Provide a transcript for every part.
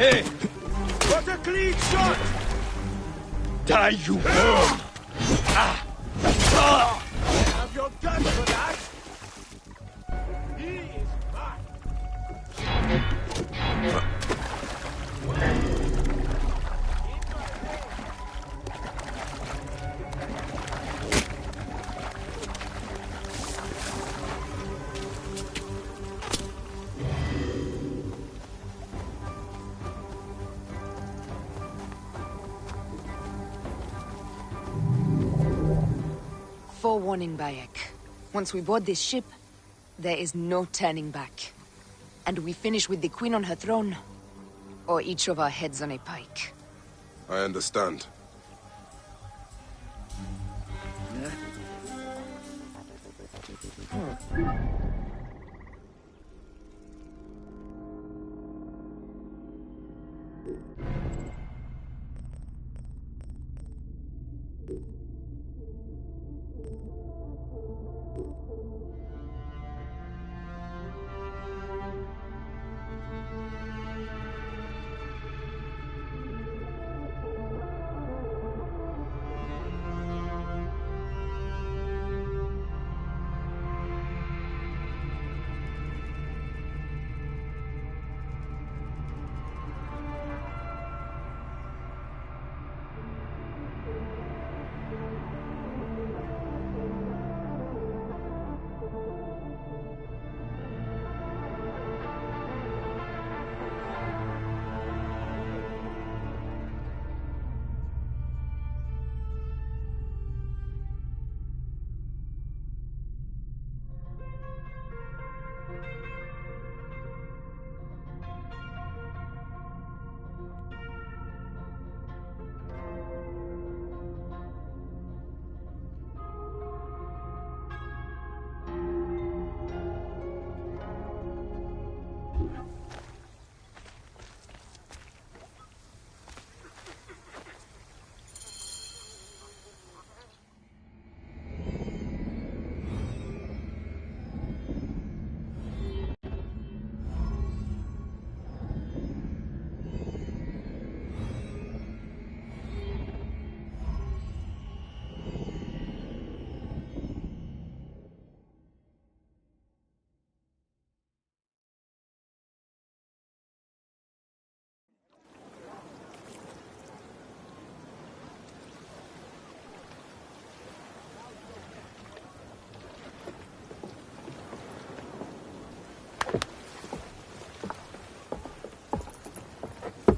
Hey! What a clean shot! Die, you worm! Have your gun for that? He is mine! Forewarning, Bayek. Once we board this ship, there is no turning back. And we finish with the Queen on her throne, or each of our heads on a pike. I understand.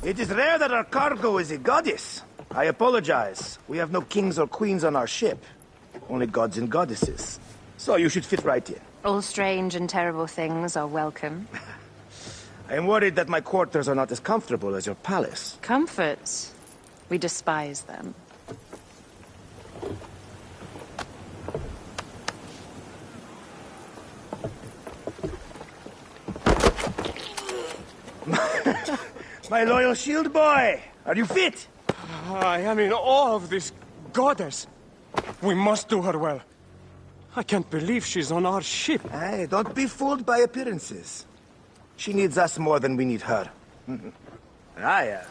It is rare that our cargo is a goddess. I apologize. We have no kings or queens on our ship. Only gods and goddesses. So you should fit right in. All strange and terrible things are welcome. I am worried that my quarters are not as comfortable as your palace. Comforts. We despise them. My loyal shield boy! Are you fit? I am in awe of this goddess. We must do her well. I can't believe she's on our ship. Hey, don't be fooled by appearances. She needs us more than we need her. Raya.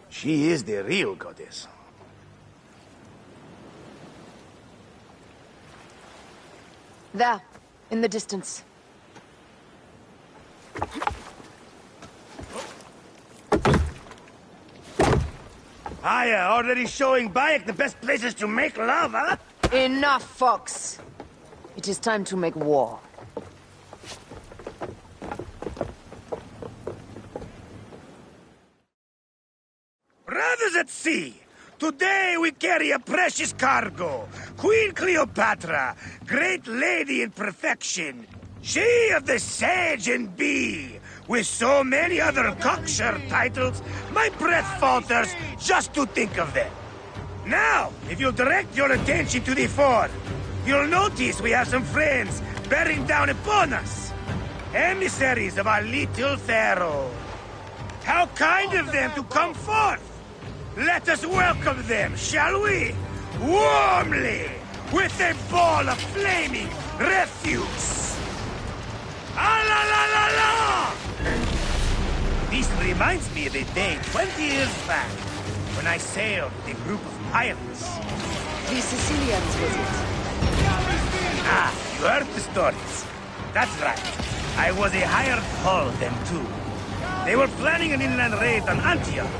She is the real goddess. There, in the distance. Aya, already showing Bayek the best places to make love, huh? Enough, Fox. It is time to make war. Brothers at sea, today we carry a precious cargo. Queen Cleopatra, great lady in perfection. She of the Sage and Bee. With so many other cocksure titles, my breath falters just to think of them. Now, if you'll direct your attention to the fort, you'll notice we have some friends bearing down upon us. Emissaries of our little pharaoh. How kind of them to come forth! Let us welcome them, shall we? Warmly, with a ball of flaming refuse. Ah la la la la! This reminds me of a day 20 years back, when I sailed with a group of pirates. The Sicilians, was it? Ah, you heard the stories. That's right. I was a hired hull then too. They were planning an inland raid on Antioch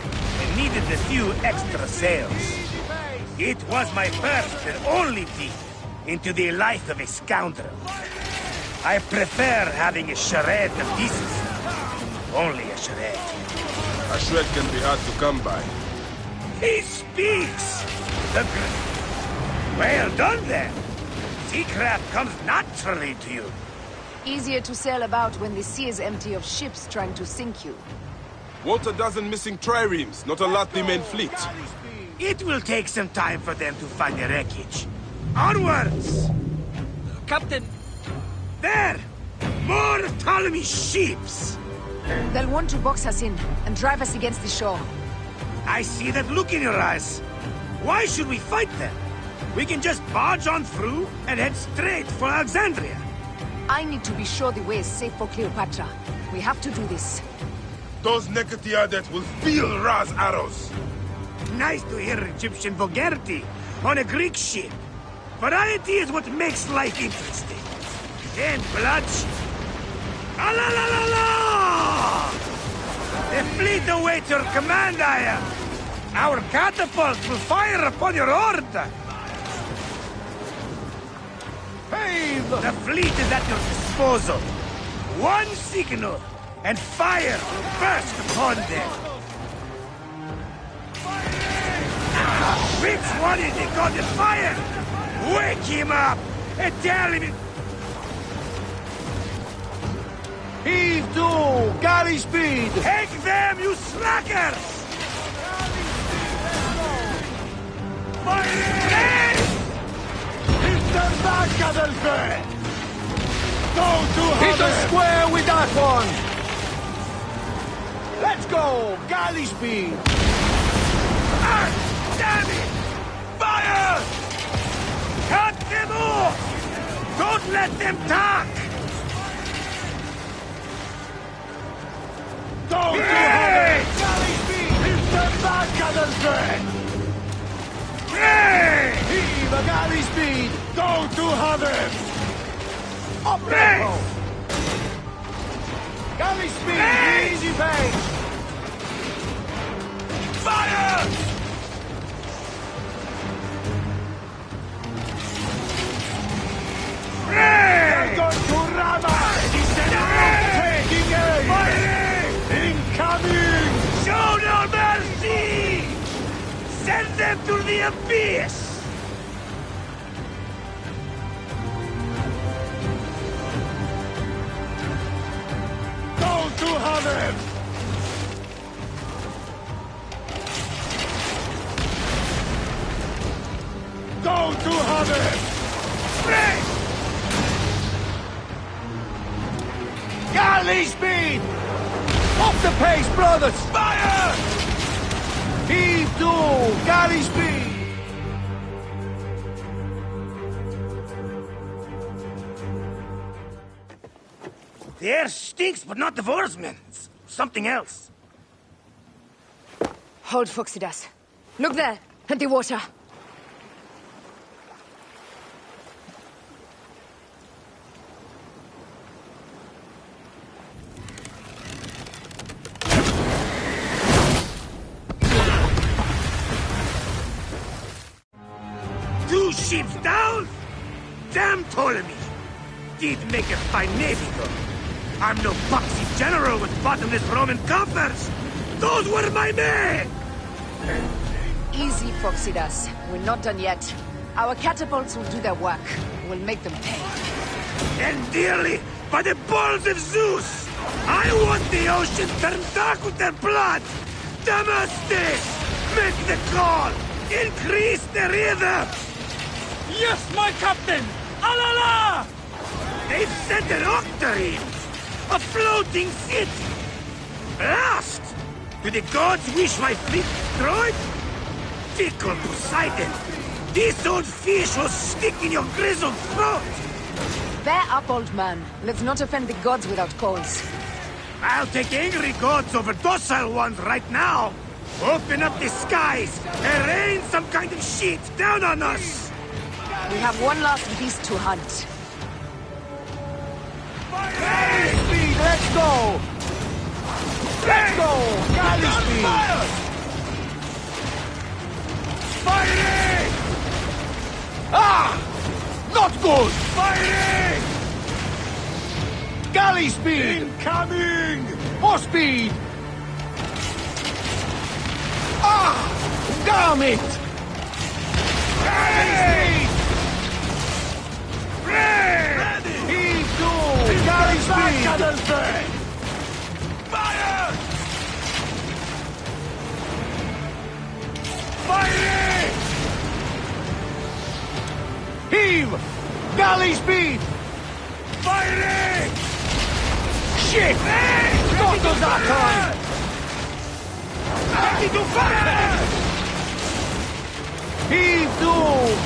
and needed a few extra sails. It was my first and only peek into the life of a scoundrel. I prefer having a charade of decency. Only a charade. A shred can be hard to come by. He speaks! Well done then! Seacraft comes naturally to you. Easier to sail about when the sea is empty of ships trying to sink you. Want a dozen missing triremes, not a lot the main fleet. It will take some time for them to find the wreckage. Onwards! Captain! There! More Ptolemy ships! They'll want to box us in and drive us against the shore. I see that look in your eyes. Why should we fight them? We can just barge on through and head straight for Alexandria. I need to be sure the way is safe for Cleopatra. We have to do this. Those Nekatiadet will feel Ra's arrows. Nice to hear Egyptian vulgarity on a Greek ship. Variety is what makes life interesting. Then bloodshed. Ah la la la la! The fleet awaits your command, Aya. Our catapults will fire upon your order. Heave! The fleet is at your disposal. One signal, and fire will burst upon them. Which one is the god of fire? Wake him up and tell him... Heave to! Galley speed! Take them, you slackers! Hit them back, Adelphi! Go to Hit them square with that one! Let's go! Galley speed! Ah, damn it! Fire! Cut them off! Don't let them talk! Go to Hey! Galley speed! Hit them back, Adelphi! Hey! Heave a galley speed! Go to heaven! Up Hey! tempo! Galley speed! Hey! Easy pace! Fire! Hey! They're going to Rama! Hey! Taking aim! Firing! Incoming! Show no mercy! Send them to the abyss! Go to heaven! Go to heaven! Break! Galley speed! Off the pace, brothers! Fire! Heave to! Galley speed! The air stinks, but not of oarsmen. It's something else. Hold, Phoxidas. Look there, at the water. Two ships down? Damn Ptolemy! Did make a fine navy, though. I'm no boxy general with bottomless Roman coffers! Those were my men! Easy, Phoxidas. We're not done yet. Our catapults will do their work. We'll make them pay. And dearly, by the balls of Zeus! I want the ocean turned dark with their blood! Damastes! Make the call! Increase the rhythm! Yes, my captain! Alala! They've sent an octarine! A floating city! Blast! Do the gods wish my fleet destroyed? Tickle Poseidon! This old fish will stick in your grizzled throat! Bear up, old man. Let's not offend the gods without cause. I'll take angry gods over docile ones right now! Open up the skies and rain some kind of shit down on us! We have one last beast to hunt. Galley speed, let's go! Let's go! Galley speed! Fighting! Ah! Not good! Fighting! Galley speed! Incoming! More speed! Ah! Damn it! Ready! Ready! Heave to! Galley speed! Fire! Fighting! Heave! Galley speed! Fighting! Shit! Not to that time! Ready to fire! Heave to!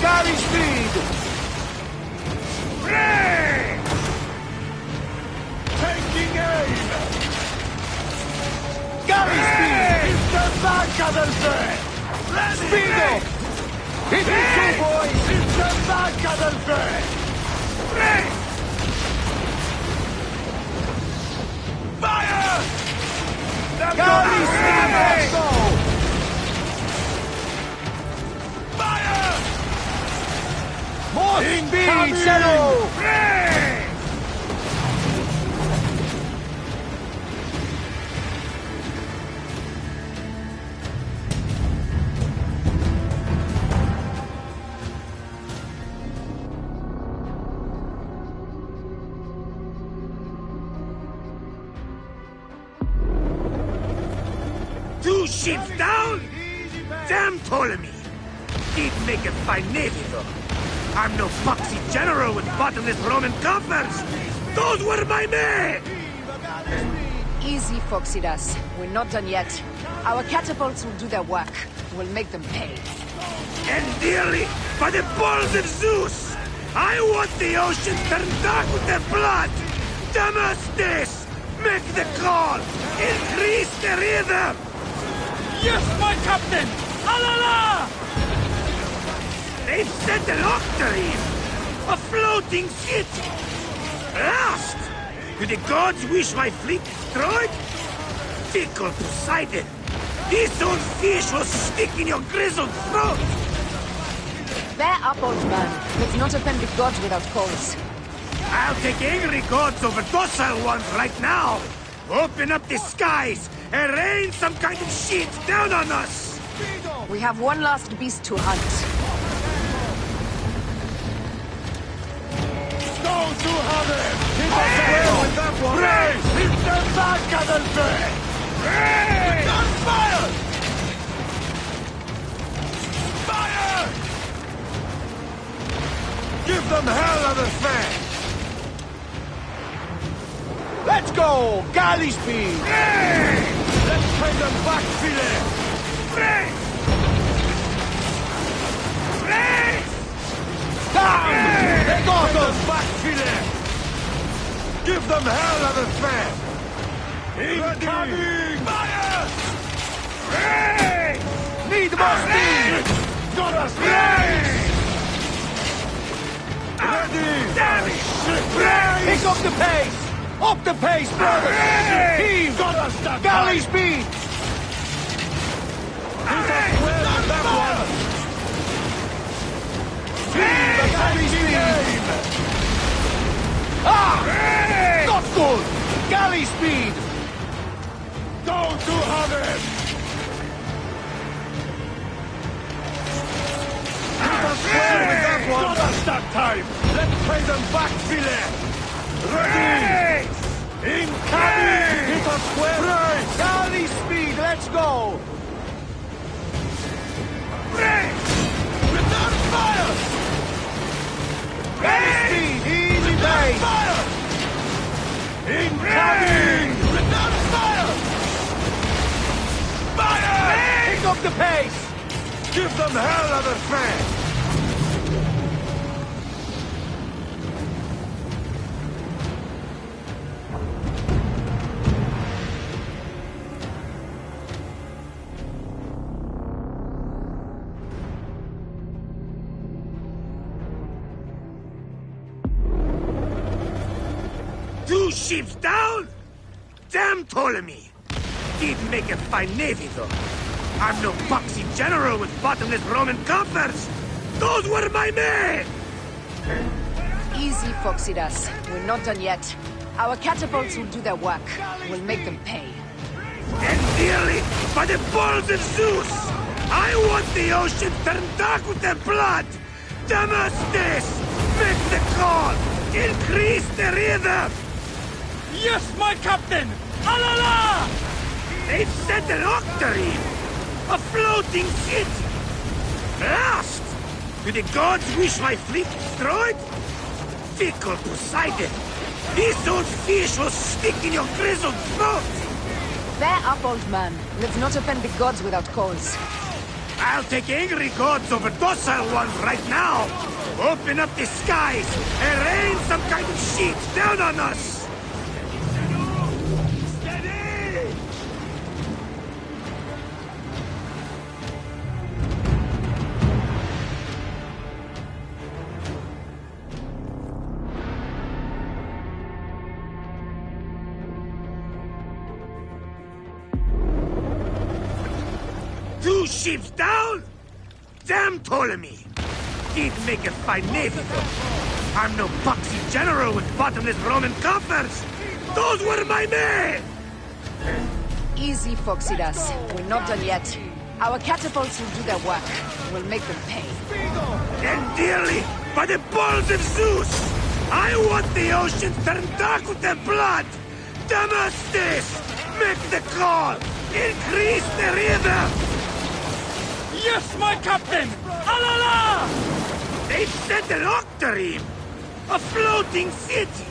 Galley speed! Ready! Taking aim! Galley speed! Interbanca del Fe! Speedo! Hit me two, boys! Interbanca del Fe! Ready! Fire! Galley speed! Let's go! Fire! More speed, Shadow! Ready! Two ships down? Damn Ptolemy! He'd make a fine navy, though. I'm no foxy general with bottomless Roman coffers! Those were my men! Easy, Foxidas. We're not done yet. Our catapults will do their work. We'll make them pay. And dearly, by the balls of Zeus! I want the ocean turned dark with their blood! Damastes! Make the call! Increase the rhythm! Yes, my captain! Alala! They've sent an octarine! A floating city! Lost! Do the gods wish my fleet destroyed? Fickle Poseidon! This old fish will stick in your grizzled throat! Bear up, old man. Let's not offend the gods without cause. I'll take angry gods over docile ones right now! Open up the skies and rain some kind of shit down on us! We have one last beast to hunt. Go to heaven! Hit us again with that one! Raise! Interbanca del Fe! Raise! Fire! Fire! Give them hell on the fan! Let's go! Galley speed! Raise! Let's pay them back, Philip! Raise! Raise! Down! Hey! They got us back, Philip! Give them hell on the fan! Incoming! Fire! Raise! Need more speed! Got us! Raise! Ready! Damn it! Pick Raise! up the pace! Up the pace, brothers! Hey! Heave! Got us that Galley time! speed! Raise! Well, that one! Heave the galley speed! Ah! Raise! Not good! Galley speed! Go to heaven! Hit us well with that one! Got us that time! Let's pay them back, Philip! Raise! Incoming! Hit us well! Galley speed, let's go! Raise! Return fire! Galley speed, easy pace! Fire! Incoming! Return fire! Fire! Pick up the pace! Give them hell on the fan! ships down? Damn Ptolemy! Did make a fine navy, though. I'm no boxy general with bottomless Roman coffers! Those were my men! Easy, Phoxidas. We're not done yet. Our catapults will do their work. We'll make them pay. And dearly, by the balls of Zeus! I want the ocean turned dark with their blood! Damastes! Make the call! Increase the rhythm! Yes, my captain! Alala! They've set an octarine! A floating city! Blast! Do the gods wish my fleet destroyed? Fickle Poseidon! This old fish will stick in your grizzled throat! Bear up, old man. Let's not offend the gods without cause. I'll take angry gods over docile ones right now! Open up the skies and rain some kind of shit down on us! Steady! Two ships down? Damn Ptolemy! Did make a fine navy, though. I'm no boxy general with bottomless Roman coffers! Those were my men! Easy, Phoxidas. We're not done yet. Our catapults will do their work. We'll make them pay. And dearly, by the balls of Zeus! I want the ocean turned dark with their blood! Damastes! Make the call! Increase the rhythm! Yes, my captain! Alala! They've set an octarine! A floating city!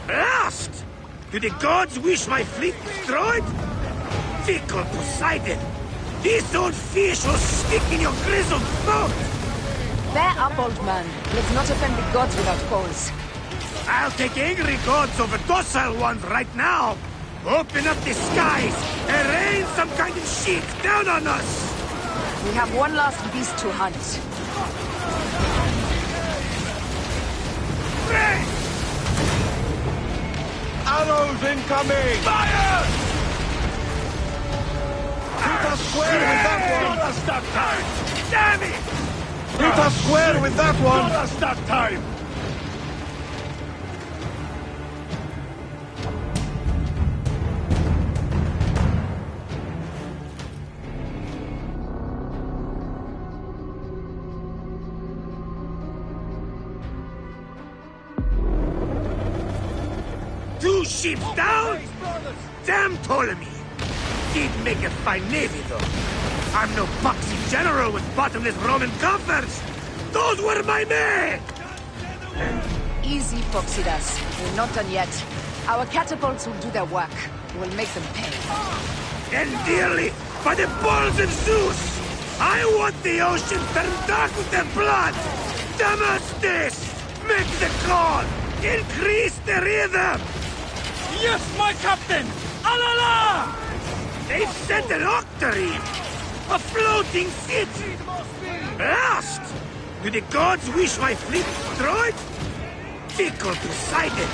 Blast! Do the gods wish my fleet destroyed? Fickle Poseidon! This old fish will stick in your grizzled throat! Bear up, old man. Let's not offend the gods without cause. I'll take angry gods over docile ones right now! Open up the skies and rain some kind of shit down on us! We have one last beast to hunt. Arrows incoming! Fire! Hit us square with that one! Not us that time! Damn it! Hit us square with that one! Not us that time! Two ships down? Damn Ptolemy! Did make a fine navy, though. I'm no boxy general with bottomless Roman coffers! Those were my men! Easy, Phoxidas. We're not done yet. Our catapults will do their work. We'll make them pay. And dearly, by the balls of Zeus! I want the ocean turned dark with their blood! Damastes! Make the call! Increase the rhythm! Yes, my captain! Alala! They've set an octarine! A floating city! Blast! Do the gods wish my fleet destroyed? Fickle Poseidon!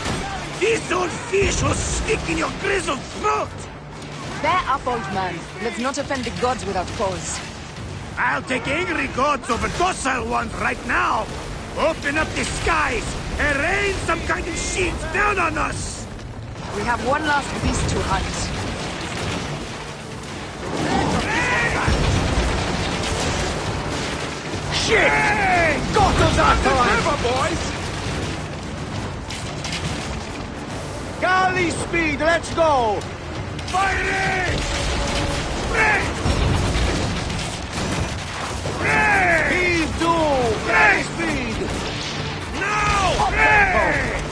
This old fish will stick in your grizzled throat! Bear up, old man. Let's not offend the gods without cause. I'll take angry gods over docile ones right now! Open up the skies and rain some kind of shit down on us! We have one last beast to hunt. Shit! Hey! Got us that time! Galley speed, let's go! Firing! Ray! Heave to! Galley speed! Now! Up tempo!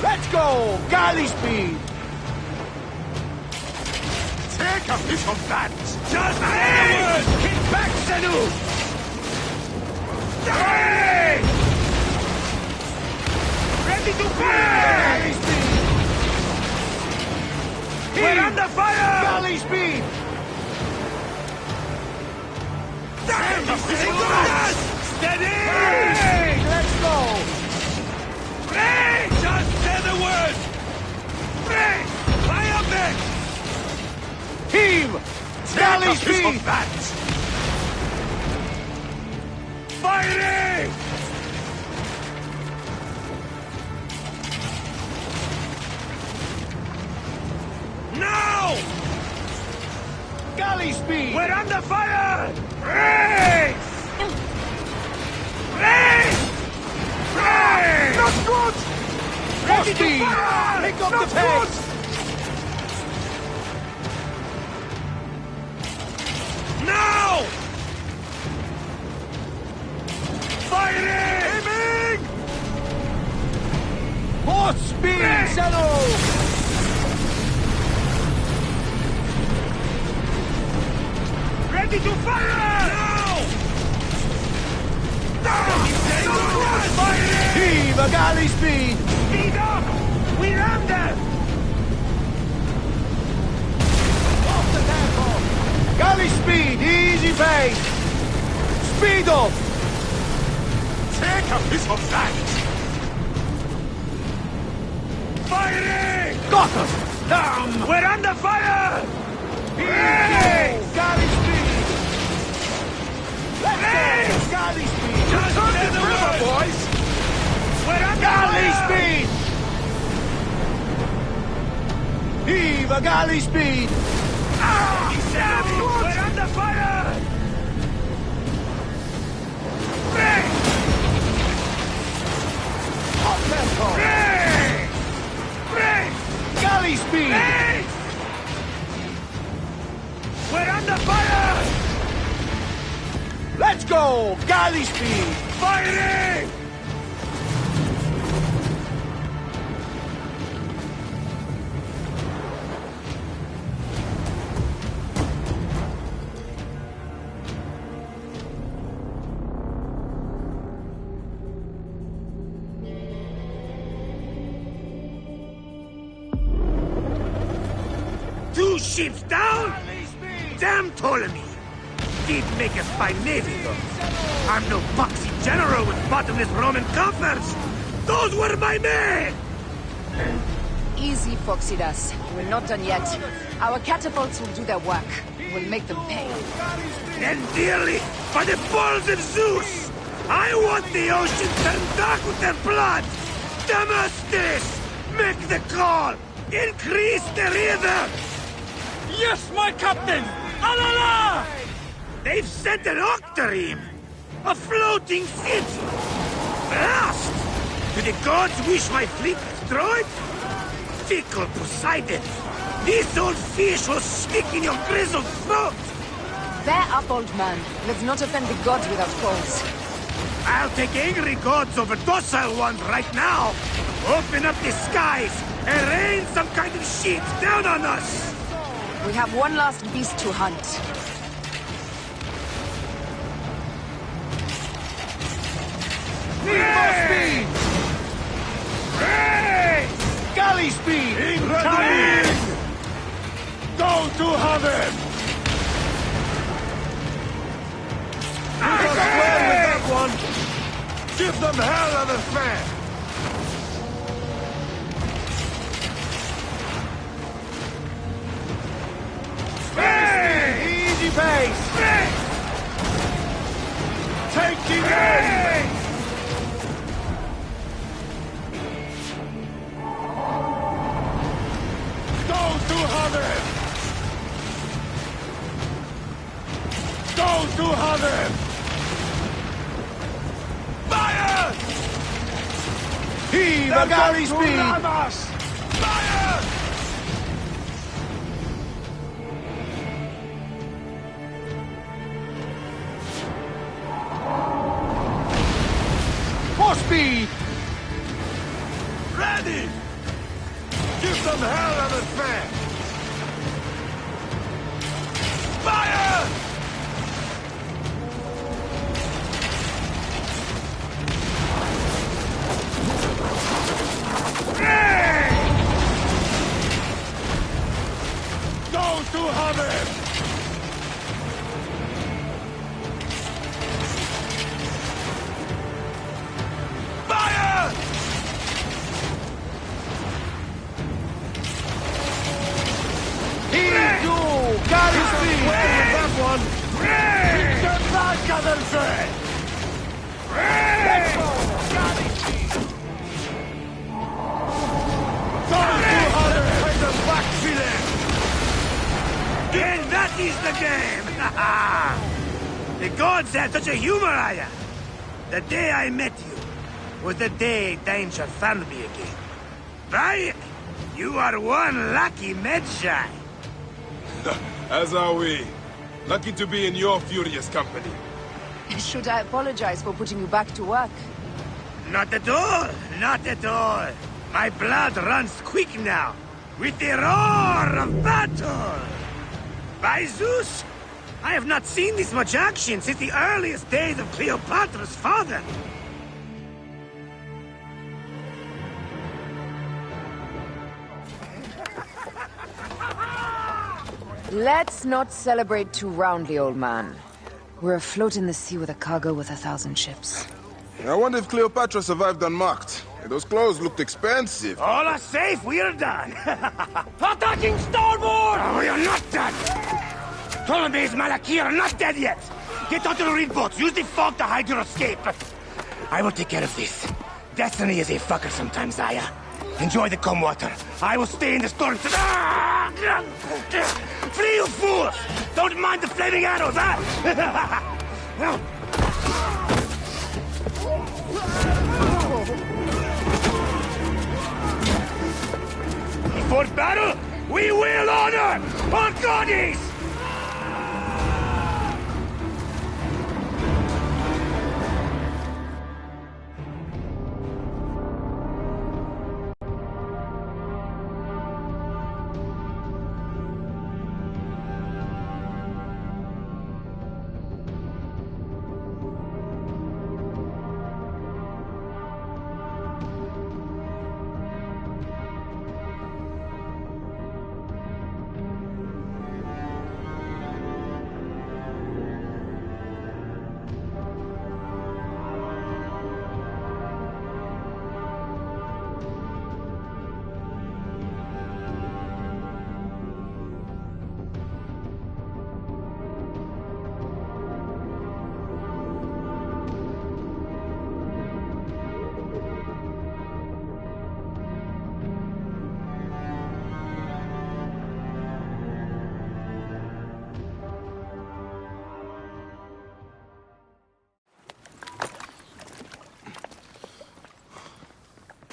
Let's go! Galley speed! Take a piece of that! Just forward! Kick back, Senu! Hey! Ready to Galley pay! speed! We're under fire! Galley speed! Damn, Steady! Hey! Let's go! Ray! Just say the word! Ray! Heave! Galley Take a piece speed! of that! Firing! Now! Galley speed! We're under fire! Race! Race! Race! Not good! Ready to Speed! fire! Pick up Not the pace! Now! Firing! Aiming! More speed, Hey! Zeno! Ready to fire! Now! Firing! Heave a galley speed! Speed up! We're under! Off the tempo! Galley speed, easy pace! Speed up! Take a piece of that! Firing! Got us! Down! We're under fire! Hey! Galley speed! Let's Hey! go! Galley speed! Just Turn say this the river, word! boys! We're under Galley fire! speed! Heave a galley speed! Ah! We're under fire! Break! Up tempo! Break! Break! Galley speed! Break! We're under fire! Let's go! Galley speed! Firing! Two ships down? Damn Ptolemy! Did make us by navy, though. I'm no boxy general with bottomless Roman coffers! Those were my men! Easy, Phoxidas. We're not done yet. Our catapults will do their work. We'll make them pay. And dearly, by the balls of Zeus! I want the ocean turned dark with their blood! Damastes! Make the call! Increase the river! Yes, my captain! Alala! They've sent an octarine! A floating city! Blast! Do the gods wish my fleet destroyed? Fickle Poseidon! This old fish will stick in your grizzled throat! Bear up, old man. Let's not offend the gods without cause. I'll take angry gods over docile ones right now! Open up the skies and rain some kind of shit down on us! We have one last beast to hunt. Need more speed! Hey! Galley speed! Coming! Go to heaven! We'll square with that one! Give them hell of a fan! Hey! Easy pace! Hey! Taking Hey! aim! Go to heaven! Go to heaven! Fire! Heave a galley speed! Fire! More speed! Ready! Give them hell of a fan! Fire! Hey! Go to heaven! Fire! The gods had such a humor, Aya. The day I met you was the day danger found me again. Right? You are one lucky Medjay. As are we. Lucky to be in your furious company. Should I apologize for putting you back to work? Not at all. Not at all. My blood runs quick now, with the roar of battle. By Zeus, I have not seen this much action since the earliest days of Cleopatra's father. Let's not celebrate too roundly, old man. We're afloat in the sea with a cargo with 1,000 ships. I wonder if Cleopatra survived unmarked. Those clothes looked expensive. All are safe, we're done. Attacking starboard! Oh, we are not done. Ptolemy's Malaki are not dead yet. Get onto the reed boats. Use the fog to hide your escape. I will take care of this. Destiny is a fucker sometimes, Aya. Enjoy the calm water. I will stay in the storm. Flee, you fools! Don't mind the flaming arrows, huh? Before battle, we will honor our goddess!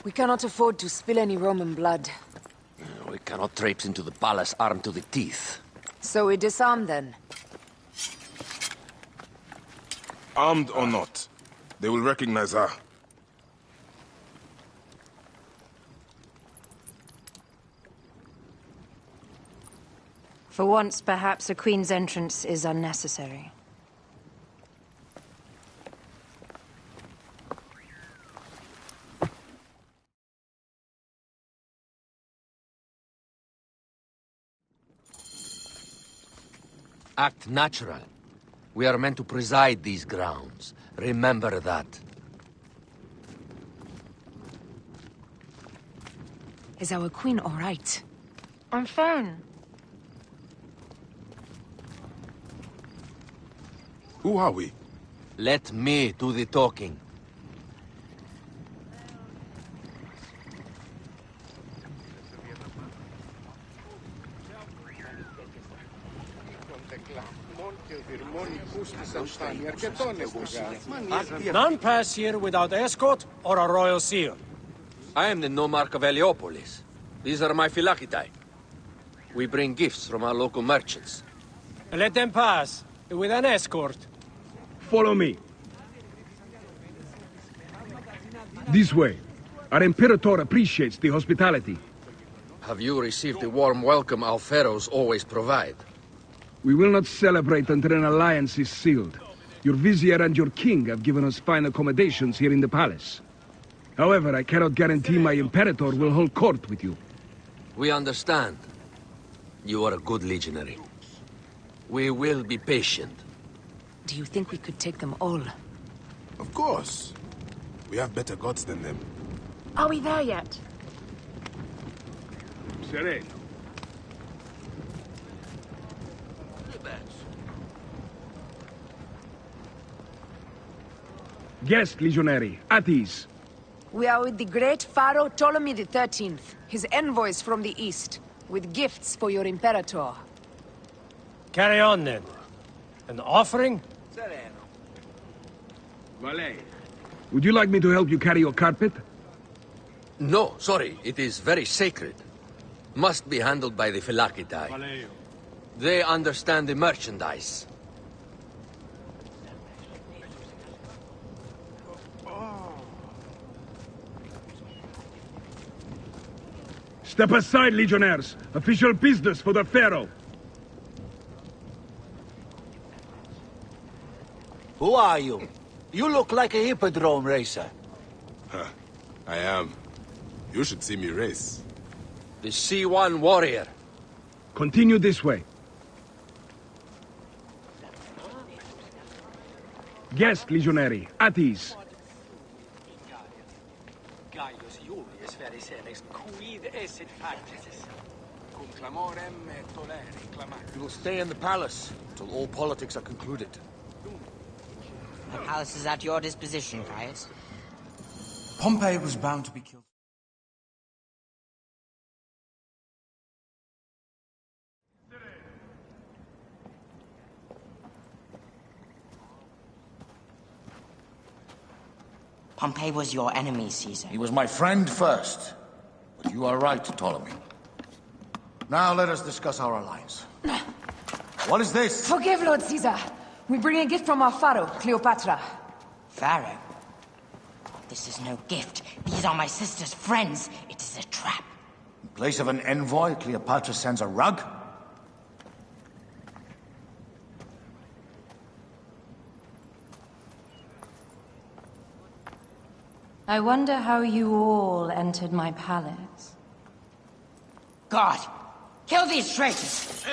We cannot afford to spill any Roman blood. We cannot traipse into the palace armed to the teeth. So we disarm then. Armed or not, they will recognize her. For once, perhaps a queen's entrance is unnecessary. Act natural. We are meant to preside these grounds. Remember that. Is our queen all right? I'm fine. Who are we? Let me do the talking. None pass here without escort or a royal seal. I am the nomarch of Heliopolis. These are my Phylakitai. We bring gifts from our local merchants. Let them pass, with an escort. Follow me. This way. Our Imperator appreciates the hospitality. Have you received the warm welcome our pharaohs always provide? We will not celebrate until an alliance is sealed. Your vizier and your king have given us fine accommodations here in the palace. However, I cannot guarantee my Imperator will hold court with you. We understand. You are a good legionary. We will be patient. Do you think we could take them all? Of course. We have better gods than them. Are we there yet? Sereno. Guest, legionary. At ease. We are with the great Pharaoh Ptolemy XIII, his envoys from the east, with gifts for your Imperator. Carry on then. An offering? Valet, would you like me to help you carry your carpet? No, sorry. It is very sacred. Must be handled by the Phylakitai. They understand the merchandise. Step aside, Legionnaires. Official business for the Pharaoh. Who are you? You look like a hippodrome racer. I am. You should see me race. The C1 warrior. Continue this way. Guest, Legionary. At ease. You will stay in the palace until all politics are concluded. The palace is at your disposition, Caius. Pompey was bound to be killed. Pompey was your enemy, Caesar. He was my friend first. But you are right, Ptolemy. Now let us discuss our alliance. What is this? Forgive, Lord Caesar. We bring a gift from our pharaoh, Cleopatra. Pharaoh? This is no gift. These are my sister's friends. It is a trap. In place of an envoy, Cleopatra sends a rug? I wonder how you all entered my palace. God! Kill these traitors!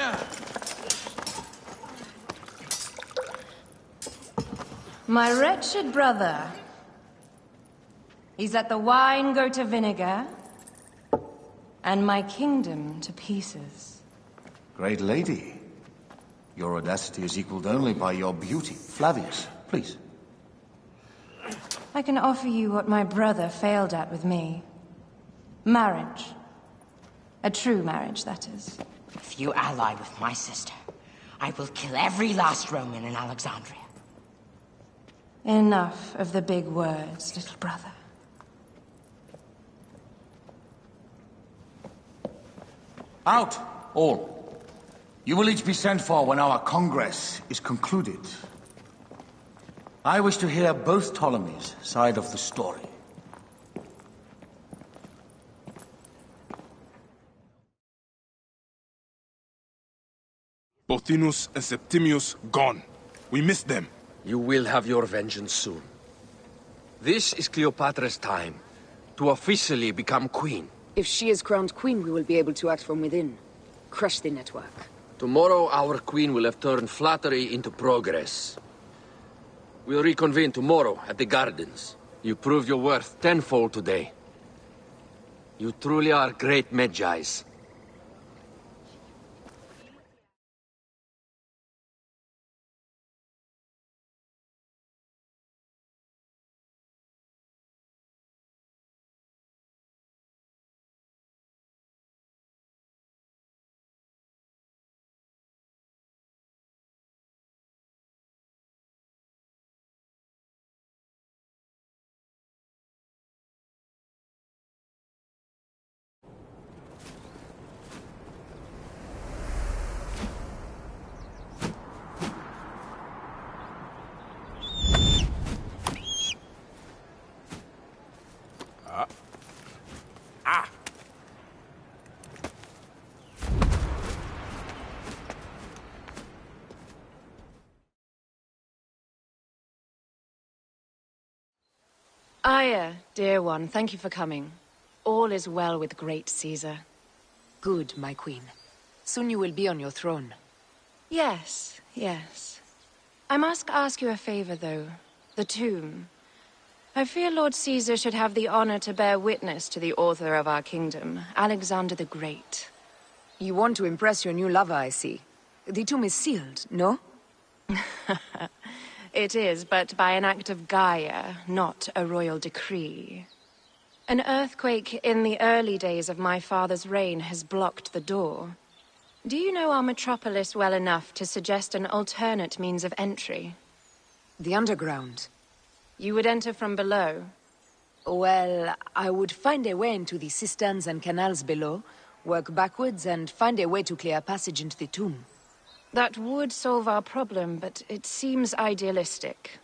My wretched brother. He's let the wine go to vinegar, and my kingdom to pieces. Great lady. Your audacity is equaled only by your beauty. Flavius, please. I can offer you what my brother failed at with me. Marriage. A true marriage, that is. If you ally with my sister, I will kill every last Roman in Alexandria. Enough of the big words, little brother. Out, all. You will each be sent for when our Congress is concluded. I wish to hear both Ptolemies' side of the story. Pothinus and Septimius gone. We missed them. You will have your vengeance soon. This is Cleopatra's time to officially become queen. If she is crowned queen, we will be able to act from within. Crush the network. Tomorrow, our queen will have turned flattery into progress. We'll reconvene tomorrow at the gardens. You proved your worth tenfold today. You truly are great Medjais. Aya, dear one, thank you for coming. All is well with great Caesar. Good, my queen. Soon you will be on your throne. Yes, yes. I must ask you a favor, though. The tomb. I fear Lord Caesar should have the honor to bear witness to the author of our kingdom, Alexander the Great. You want to impress your new lover, I see. The tomb is sealed, no? It is, but by an act of Gaia, not a royal decree. An earthquake in the early days of my father's reign has blocked the door. Do you know our metropolis well enough to suggest an alternate means of entry? The underground. You would enter from below? Well, I would find a way into the cisterns and canals below, work backwards, and find a way to clear a passage into the tomb. That would solve our problem, but it seems idealistic.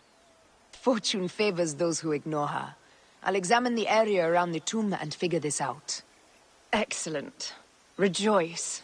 Fortune favors those who ignore her. I'll examine the area around the tomb and figure this out. Excellent. Rejoice.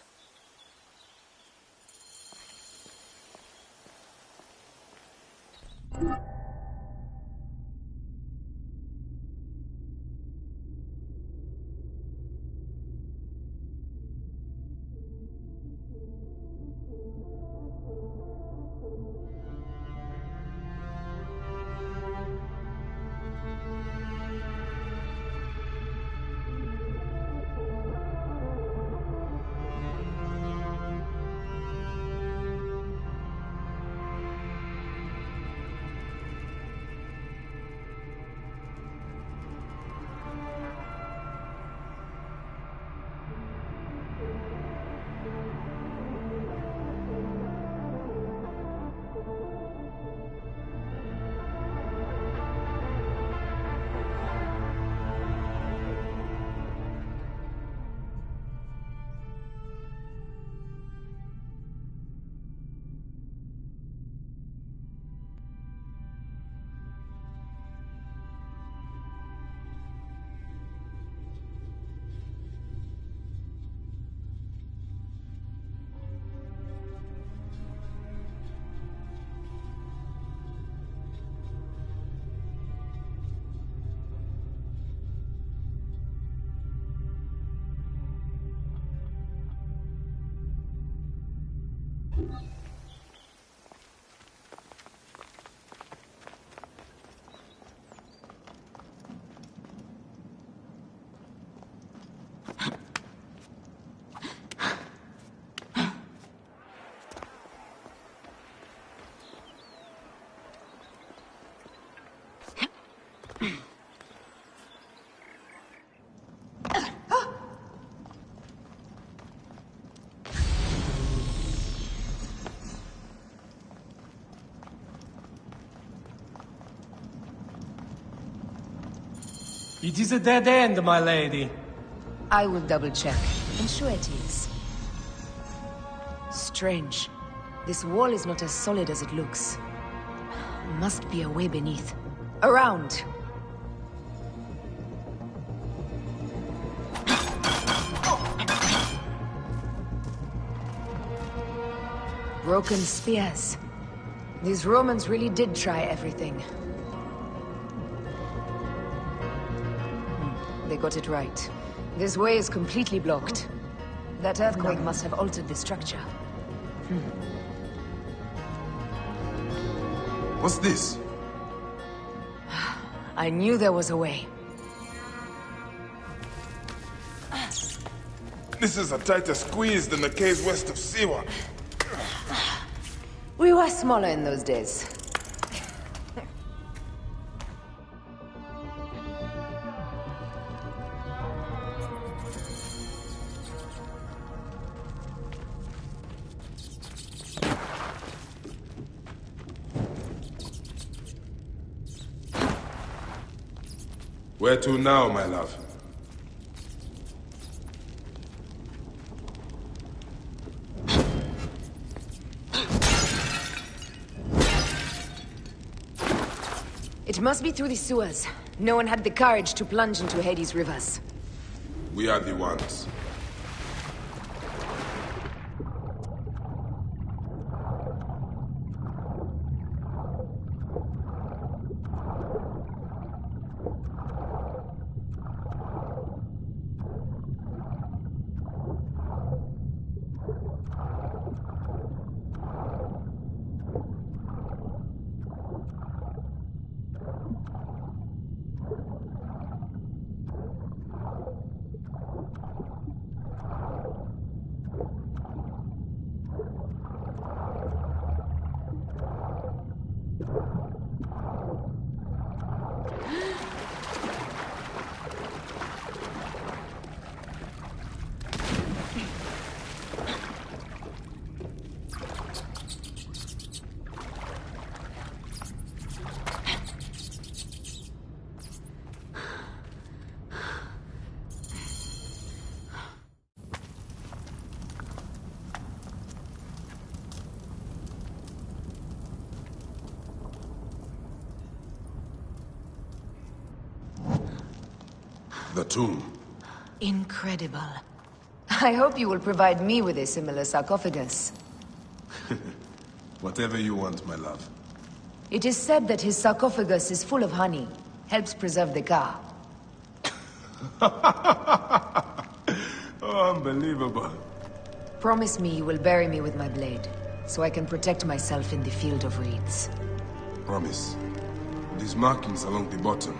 It is a dead end, my lady. I will double-check. I'm sure it is. Strange. This wall is not as solid as it looks. Must be a way beneath. Around! Broken spears. These Romans really did try everything. They got it right. This way is completely blocked. That earthquake must have altered the structure. What's this? I knew there was a way. This is a tighter squeeze than the caves west of Siwa. We were smaller in those days. Where to now, my love? It must be through the sewers. No one had the courage to plunge into Hades' rivers. We are the ones. The tomb. Incredible. I hope you will provide me with a similar sarcophagus. Whatever you want, my love. It is said that his sarcophagus is full of honey, helps preserve the Ka. Oh, unbelievable. Promise me you will bury me with my blade, so I can protect myself in the field of reeds. Promise. These markings along the bottom.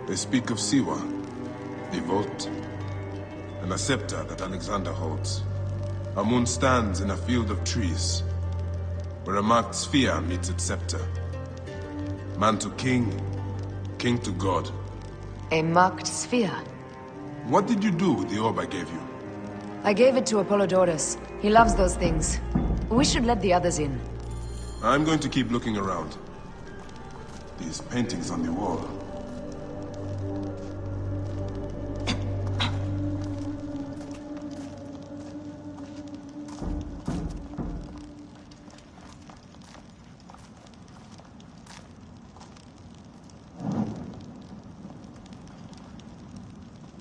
They speak of Siwa, the vault, and a scepter that Alexander holds. Amun stands in a field of trees, where a marked sphere meets its scepter. Man to king, king to god. A marked sphere? What did you do with the orb I gave you? I gave it to Apollodorus. He loves those things. We should let the others in. I'm going to keep looking around. These paintings on the wall.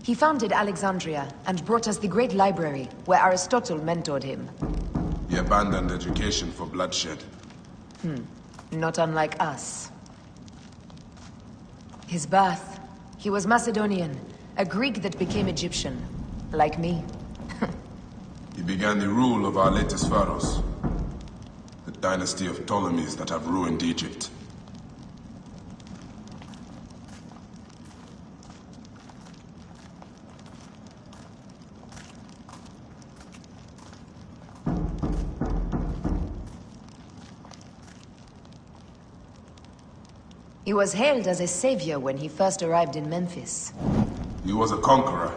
He founded Alexandria and brought us the great library, where Aristotle mentored him. He abandoned education for bloodshed. Not unlike us. His birth. He was Macedonian, a Greek that became Egyptian. Like me. He began the rule of our latest pharaohs. The dynasty of Ptolemies that have ruined Egypt. He was hailed as a savior when he first arrived in Memphis. He was a conqueror.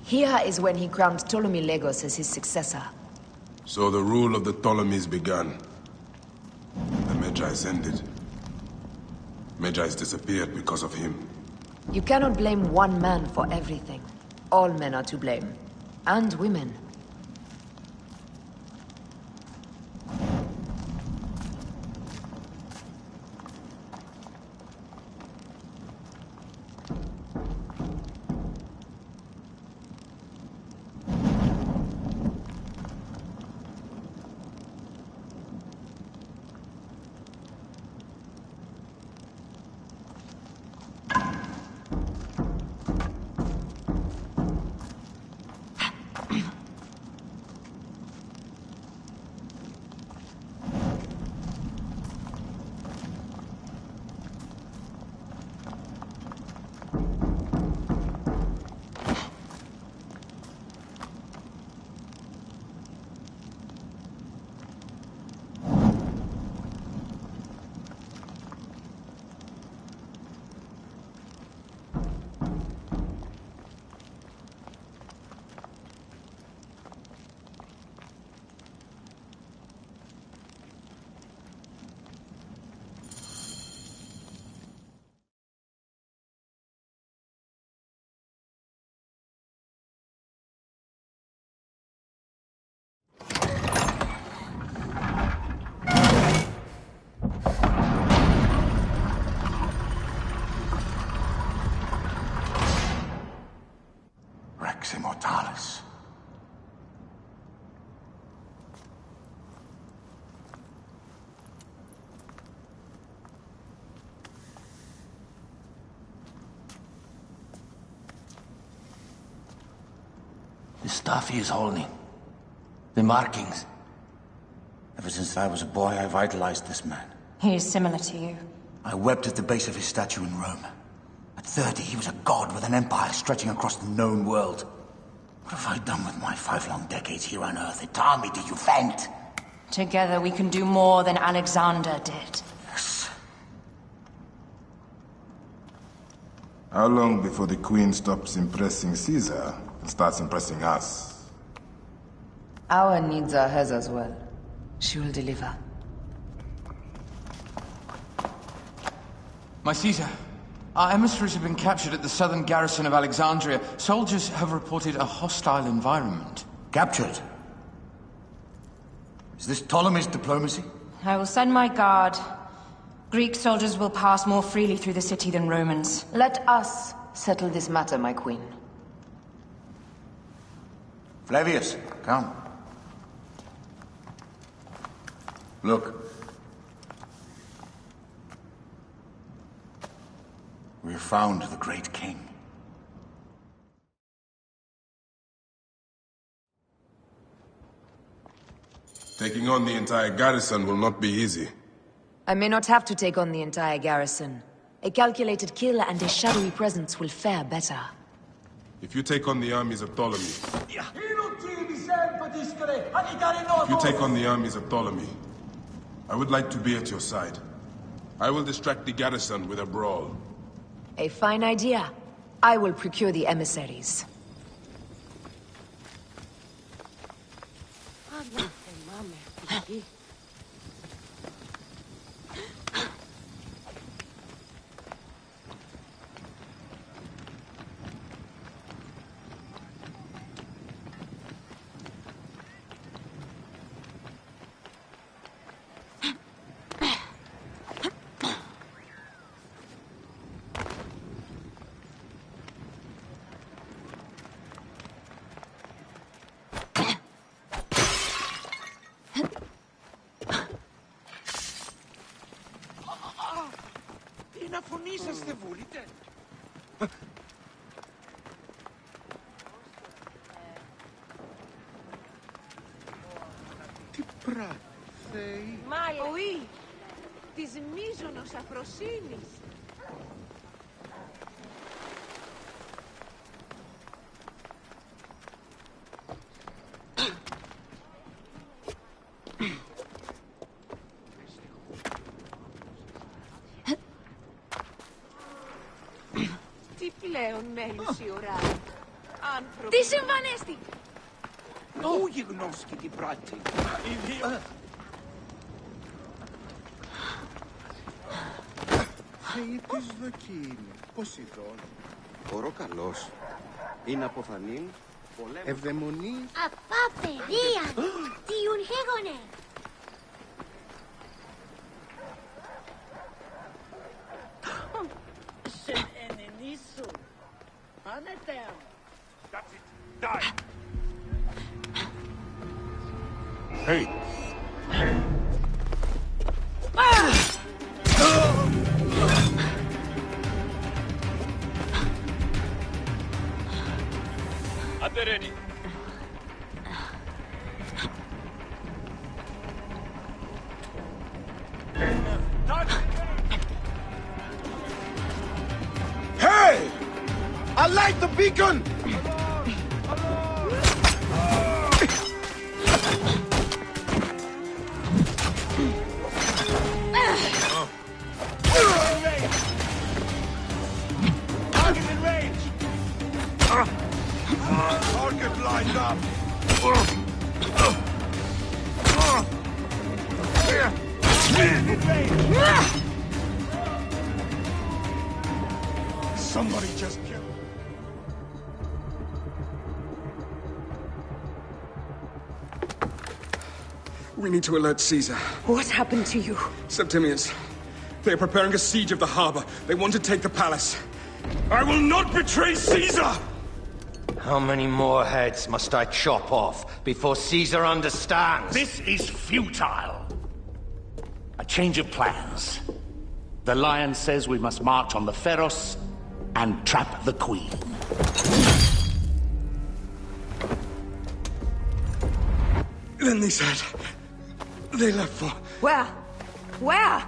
Here is when he crowned Ptolemy Legos as his successor. So the rule of the Ptolemies began. The Magi's ended. Magi's disappeared because of him. You cannot blame one man for everything. All men are to blame. And women. Rex Immortalis. The stuff he is holding. The markings. Ever since I was a boy, I've idolized this man. He is similar to you. I wept at the base of his statue in Rome. At 30, he was a god with an empire stretching across the known world. What have I done with my 5 long decades here on Earth? An army to defend? Together we can do more than Alexander did. Yes. How long before the Queen stops impressing Caesar and starts impressing us? Our needs are hers as well. She will deliver. My Caesar, our emissaries have been captured at the southern garrison of Alexandria. Soldiers have reported a hostile environment. Captured? Is this Ptolemy's diplomacy? I will send my guard. Greek soldiers will pass more freely through the city than Romans. Let us settle this matter, my queen. Flavius, come. Look. We have found the great king. Taking on the entire garrison will not be easy. I may not have to take on the entire garrison. A calculated kill and a shadowy presence will fare better. If you take on the armies of Ptolemy... If you take on the armies of Ptolemy, I would like to be at your side. I will distract the garrison with a brawl. A fine idea. I will procure the emissaries. Να φωνήσαστε, βούλετε. Τι πράθεοι. Οή, της μείζωνος αφροσύνης. Πλέον μέλους η ώρα. Άνθρωποι... Τι συμβανέστη! Πού γιγνώσκει την πράτη. Θεοί της δοκίμη. Πώς ειδών. Ωρό καλός. Είναι αποθανήν. Ευδαιμονή. Απά παιδεία. Τι ιουν χέγονε. That's it. Die. Hey. At the ready. Hey! I light the beacon! Target in range! Target lined up! In range! Somebody just killed. We need to alert Caesar. What happened to you? Septimius. They are preparing a siege of the harbor. They want to take the palace. I will not betray Caesar! How many more heads must I chop off before Caesar understands? This is futile. A change of plans. The Lion says we must march on the Pharos and trap the Queen. Then they said... they left for... Where? Where?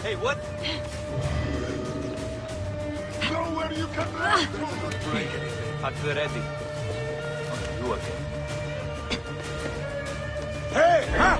Hey, what? Nowhere you can run! Break anything. At the ready. You again. Hey! Ha!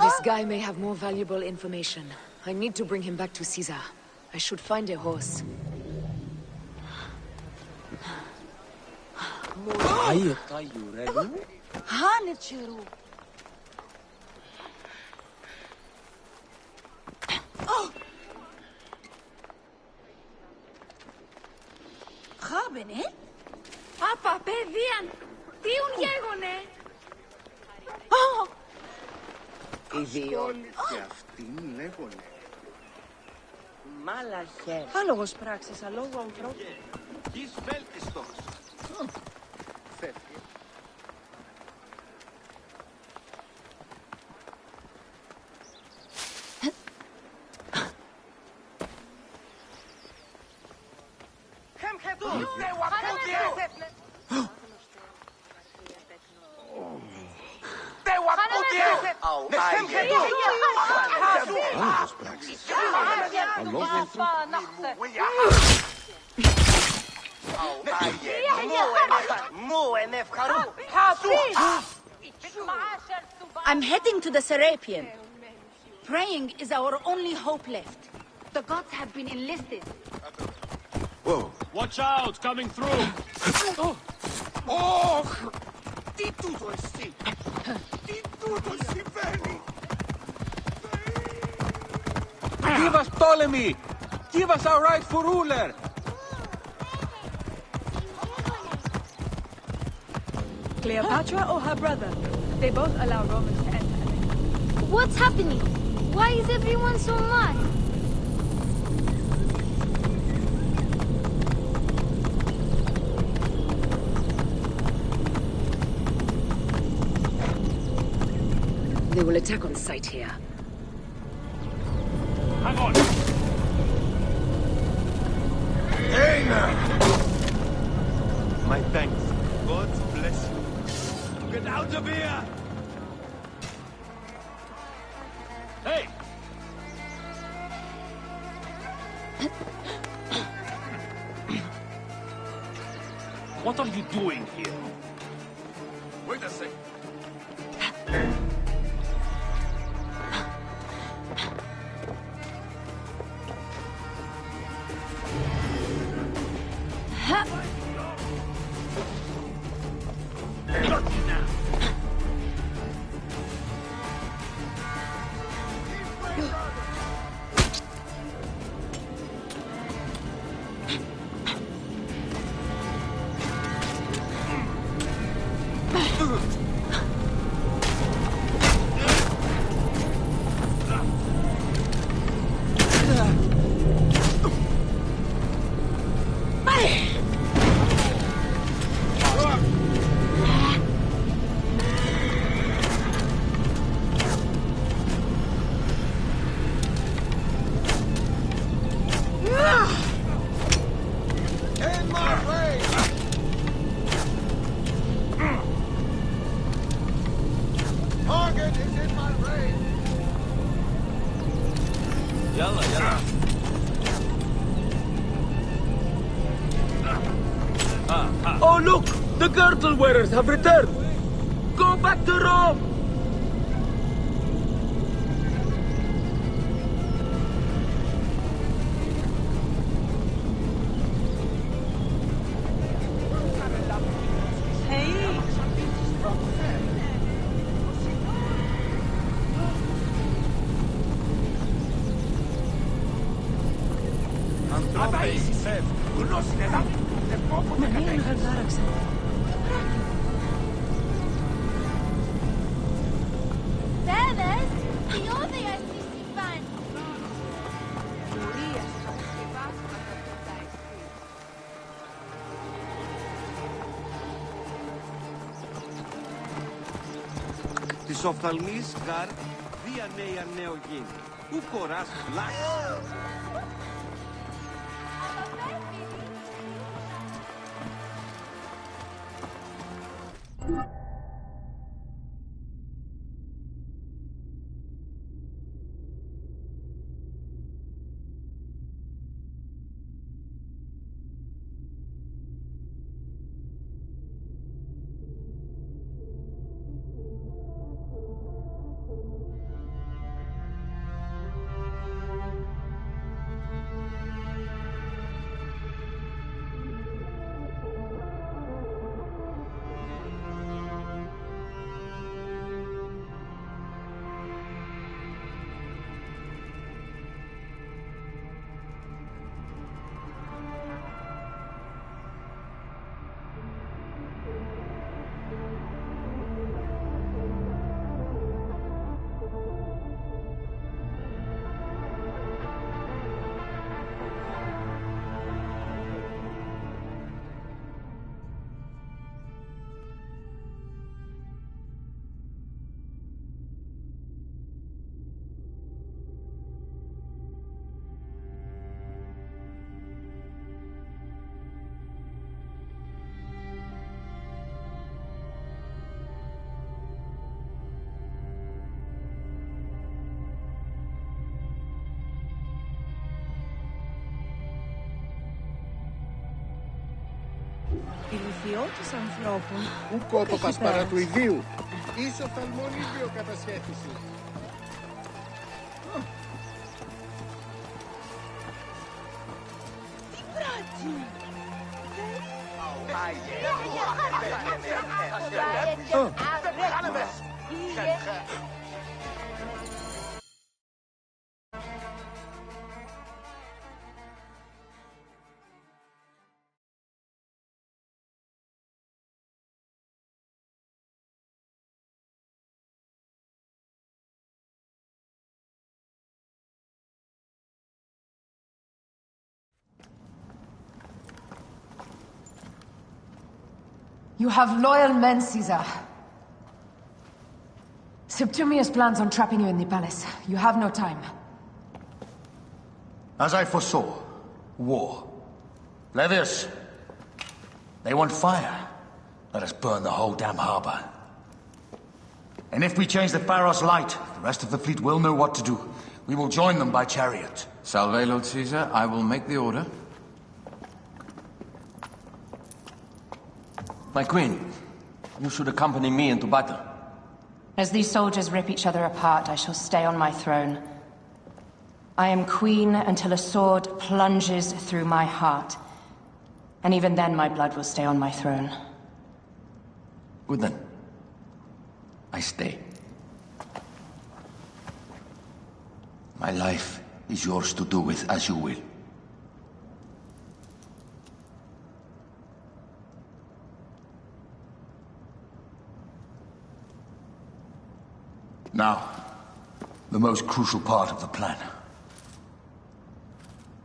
This guy may have more valuable information. I need to bring him back to Caesar. I should find a horse. Χάμπαινε. Απα, παιδίαν. Τι ουν γέγονε. Ιδιών και αυτήν λέγονε. Μάλαχε. Άλογος πράξης, αλόγου ανθρώπου. Γης βέλτιστος. Φεύγει. I'm heading to the Serapion. Praying is our only hope left. The gods have been enlisted. Whoa. Watch out, coming through. Oh! Τι τούτο εσύ! Τι τούτο συμβαίνει! Give us Ptolemy! Give us our rightful ruler! Cleopatra or her brother? They both allow Romans to enter. What's happening? Why is everyone so mad? They will attack on sight here. Hang on! Hey now! My thanks. God bless you. Get out of here! Hey! What are you doing here? Wait a sec. Oh, look! The girdle wearers have returned! Go back to Rome! Τέδες, διόδια στη συμβάν. Της οφθαλμής γαρ δια νέα νεογήν. Ου κοράς φλάς. Φιώτης ανθρώπων. Ου κότοπας παρά του ιδίου. Ίσο φθαλμόν ίδιο κατασχέθηση. Τι πράττει! You have loyal men, Caesar. Septimius plans on trapping you in the palace. You have no time. As I foresaw, war. Levius, they want fire. Let us burn the whole damn harbor. And if we change the Pharos light, the rest of the fleet will know what to do. We will join them by chariot. Salve, Lord Caesar. I will make the order. My queen, you should accompany me into battle. As these soldiers rip each other apart, I shall stay on my throne. I am queen until a sword plunges through my heart. And even then my blood will stay on my throne. Good then. I stay. My life is yours to do with as you will. Now, the most crucial part of the plan.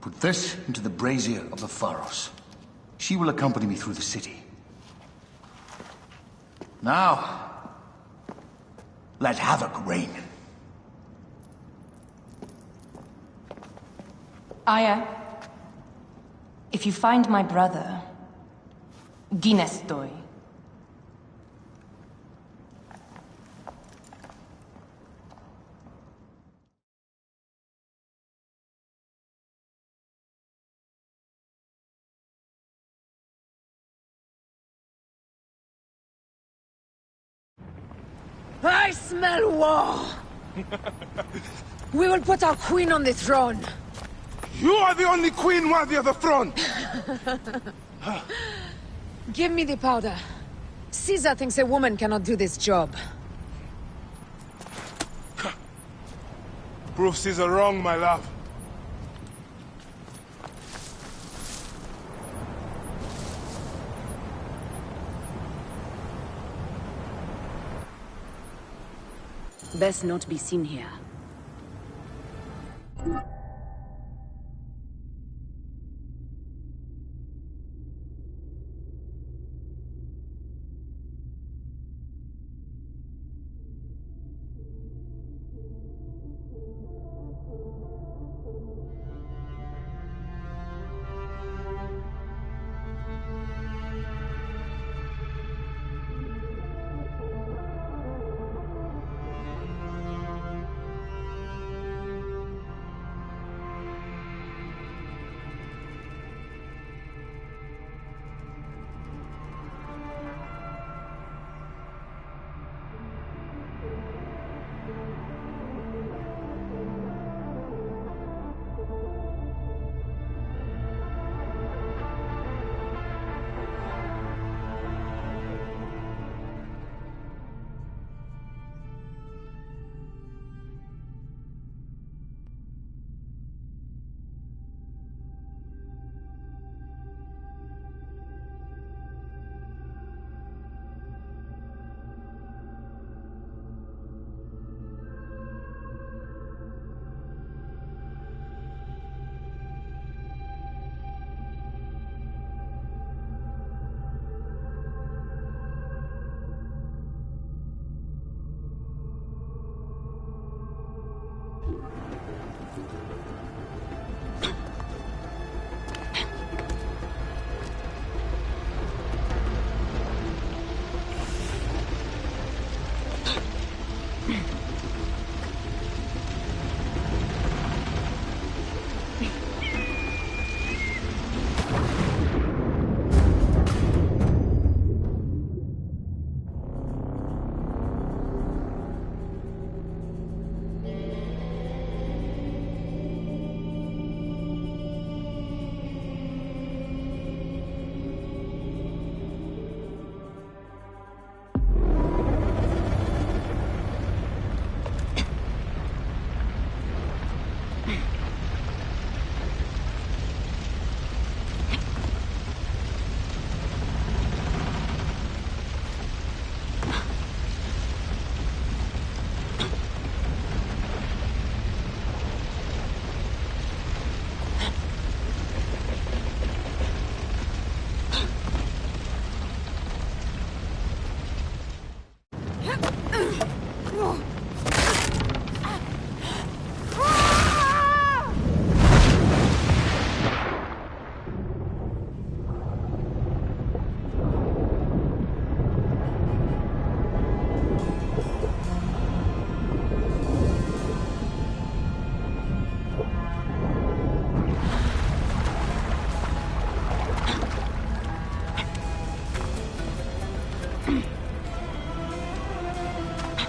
Put this into the brazier of the Pharos. She will accompany me through the city. Now, let havoc reign. Aya, if you find my brother, Ginestoi. I smell war! We will put our queen on the throne. You are the only queen worthy of the throne! Give me the powder. Caesar thinks a woman cannot do this job. Prove Caesar wrong, my love. Best not be seen here.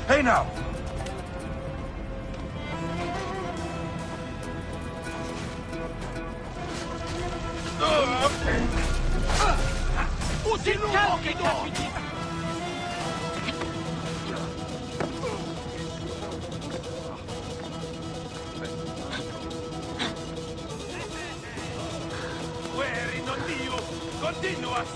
Hey now! Fuori, non Dio! Continuas!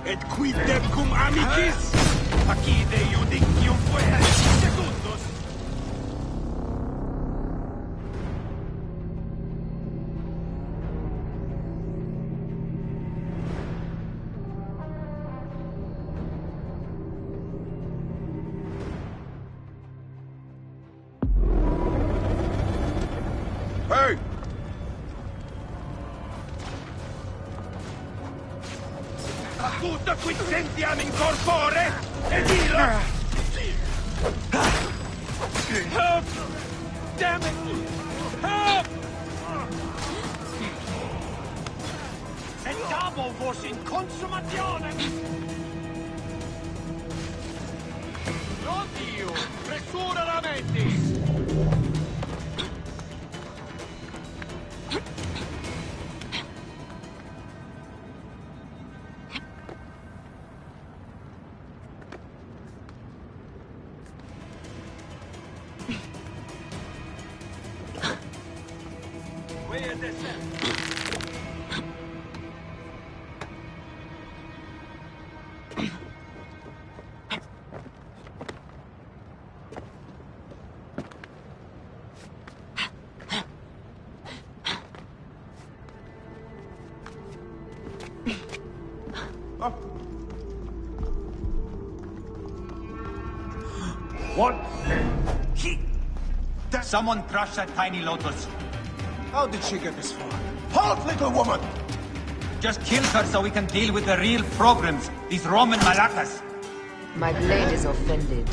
Et quid debcum amicis? Facide iudicium fuera secundus. Hey! Tutto qui sentiamo in corpore e dillo! Help! Damn it! Help! Sentavo vos in consumazione! Oddio! Pressura la mentis! What? Someone crushed that tiny lotus. How did she get this far? Halt, little woman! Just kill her so we can deal with the real problems. These Roman malacas. My blade is offended.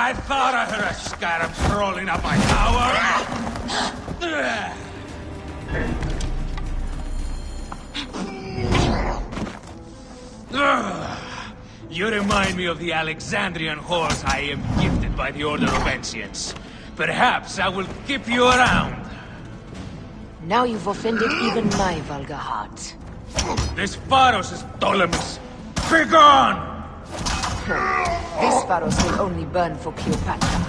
I thought I heard a scarabs rolling up my tower. You remind me of the Alexandrian horse I am gifted by the Order of Ancients. Perhaps I will keep you around. Now you've offended even my vulgar heart. This Pharos is Ptolemy's. Begone! This Pharos will only burn for Cleopatra.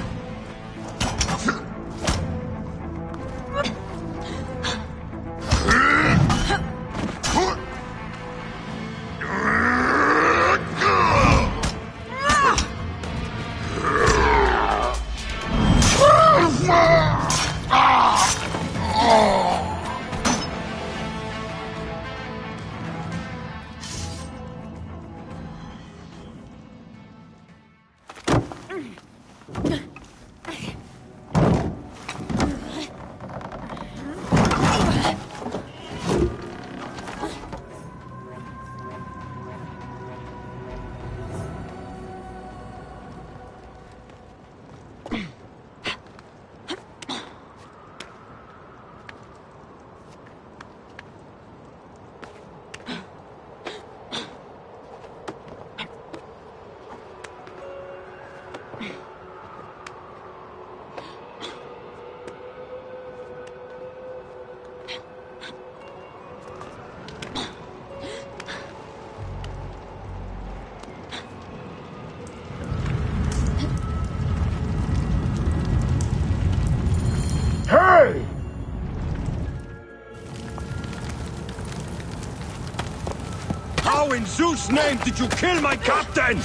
Hey! How in Zeus' name did you kill my captain?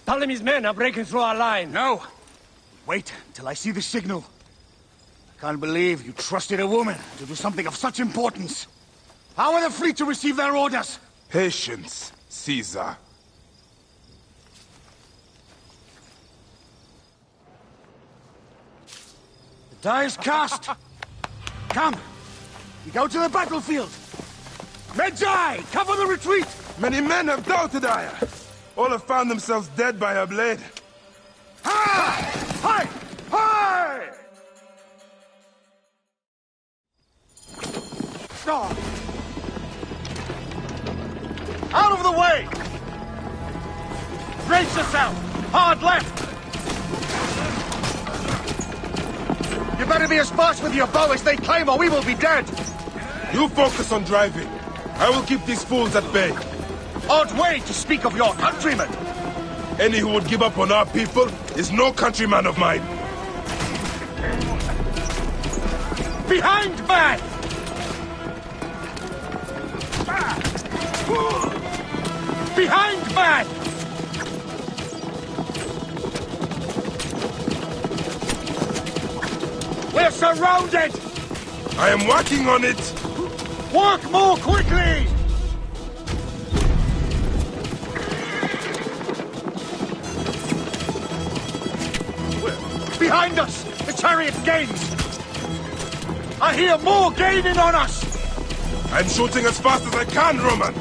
Ptolemy's men are breaking through our line. No! Wait till I see the signal. I can't believe you trusted a woman to do something of such importance. How are the fleet to receive their orders? Patience, Caesar. The die is cast. Come, we go to the battlefield. Medjay, cover the retreat! Many men have doubted Aya. All have found themselves dead by her blade. Hi! Hi! Hi! Stop! Out of the way! Brace yourself! Hard left! You better be as fast with your bow as they claim, or we will be dead! You focus on driving. I will keep these fools at bay. Odd way to speak of your countrymen! Any who would give up on our people is no countryman of mine. Behind, man! Behind, man! We're surrounded! I am working on it! Work more quickly! Behind us! The chariot gains! I hear more gaining on us! I'm shooting as fast as I can, Roman!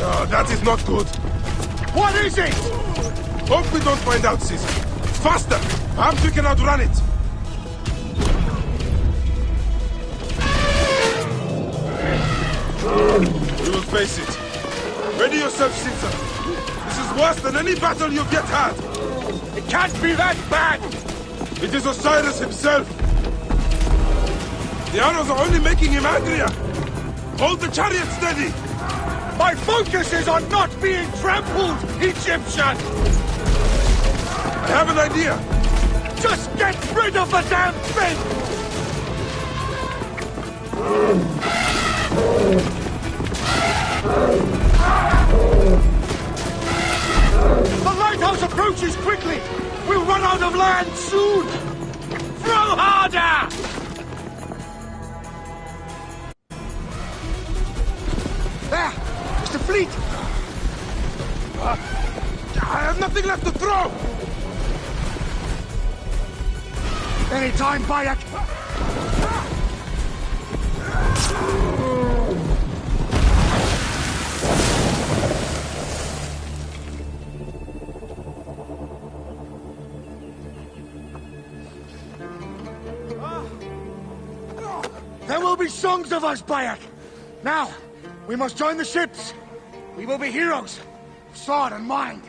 Oh, that is not good. What is it? Hope we don't find out, Caesar. Faster! Perhaps we can outrun it! We will face it. Ready yourself, Caesar. This is worse than any battle you've yet had. It can't be that bad! It is Osiris himself. The arrows are only making him angrier. Hold the chariot steady. My focus is on not being trampled, Egyptian! I have an idea. Just get rid of the damn thing! The lighthouse approaches quickly! We'll run out of land soon! Throw harder! There! It's the fleet! I have nothing left to throw! Any time, Bayek! There will be songs of us, Bayek! Now, we must join the ships! We will be heroes, of sword and mind!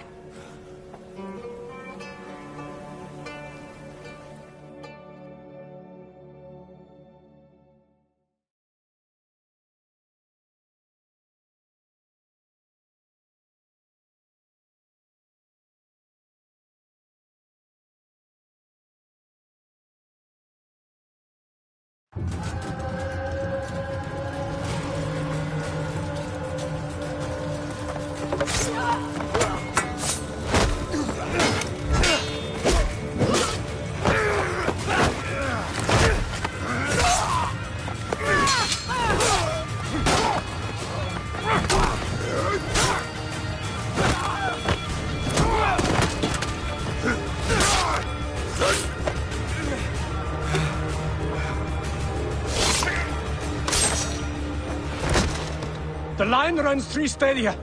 The line runs 3 stadia.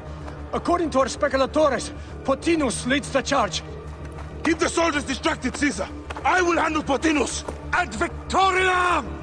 According to our speculatores, Pothinus leads the charge. Keep the soldiers distracted, Caesar. I will handle Pothinus. Ad Victoriam!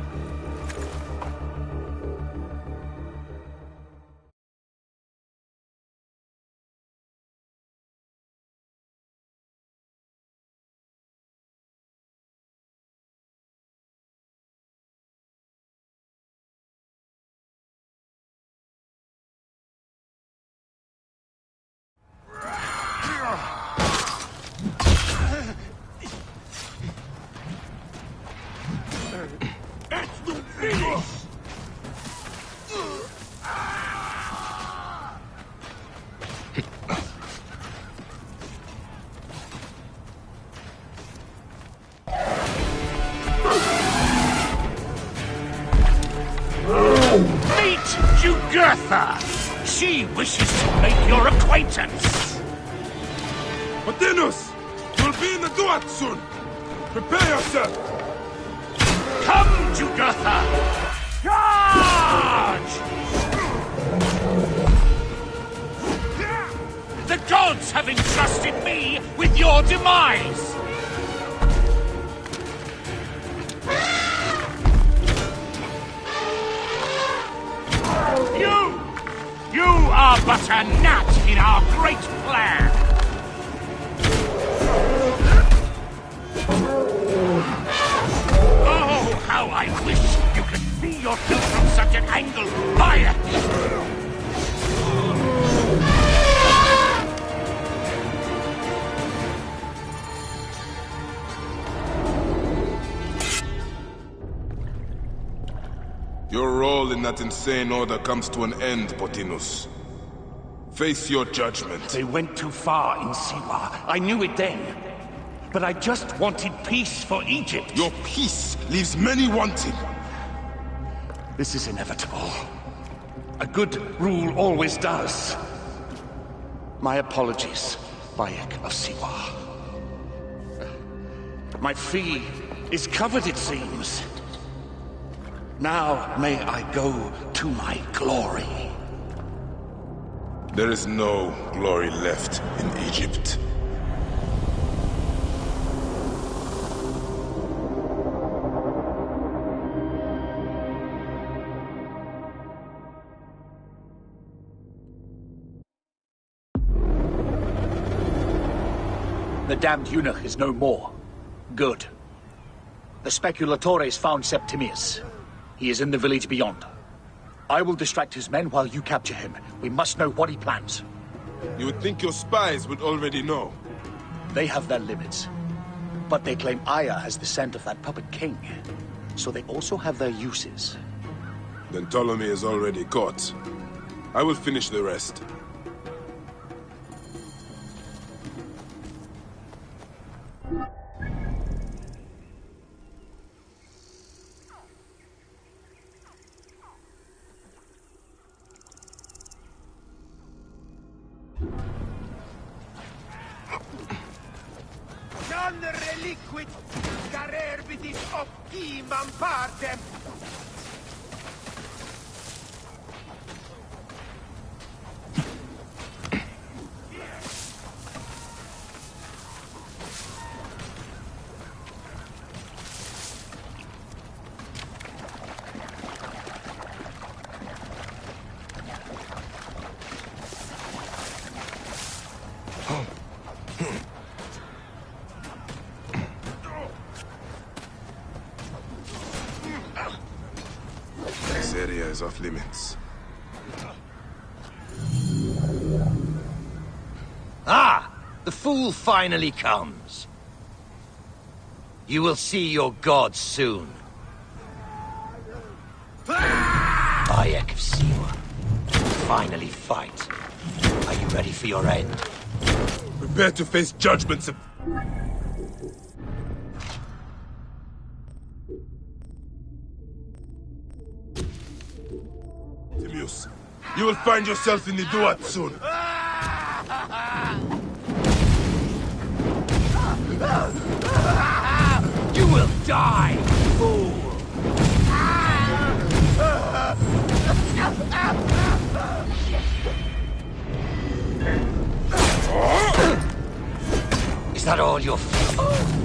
Meet Jugurtha! She wishes to make your acquaintance! Pothinus! You'll be in the Duat soon! Prepare yourself! Come, Jugurtha! Charge! The gods have entrusted me with your demise! You are but a gnat in our great plan! Oh, how I wish you could see yourself from such an angle! Fire! Your role in that insane order comes to an end, Pothinus. Face your judgment. They went too far in Siwa. I knew it then. But I just wanted peace for Egypt. Your peace leaves many wanting. This is inevitable. A good rule always does. My apologies, Bayek of Siwa. My fee is covered, it seems. Now may I go to my glory. There is no glory left in Egypt. The damned eunuch is no more. Good. The speculatores found Septimius. He is in the village beyond. I will distract his men while you capture him. We must know what he plans. You would think your spies would already know. They have their limits. But they claim Aya has the scent of that puppet king. So they also have their uses. Then Ptolemy is already caught. I will finish the rest. Non reliquit scarerbitis optimam partem. area is off limits. Ah! The fool finally comes. You will see your gods soon. Bayek of Siwa. Finally fight. Are you ready for your end? Prepare to face judgments of... Timius, you will find yourself in the Duat soon. You will die, fool! Is that all you're feeling?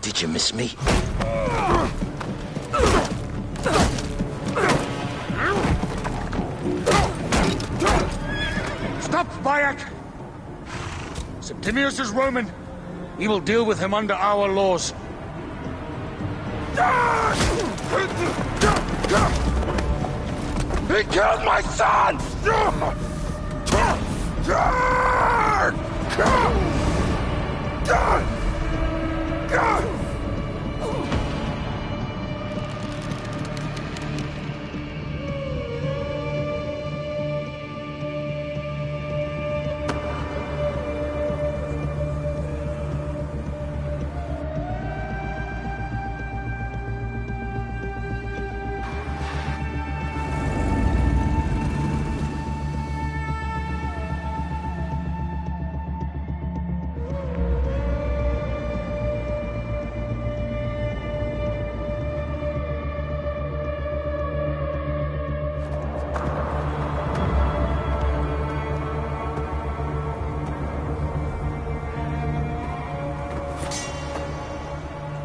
Did you miss me? Stop, Bayek! Septimius is Roman. We will deal with him under our laws. He killed my son!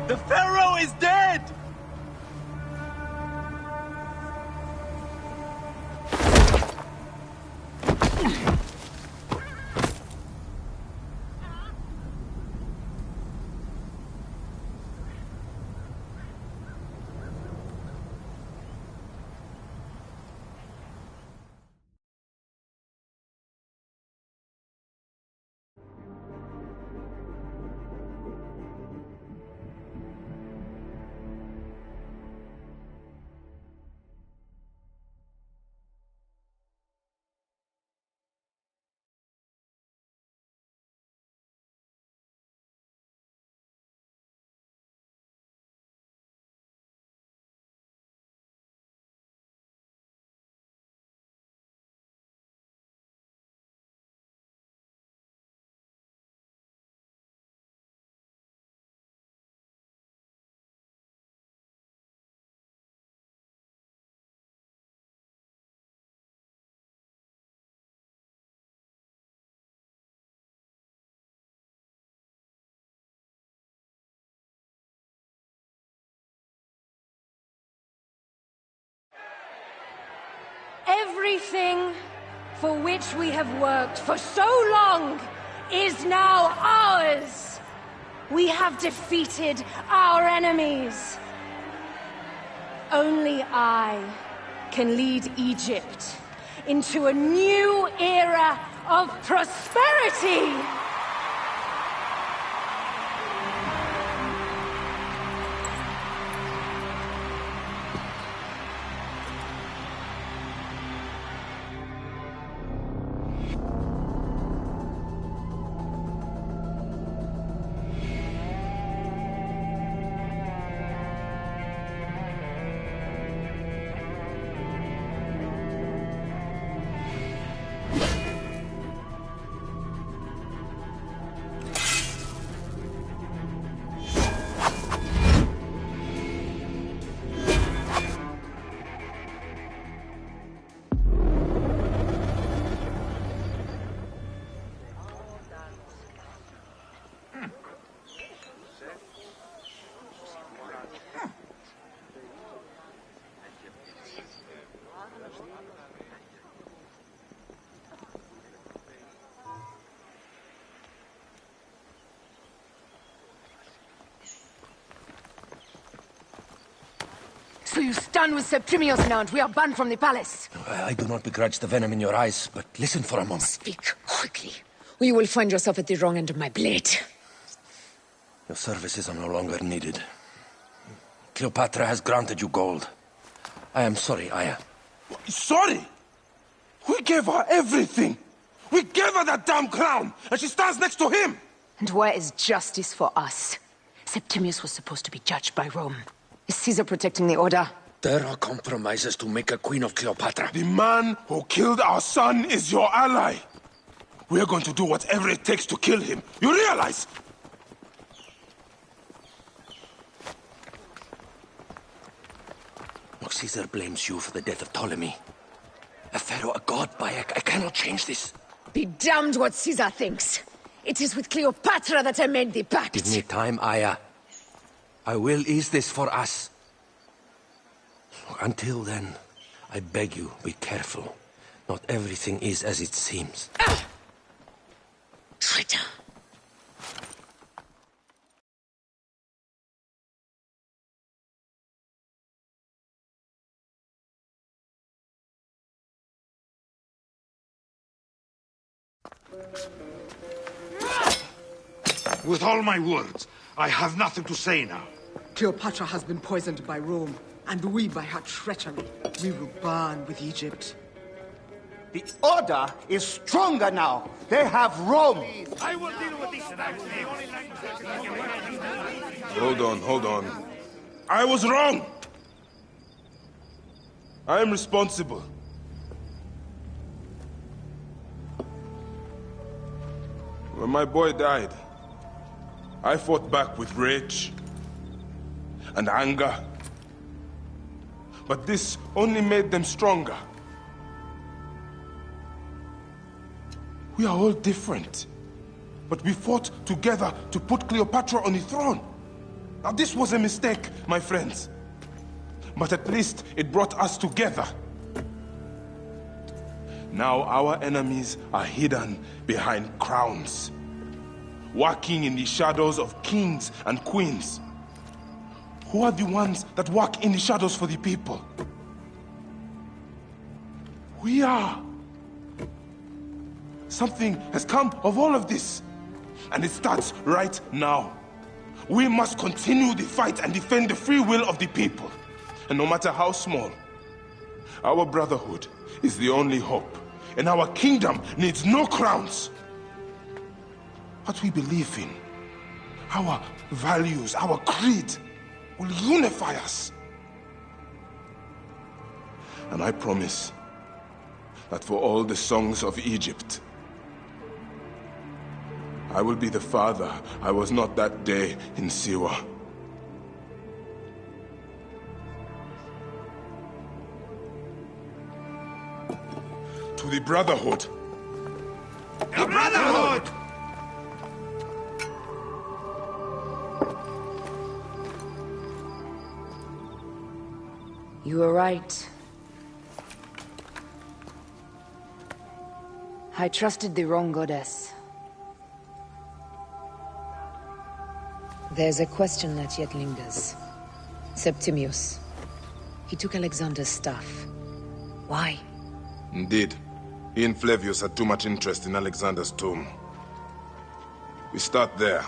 The Pharaoh is dead! Everything for which we have worked for so long is now ours. We have defeated our enemies. Only I can lead Egypt into a new era of prosperity. So you stand with Septimius now, and we are banned from the palace. I do not begrudge the venom in your eyes, but listen for a moment. Speak quickly, or you will find yourself at the wrong end of my blade. Your services are no longer needed. Cleopatra has granted you gold. I am sorry, Aya. Sorry? We gave her everything. We gave her that damn crown, and she stands next to him. And where is justice for us? Septimius was supposed to be judged by Rome. Is Caesar protecting the order? There are compromises to make a queen of Cleopatra. The man who killed our son is your ally. We are going to do whatever it takes to kill him. You realize? Look, Caesar blames you for the death of Ptolemy. A pharaoh, a god, I cannot change this. Be damned what Caesar thinks. It is with Cleopatra that I made the pact. Give me time, Aya. I will ease this for us. Until then, I beg you, be careful. Not everything is as it seems. Ah! Traitor. With all my words, I have nothing to say now. Cleopatra has been poisoned by Rome, and we by her treachery. We will burn with Egypt. The Order is stronger now. They have Rome. I will deal with this. Hold on. I was wrong. I am responsible. When my boy died, I fought back with rage and anger. But this only made them stronger. We are all different. But we fought together to put Cleopatra on the throne. Now this was a mistake, my friends. But at least it brought us together. Now our enemies are hidden behind crowns, walking in the shadows of kings and queens. Who are the ones that walk in the shadows for the people? We are. Something has come of all of this, and it starts right now. We must continue the fight and defend the free will of the people. And no matter how small, our brotherhood is the only hope, and our kingdom needs no crowns. What we believe in, our values, our creed, will unify us. And I promise that for all the songs of Egypt, I will be the father I was not that day in Siwa. To the Brotherhood. The Brotherhood! You were right. I trusted the wrong goddess. There's a question that yet lingers. Septimius. He took Alexander's staff. Why? Indeed. He and Flavius had too much interest in Alexander's tomb. We start there.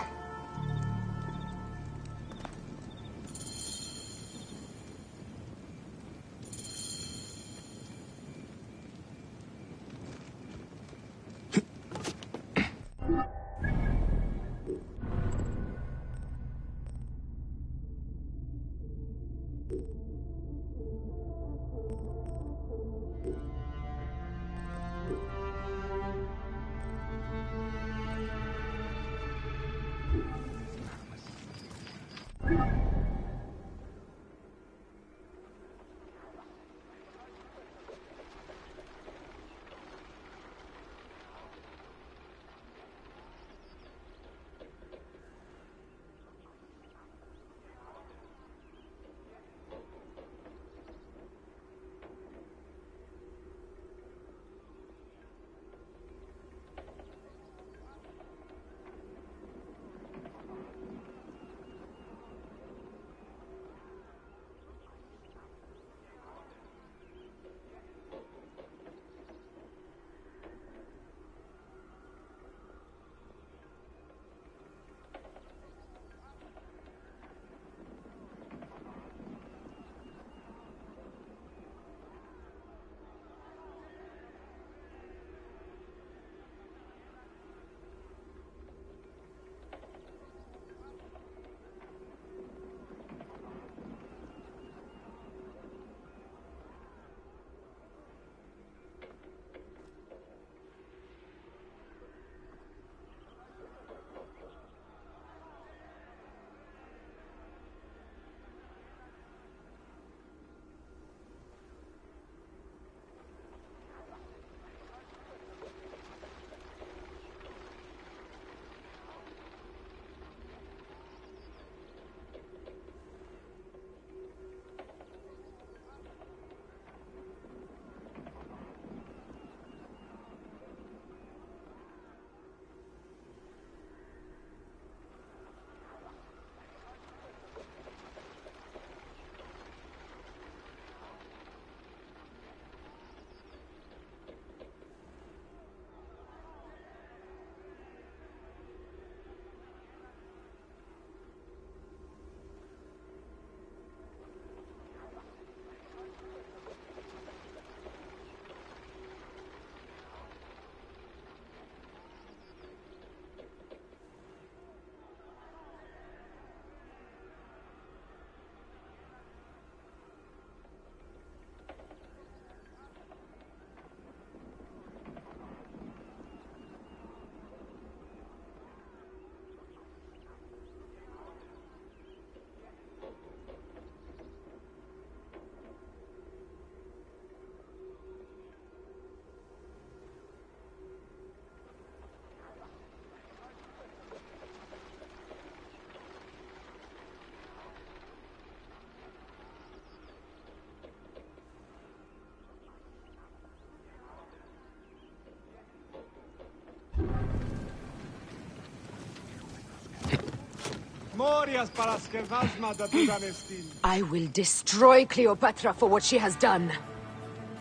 I will destroy Cleopatra for what she has done.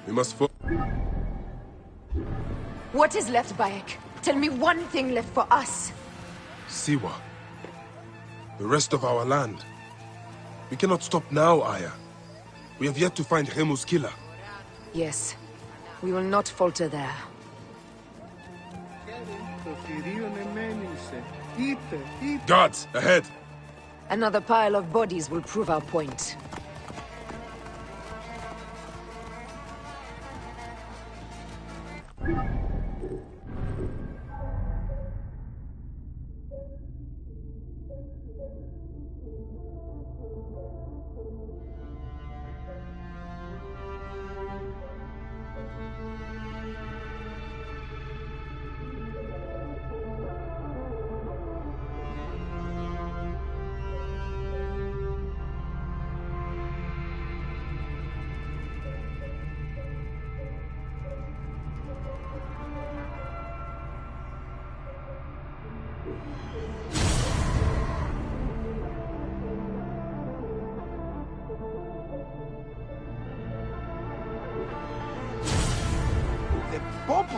We must What is left, Bayek? Tell me one thing left for us. Siwa. The rest of our land. We cannot stop now, Aya. We have yet to find Remu's killer. Yes. We will not falter there. Guards, ahead! Another pile of bodies will prove our point.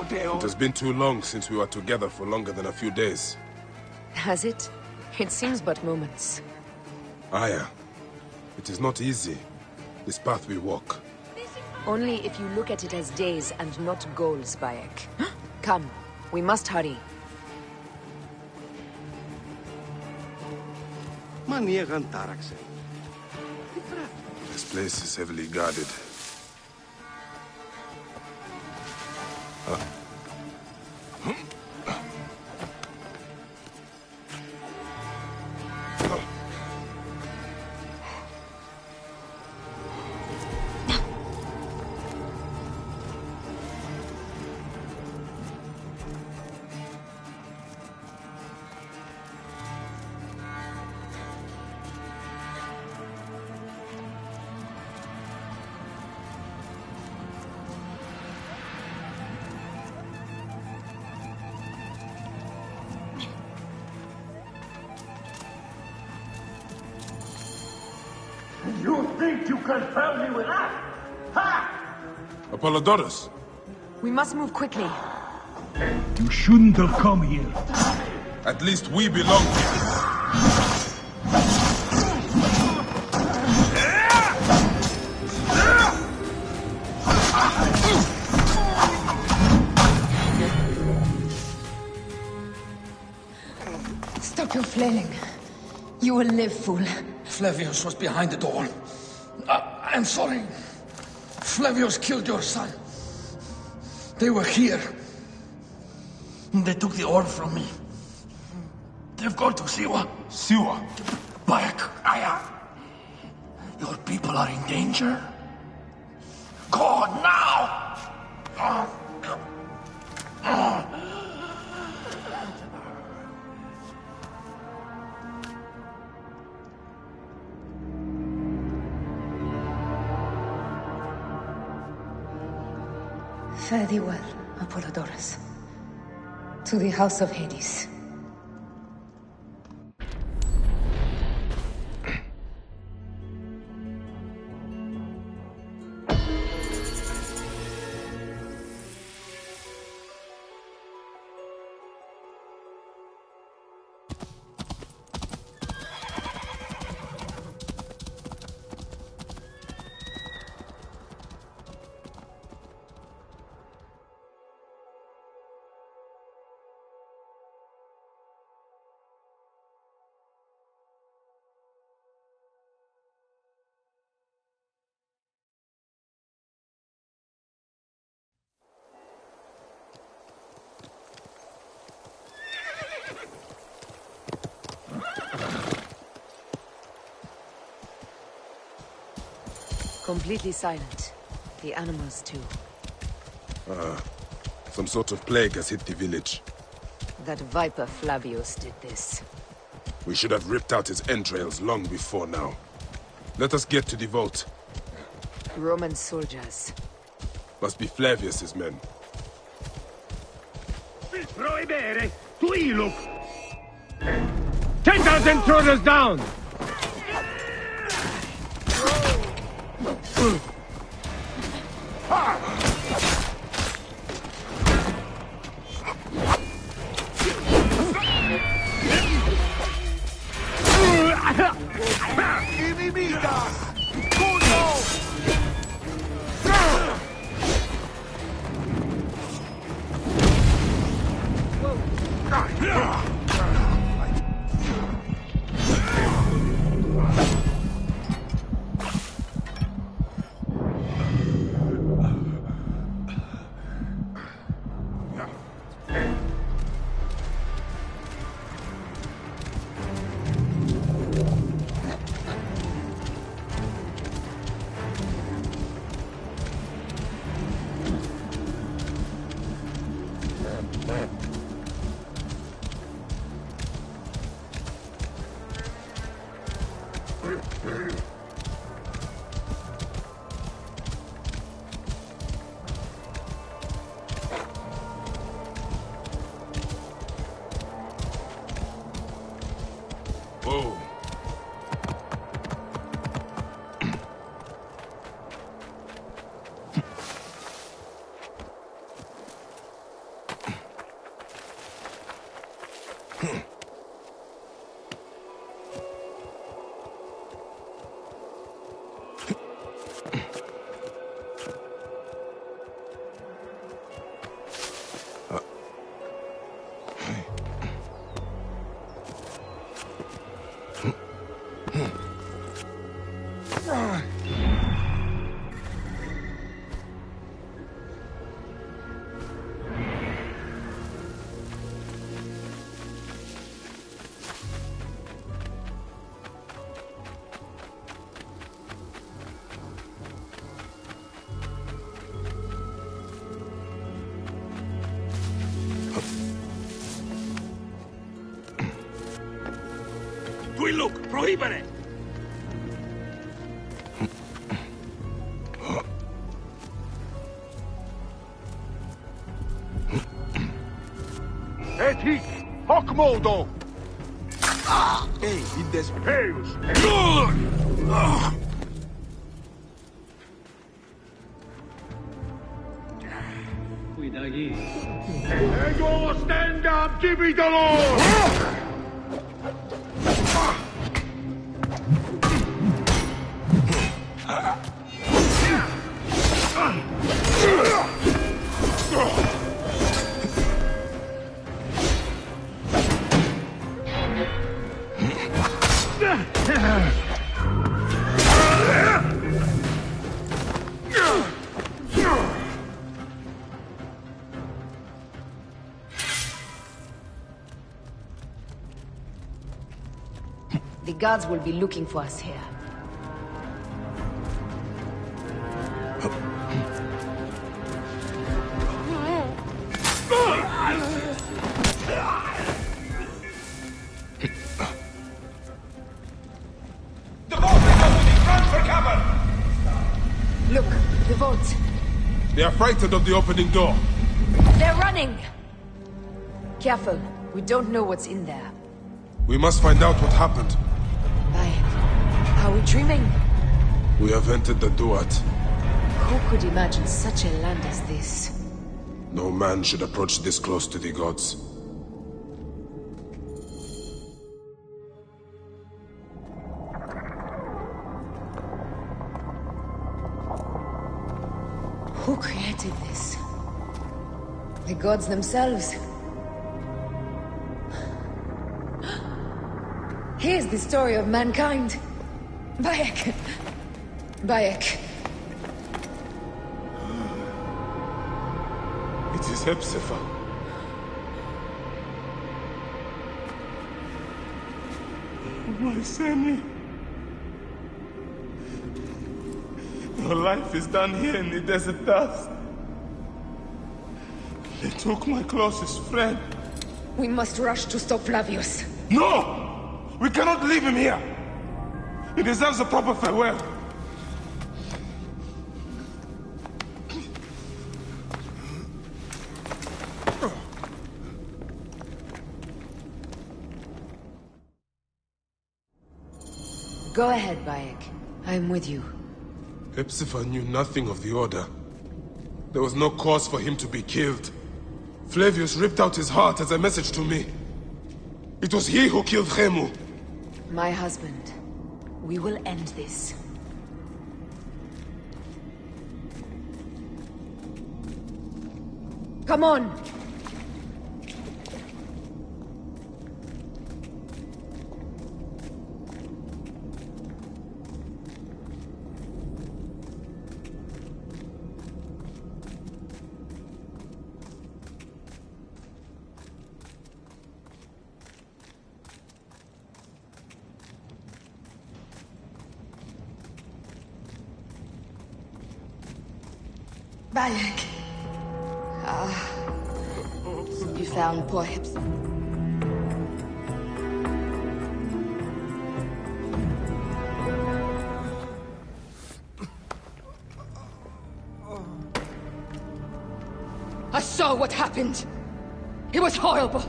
It has been too long since we were together for longer than a few days. Has it? It seems but moments. Aya, it is not easy, this path we walk. Only if you look at it as days and not goals, Bayek. Come, we must hurry. This place is heavily guarded. You think you can fool me with that? Ha! Apollodorus! We must move quickly. You shouldn't have come here. At least we belong here. Stop your flailing. You will live, fool. Flavius was behind it all. I'm sorry. Flavius killed your son. They were here. They took the orb from me. They've gone to Siwa. Siwa? Bayek, Aya. Your people are in danger. Go now! Fare thee well, Apollodorus. To the House of Hades. Completely silent. The animals, too. Some sort of plague has hit the village. That viper Flavius did this. We should have ripped out his entrails long before now. Let us get to the vault. Roman soldiers. Must be Flavius's men. Take those intruders down! Whoa. Look, prohibere! Etik, hoc modo! Ei, idespeus! Cuidadí. Ego, stand up, Gibidolo! The guards will be looking for us here. Look, the vault. They are frightened of the opening door. They're running! Careful, we don't know what's in there. We must find out what happened. Are we dreaming? We have entered the Duat. Who could imagine such a land as this? No man should approach this close to the gods. Who created this? The gods themselves? Here's the story of mankind. Bayek. Bayek. It is Hepzibah. My Sammy. Your life is done here in the desert dust. They took my closest friend. We must rush to stop Flavius. No! We cannot leave him here! He deserves a proper farewell. Go ahead, Bayek. I'm with you. Hepzibah knew nothing of the Order. There was no cause for him to be killed. Flavius ripped out his heart as a message to me. It was he who killed Khemu. My husband. We will end this. Come on! Bayek. You found poor Hepzibah. I saw what happened. It was horrible.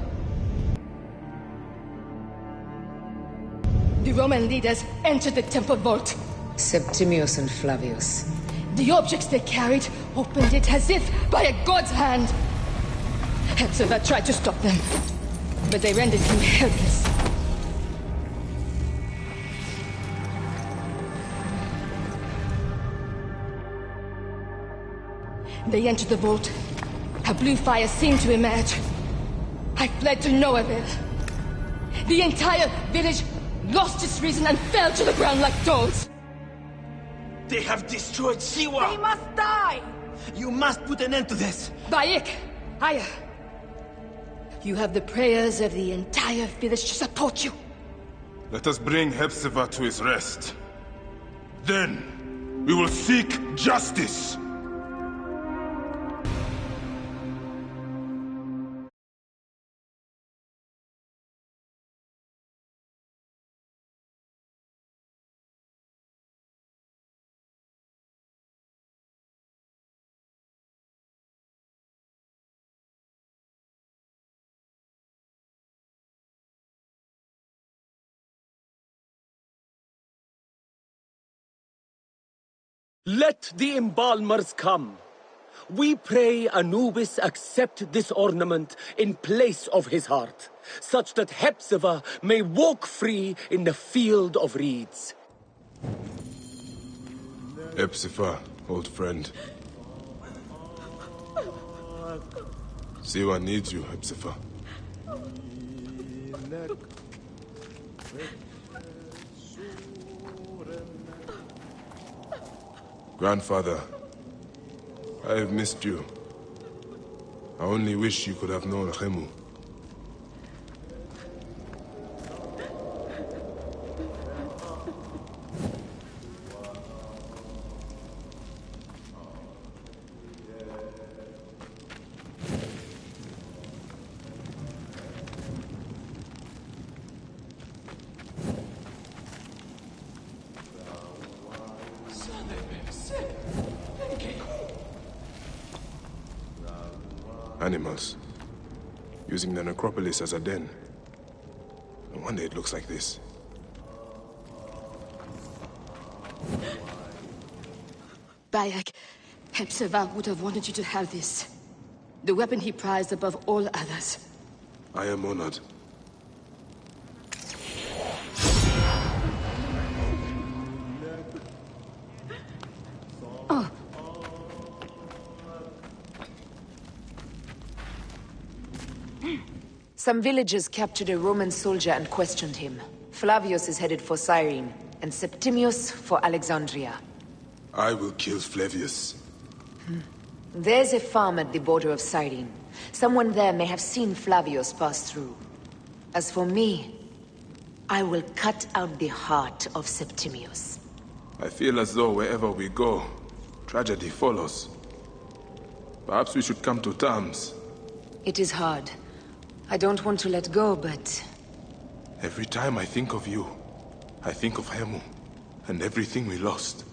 The Roman leaders entered the temple vault. Septimius and Flavius. The objects they carried opened it as if by a god's hand. Hepzibah tried to stop them, but they rendered him helpless. They entered the vault. A blue fire seemed to emerge. I fled to no avail. The entire village lost its reason and fell to the ground like dogs. They have destroyed Siwa! They must die! You must put an end to this! Bayek! Aya! You have the prayers of the entire village to support you. Let us bring Hepzibah to his rest. Then, we will seek justice! Let the embalmers come. We pray Anubis accept this ornament in place of his heart, such that Hepzibah may walk free in the field of reeds. Hepzibah, old friend. Siwa needs you, Hepzibah. Grandfather, I have missed you. I only wish you could have known Khemu. Animals. Using the necropolis as a den. No wonder it looks like this. Bayek, Hepzibah would have wanted you to have this. The weapon he prized above all others. I am honored. Oh. Some villagers captured a Roman soldier and questioned him. Flavius is headed for Cyrene, and Septimius for Alexandria. I will kill Flavius. There's a farm at the border of Cyrene. Someone there may have seen Flavius pass through. As for me, I will cut out the heart of Septimius. I feel as though wherever we go, tragedy follows. Perhaps we should come to terms. It is hard. I don't want to let go, but... Every time I think of you, I think of Khemu, and everything we lost.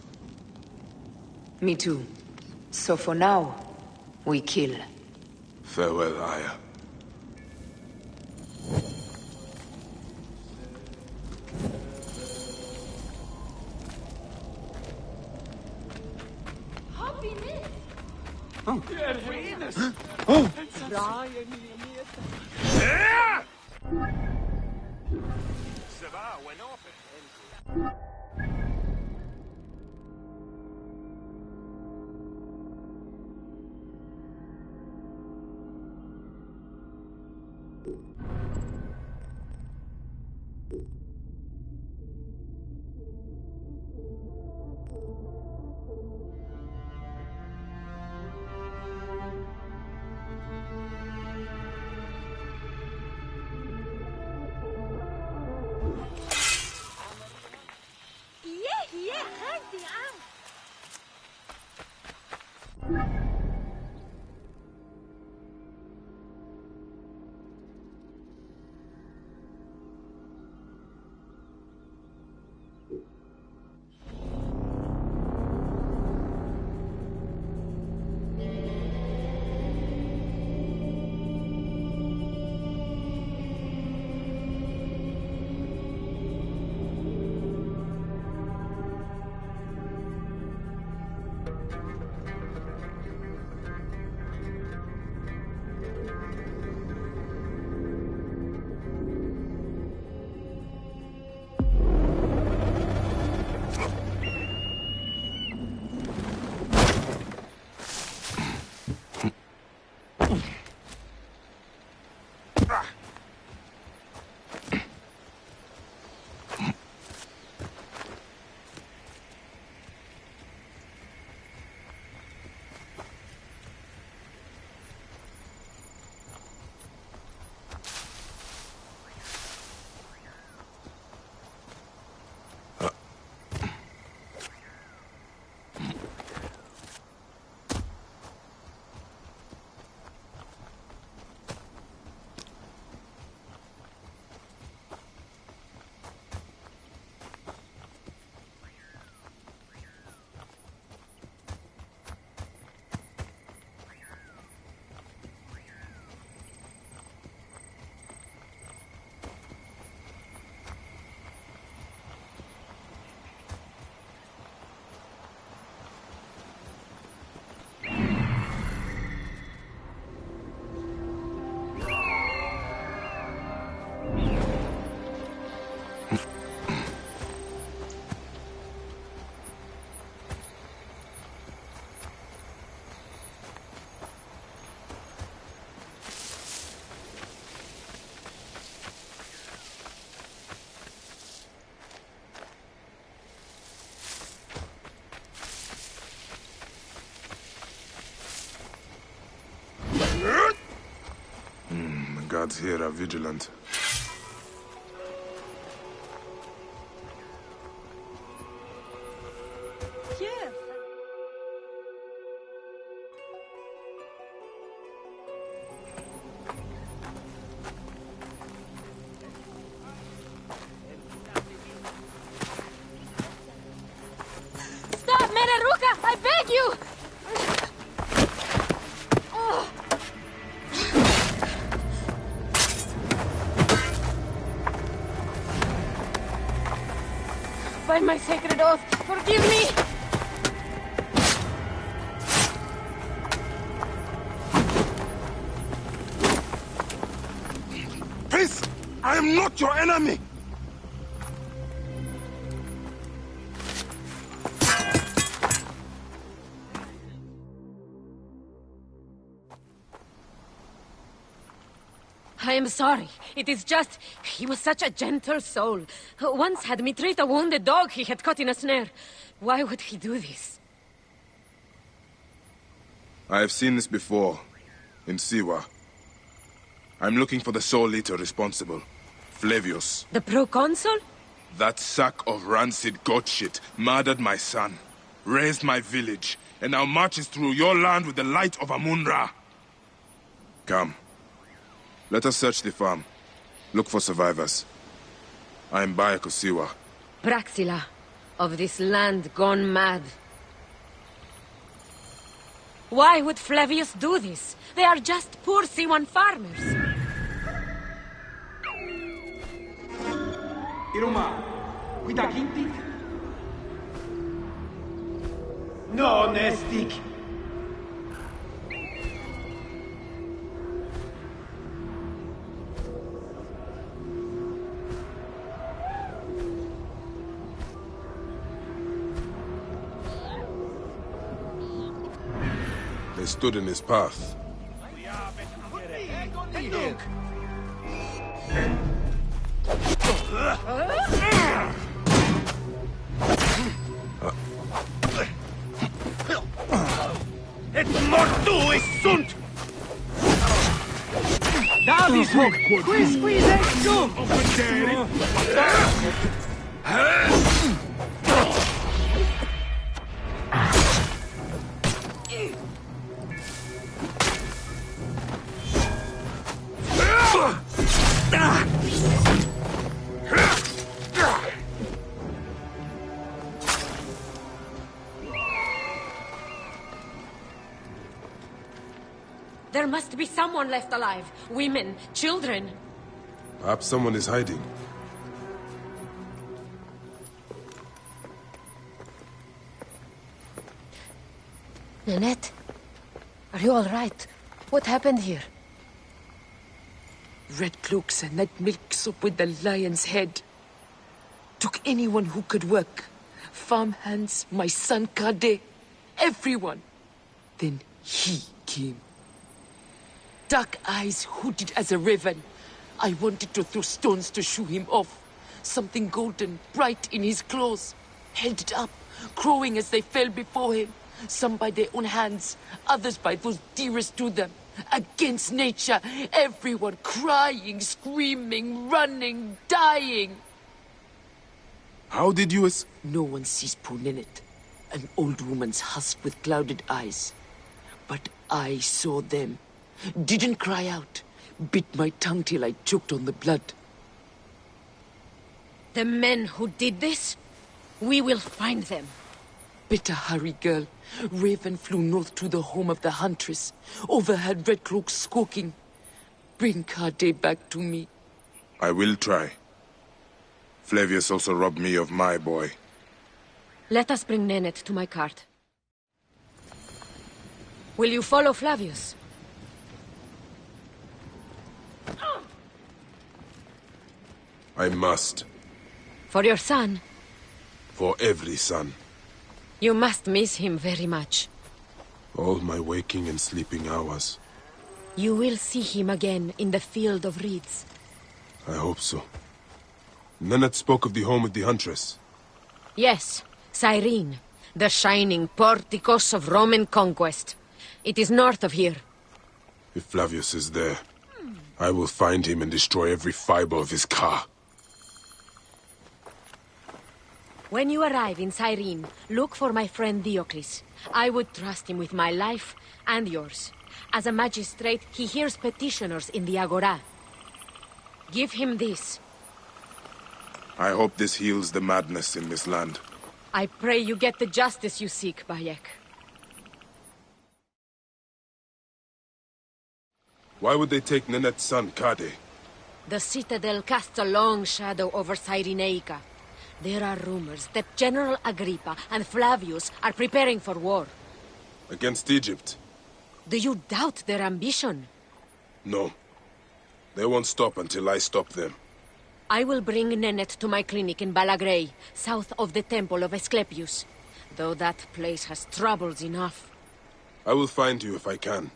Me too. So for now, we kill. Farewell, Aya. The guards here are vigilant. Stop, Meneruka! I beg you! By my sacred oath, forgive me! Peace! I am not your enemy! I am sorry. It is just... he was such a gentle soul. Once had me treat a wounded dog he had caught in a snare. Why would he do this? I have seen this before. In Siwa. I'm looking for the Soul Eater responsible. Flavius. The proconsul? That sack of rancid goat shit murdered my son, raised my village, and now marches through your land with the light of Amun-Ra. Come. Let us search the farm. Look for survivors. I am Bayek of Siwa. Praxila, of this land gone mad. Why would Flavius do this? They are just poor Siwan farmers. Iruma, kita kintik? No, Nestik. I stood in his path. Et mortu sunt! Davis hook! Squeeze it! Go! There must be someone left alive. Women, children. Perhaps someone is hiding. Nanette, are you all right? What happened here? Red cloaks and that milk soup with the lion's head. Took anyone who could work. Farmhands, my son Kade, everyone. Then he came. Dark eyes hooded as a raven. I wanted to throw stones to shoo him off. Something golden, bright in his claws. Held it up, crowing as they fell before him. Some by their own hands, others by those dearest to them. Against nature, everyone crying, screaming, running, dying. How did you No one sees poor Ninette, an old woman's husk with clouded eyes. But I saw them. Didn't cry out. Bit my tongue till I choked on the blood. The men who did this? We will find them. Better hurry, girl. Raven flew north to the home of the huntress. Overheard Red Cloaks squawking. Bring Kade back to me. I will try. Flavius also robbed me of my boy. Let us bring Nennet to my cart. Will you follow Flavius? I must. For your son? For every son. You must miss him very much. All my waking and sleeping hours. You will see him again in the Field of Reeds. I hope so. Nennet spoke of the home of the Huntress. Yes, Cyrene, the shining porticos of Roman conquest. It is north of here. If Flavius is there, I will find him and destroy every fiber of his car. When you arrive in Cyrene, look for my friend Diocles. I would trust him with my life and yours. As a magistrate, he hears petitioners in the Agora. Give him this. I hope this heals the madness in this land. I pray you get the justice you seek, Bayek. Why would they take Nenet's son, Kade? The Citadel casts a long shadow over Cyrenaica. There are rumors that General Agrippa and Flavius are preparing for war. Against Egypt? Do you doubt their ambition? No. They won't stop until I stop them. I will bring Nennet to my clinic in Balagrey, south of the Temple of Asclepius. Though that place has troubles enough. I will find you if I can.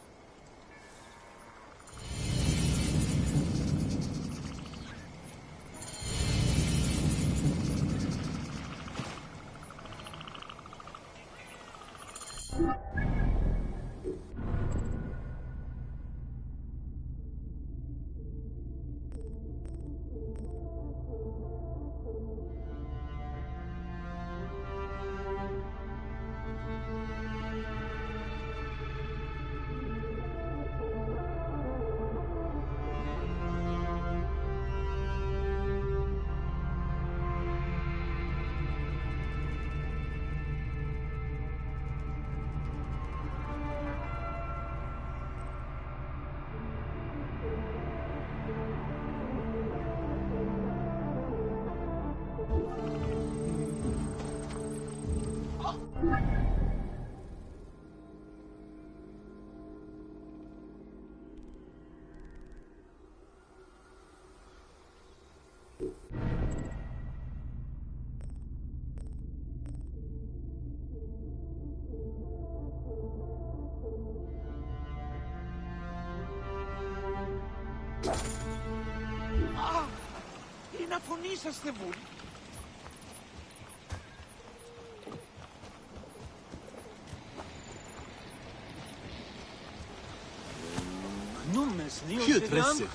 να φωνήσαστε βουλ. Più tresse.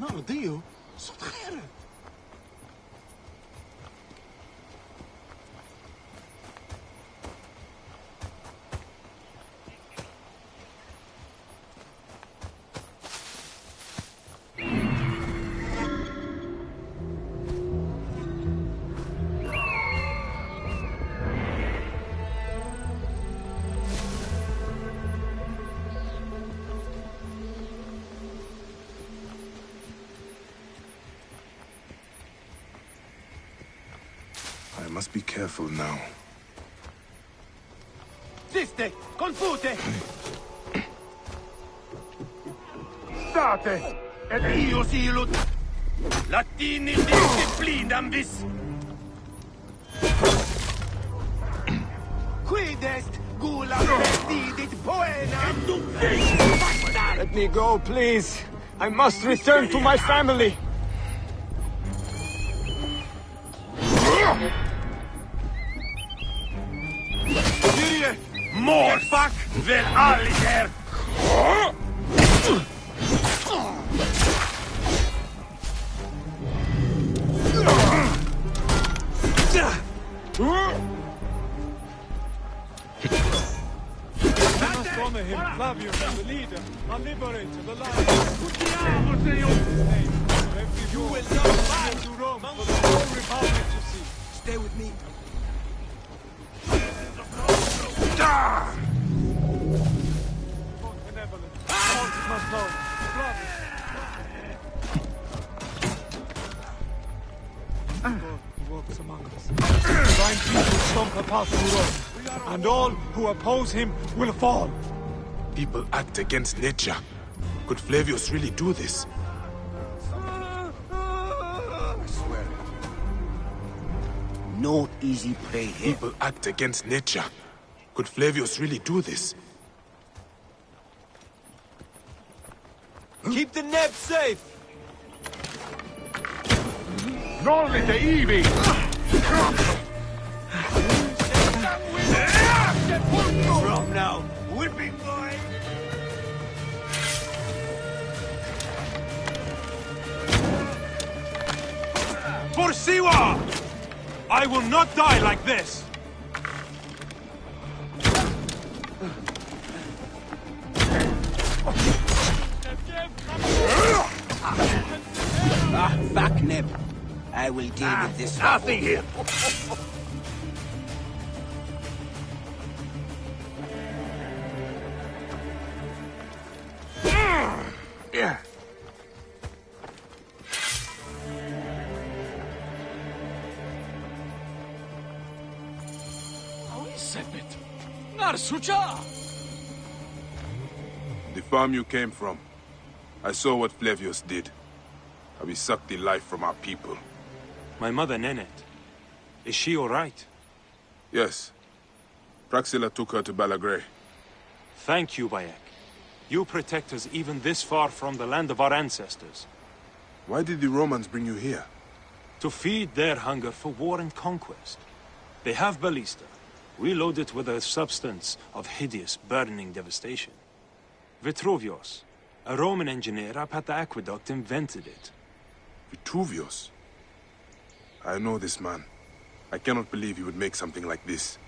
No, Dio, صدخيرك. I must be careful now. Ziste, confute! State! Ed io silut! Latini disciplinam vis! Quid est gula perdidit poena? Let me go, please. I must return to my family. More fuck than alligator! Honor him, Flavius, the leader, our liberator, the lion. You will not pass to Rome for the whole Republic to see. Stay with me. Benevolent. All must know. Flavius. God walks among us. Divine people stomp a path to Rome, and all who oppose him will fall. People act against nature. Could Flavius really do this? I swear it. No easy prey here. People act against nature. Could Flavius really do this? Keep the Neb safe! Non lite ivi! From now, whipping boy! For Siwa! I will not die like this! Back, Neb. I will deal with this. Nothing here. Yeah. The farm you came from. I saw what Flavius did. How he sucked the life from our people. My mother, Nenet. Is she all right? Yes. Praxilla took her to Balagray. Thank you, Bayek. You protect us even this far from the land of our ancestors. Why did the Romans bring you here? To feed their hunger for war and conquest. They have ballista. We load it with a substance of hideous, burning devastation. Vitruvius, a Roman engineer up at the aqueduct, invented it. Vitruvius? I know this man. I cannot believe he would make something like this.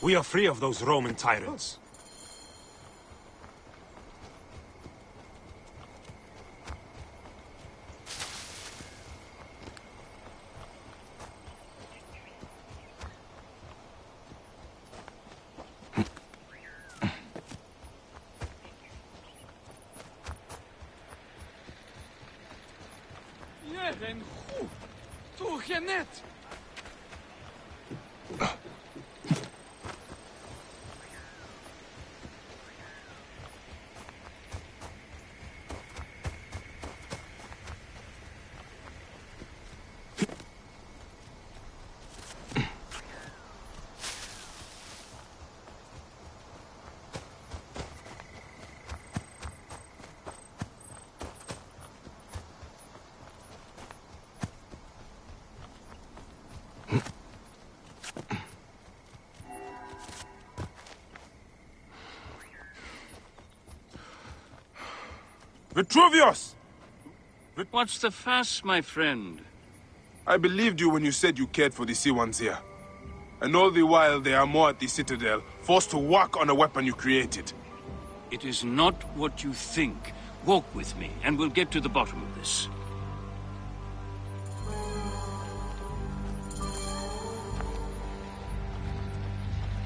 We are free of those Roman tyrants. Vitruvius! What's the fuss, my friend? I believed you when you said you cared for the Siwans here. And all the while they are more at the Citadel, forced to work on a weapon you created. It is not what you think. Walk with me, and we'll get to the bottom of this.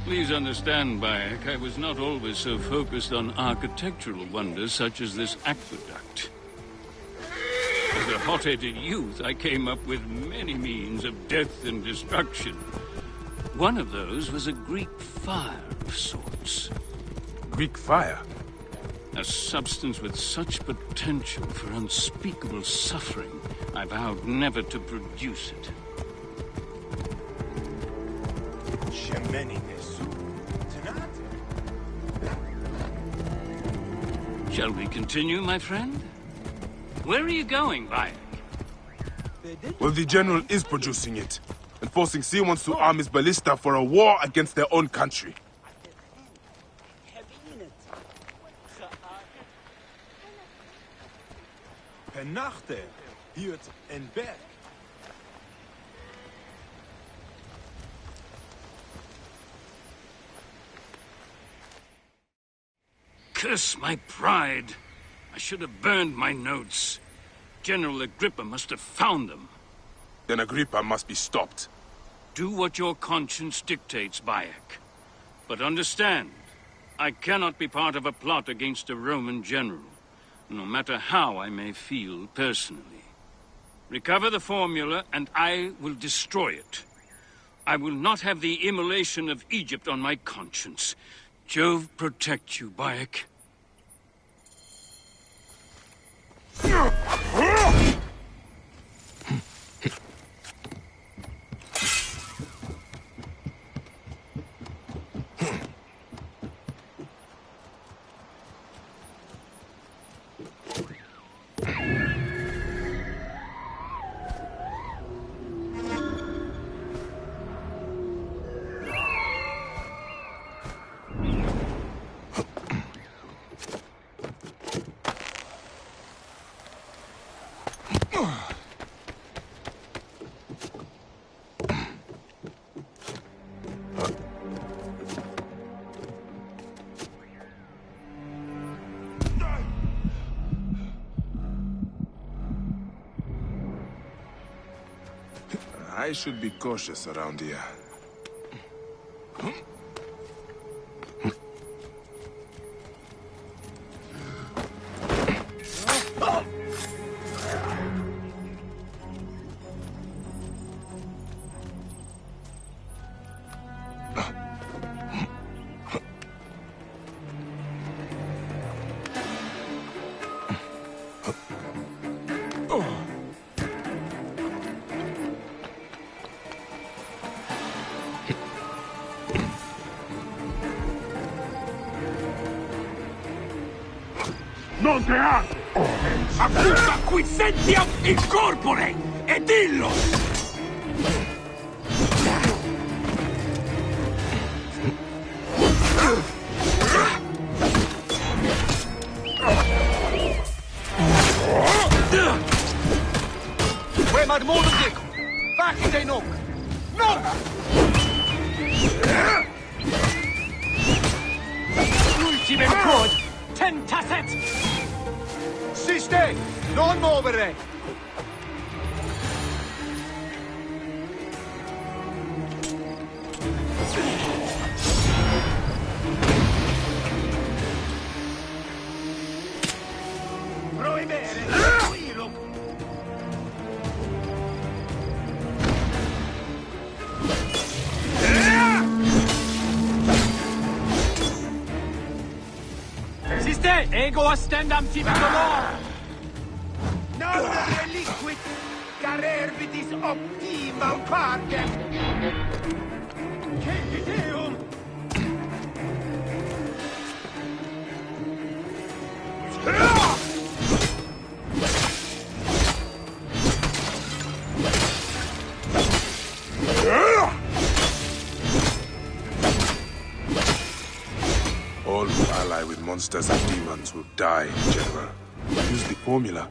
Please understand, Bayek, I was not always so focused on architectural wonders such as this aqueduct. As a hot-headed youth, I came up with many means of death and destruction. One of those was a Greek fire of sorts. Greek fire? A substance with such potential for unspeakable suffering, I vowed never to produce it. Shall we continue, my friend? Where are you going, Bayek? Well, the General is producing it, and forcing Siwans to arm his ballista for a war against their own country. Penachte, Hirt and Berg. Curse my pride. I should have burned my notes. General Agrippa must have found them. Then Agrippa must be stopped. Do what your conscience dictates, Bayek. But understand, I cannot be part of a plot against a Roman general, no matter how I may feel personally. Recover the formula, and I will destroy it. I will not have the immolation of Egypt on my conscience. Jove protect you, Bayek. I should be cautious around here. Non te ha! Accusa qui sentiam incorpore! E dillo! We maar modem dik! Vaak idee nog! Nog! Ultime code! Tentaset! Siste! Non muovere! Proibere! Siste! Ego astendam tibidolor! Non reliquit carervitis optimam partem! Centideum! All who ally with monsters and demons will die, General. Use the formula.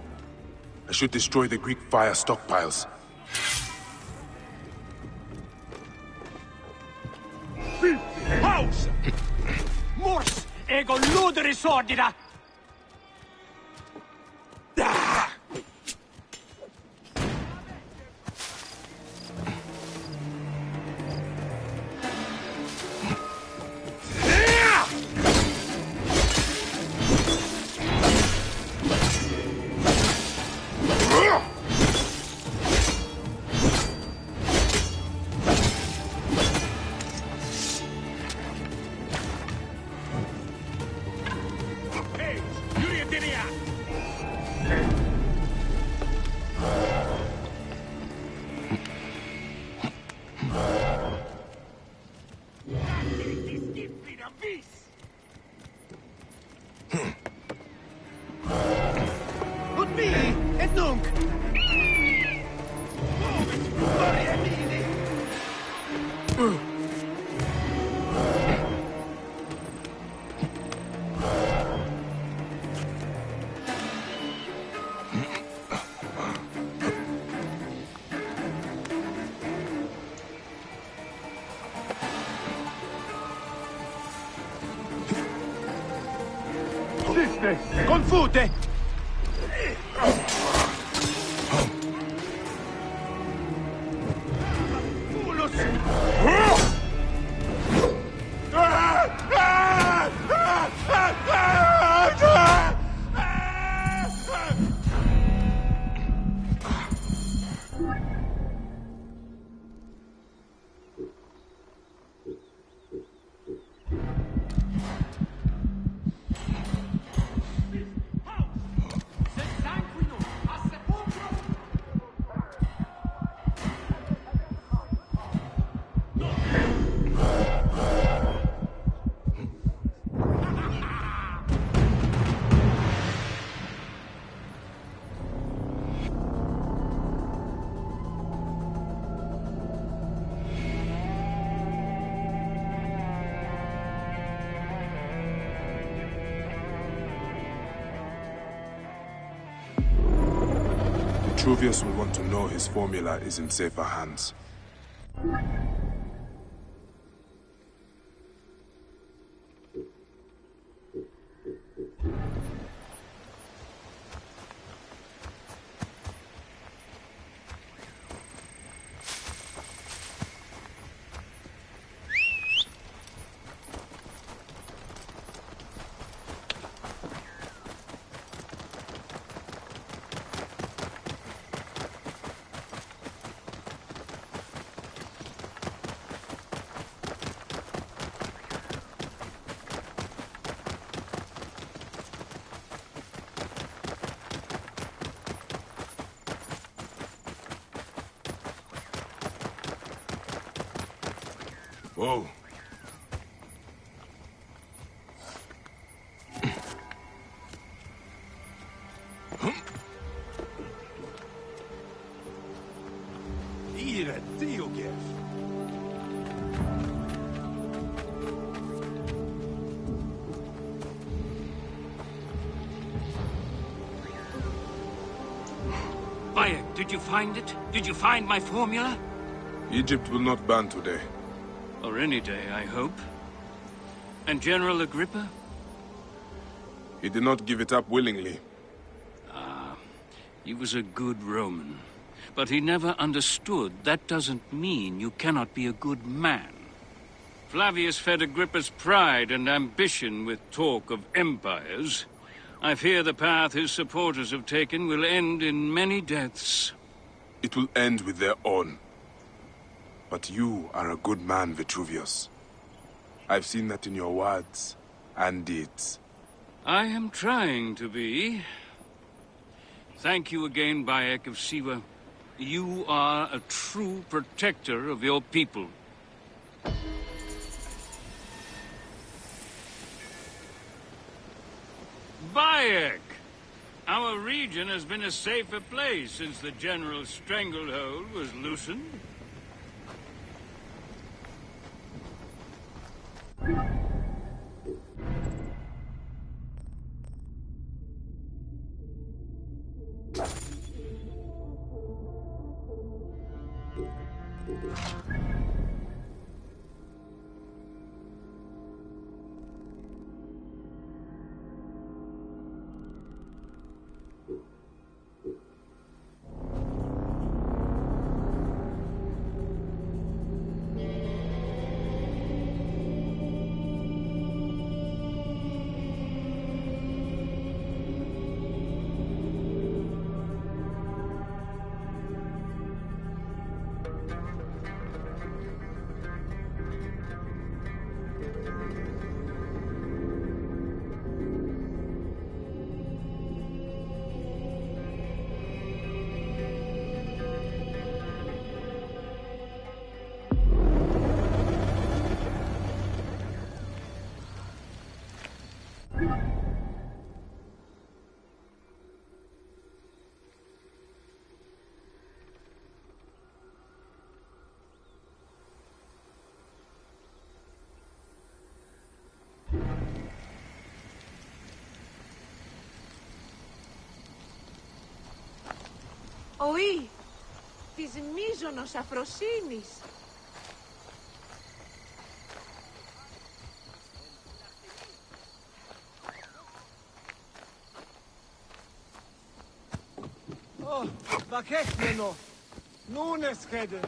I should destroy the Greek fire stockpiles. Paus! Mors ego luderis ordina! Confute! Vitruvius will want to know his formula is in safer hands. Whoa. Ire Diogev. Bayek, did you find it? Did you find my formula? Egypt will not ban today. Or any day, I hope. And General Agrippa? He did not give it up willingly. He was a good Roman. But he never understood that doesn't mean you cannot be a good man. Flavius fed Agrippa's pride and ambition with talk of empires. I fear the path his supporters have taken will end in many deaths. It will end with their own. But you are a good man, Vitruvius. I've seen that in your words and deeds. I am trying to be. Thank you again, Bayek of Siwa. You are a true protector of your people. Bayek! Our region has been a safer place since the General's stranglehold was loosened. Οή, της μείζωνος αφροσύνης. Oh, vakekmeno. Nunes kede.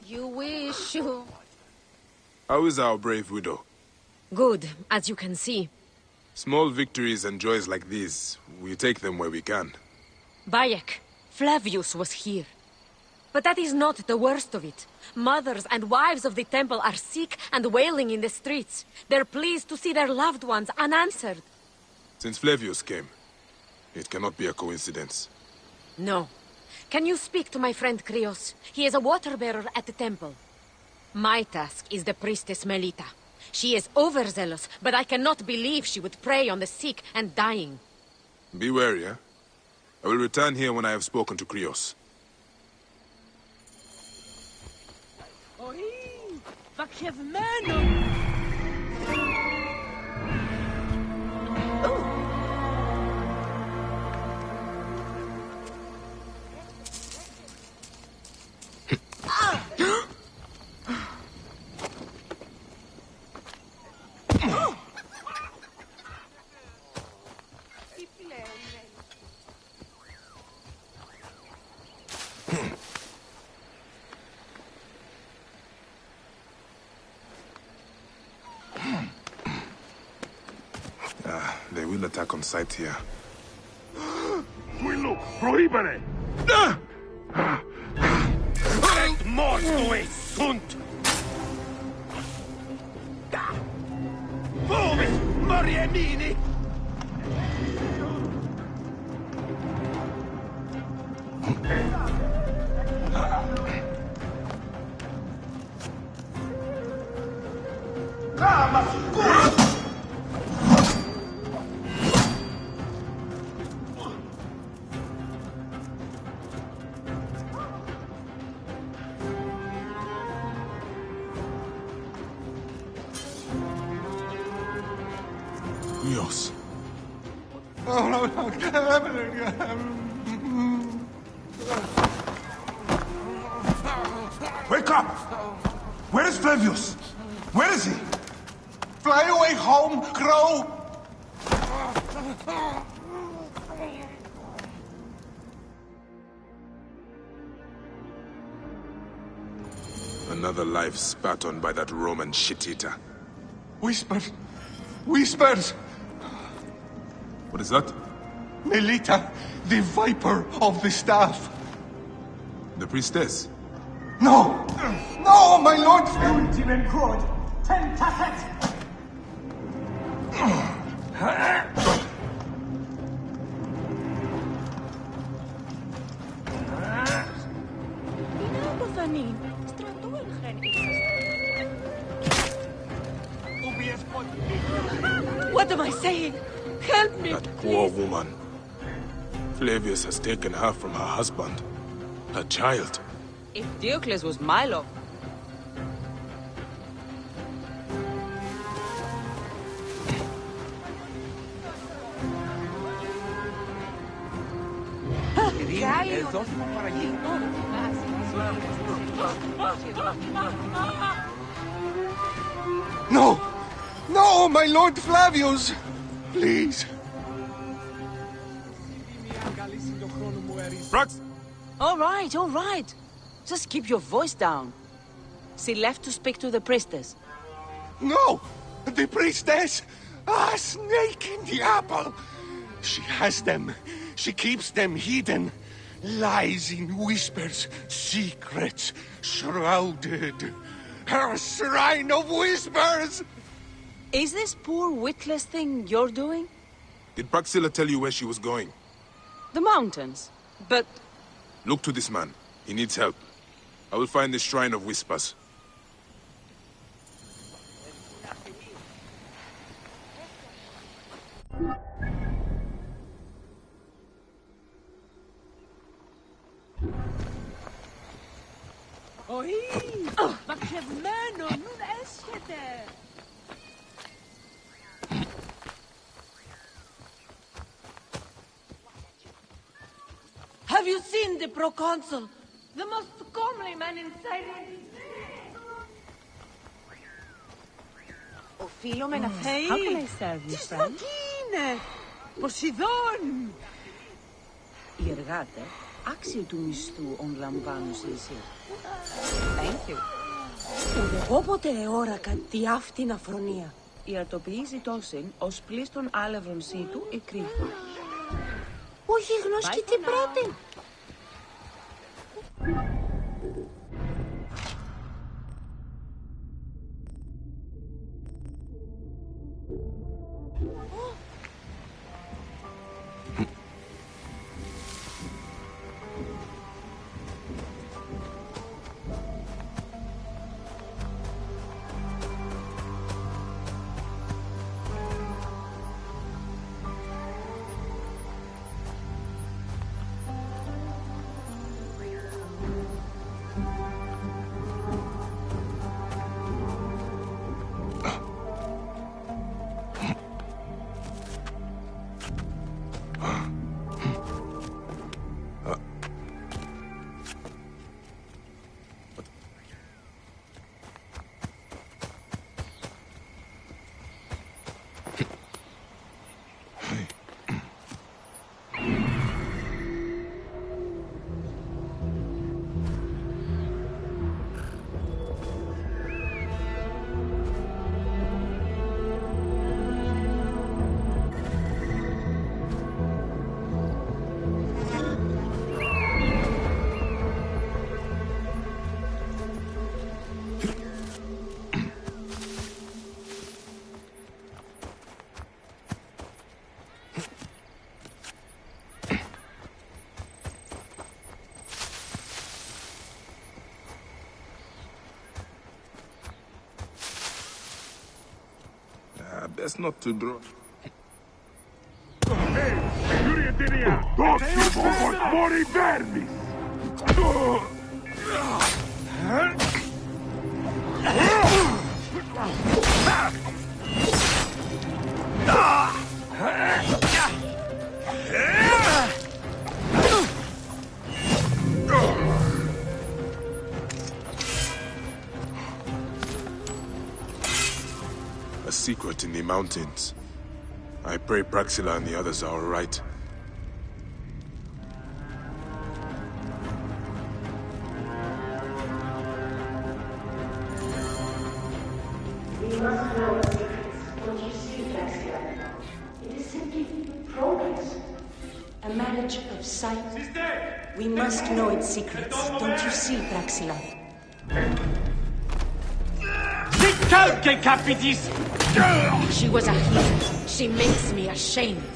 You wish you... How is our brave widow? Good, as you can see. Small victories and joys like these, we take them where we can. Bayek, Flavius was here. But that is not the worst of it. Mothers and wives of the temple are sick and wailing in the streets. They're pleased to see their loved ones unanswered. Since Flavius came, it cannot be a coincidence. No. Can you speak to my friend Krios? He is a water-bearer at the temple. My task is the priestess Melita. She is overzealous, but I cannot believe she would prey on the sick and dying. Be wary, eh? I will return here when I have spoken to Krios. Οή, βακευμένο. They will attack on sight here. Quello proibere! Et mortue sunt! Vomis moriemini! Krios. Wake up! Where is Flavius? Where is he? Fly away home, crow! Another life spat on by that Roman shit-eater. Whispers! Whispers! What is that? Melita, the Viper of the Staff. The priestess? No! No, my lord! Ultimate good. 10 tappets! Είναι αποφανή. Στρατού εγχένει. What am I saying? Help me! That poor woman. Flavius has taken her from her husband. Her child. If Diocles was Milo. No! No, my lord Flavius! Please. Brax! All right. Just keep your voice down. She left to speak to the priestess. No! The priestess! A snake in the apple! She has them. She keeps them hidden. Lies in whispers, secrets, shrouded. Her shrine of whispers! Is this poor witless thing you're doing? Did Praxilla tell you where she was going? The mountains. But... Look to this man. He needs help. I will find the Shrine of Whispers. Βακευμένο, νουν έσχεται. you seen the proconsul? The most comely man in Cyrene. Οφείλουμε να φέρει. How can I serve you, friend? Τι είναι! Ποσειδών! Οι εργάτες άξιο του μισθού ον λαμβάνουν σε εσύ. Thank you. Ούτε εγώ ποτέ όρακα τη αυτήν αφρονία. Η αρτοποιήση τόσην ως πλήστον άλευρον σύτου η κρύφα. Όχι γνώσκει τι πρώτη. Best not to draw. A secret in the mountains. I pray Praxilla and the others are all right. We must know its secrets. Don't you see, Praxilla? It is simply progress. A marriage of sight. We must know its secrets. Don't you see, Praxilla? She was a healer. She makes me ashamed.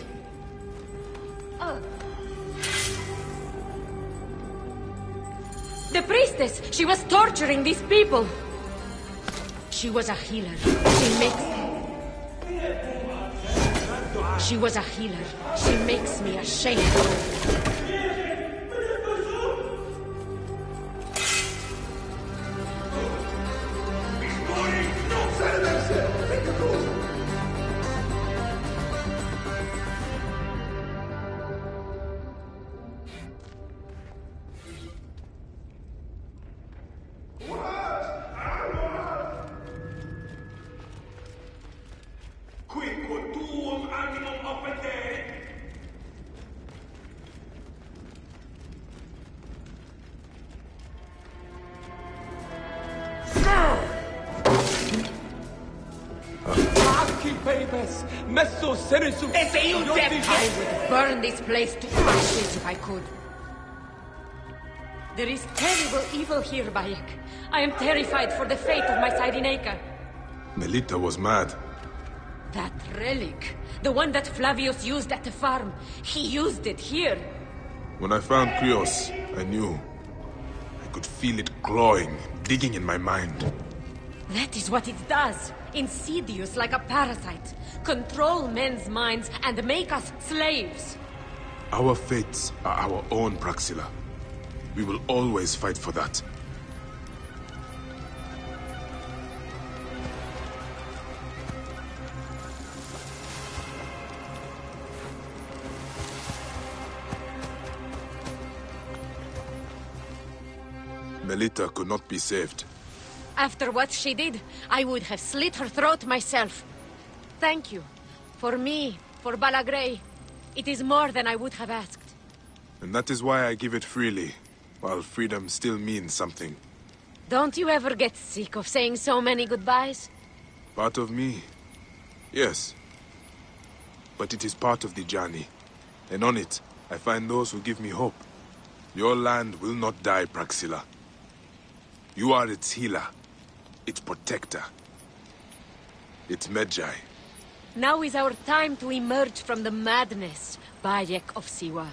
The priestess! She was torturing these people! She was a healer. She makes... She was a healer. She makes me ashamed. I would burn this place to ashes if I could. There is terrible evil here, Bayek. I am terrified for the fate of my Cyrenaica. Melita was mad. That relic, the one that Flavius used at the farm, he used it here. When I found Krios, I knew. I could feel it clawing, digging in my mind. That is what it does. Insidious like a parasite. Control men's minds and make us slaves. Our fates are our own, Praxilla. We will always fight for that. Melita could not be saved. After what she did, I would have slit her throat myself. Thank you. For me, for Bala Grey. It is more than I would have asked. And that is why I give it freely, while freedom still means something. Don't you ever get sick of saying so many goodbyes? Part of me? Yes. But it is part of the journey. And on it, I find those who give me hope. Your land will not die, Praxilla. You are its healer, its protector, its Medjay. Now is our time to emerge from the madness, Bayek of Siwa.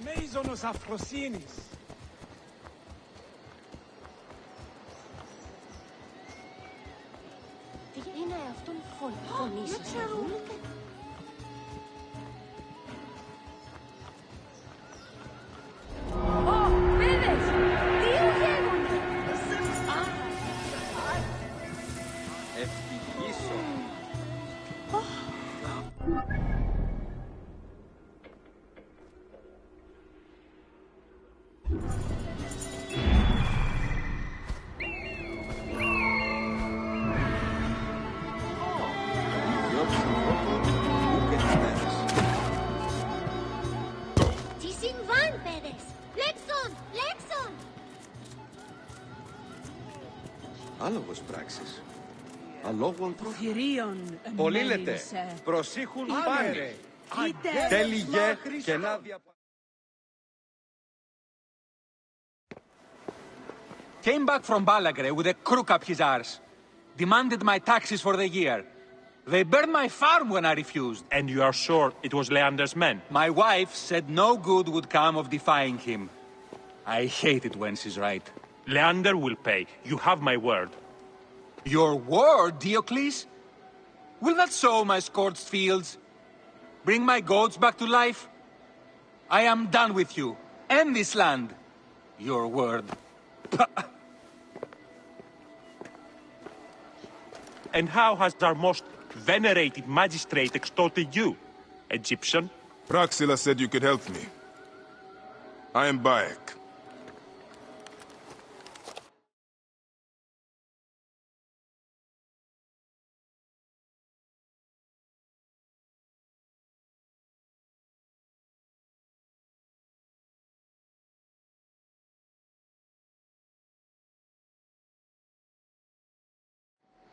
Μίζωνος αφροσύνης. Τι είναι αυτόν φωνής? Δεν ξέρω. Παιδες! Τι γίνονται? Ευτυχήσω. Άλογος πράξεις. Αλόγων Θηρίων πολύ λέτε. Προσήχουν πάνε. Τέλειγε και να διαπα... Came back from Balagre with a crook up his arse. Demanded my taxes for the year. They burned my farm when I refused. And you are sure it was Leander's men? My wife said no good would come of defying him. I hate it when she's right. Leander will pay. You have my word. Your word, Diocles? Will that sow my scorched fields? Bring my goats back to life? I am done with you. And this land. Your word. And how has our most venerated magistrate extorted you, Egyptian? Praxilla said you could help me. I am Bayek.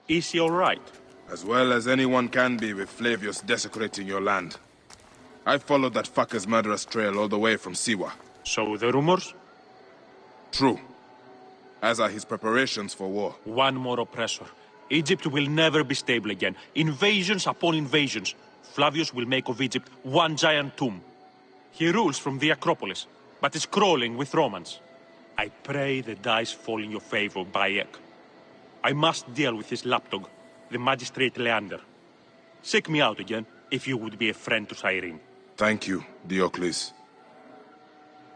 Is he all right? As well as anyone can be with Flavius desecrating your land. I followed that fucker's murderous trail all the way from Siwa. So the rumors? True. As are his preparations for war. One more oppressor. Egypt will never be stable again. Invasions upon invasions. Flavius will make of Egypt one giant tomb. He rules from the Acropolis, but is crawling with Romans. I pray the dice fall in your favor, Bayek. I must deal with this lapdog, the magistrate Leander. Seek me out again, if you would be a friend to Cyrene. Thank you, Diocles.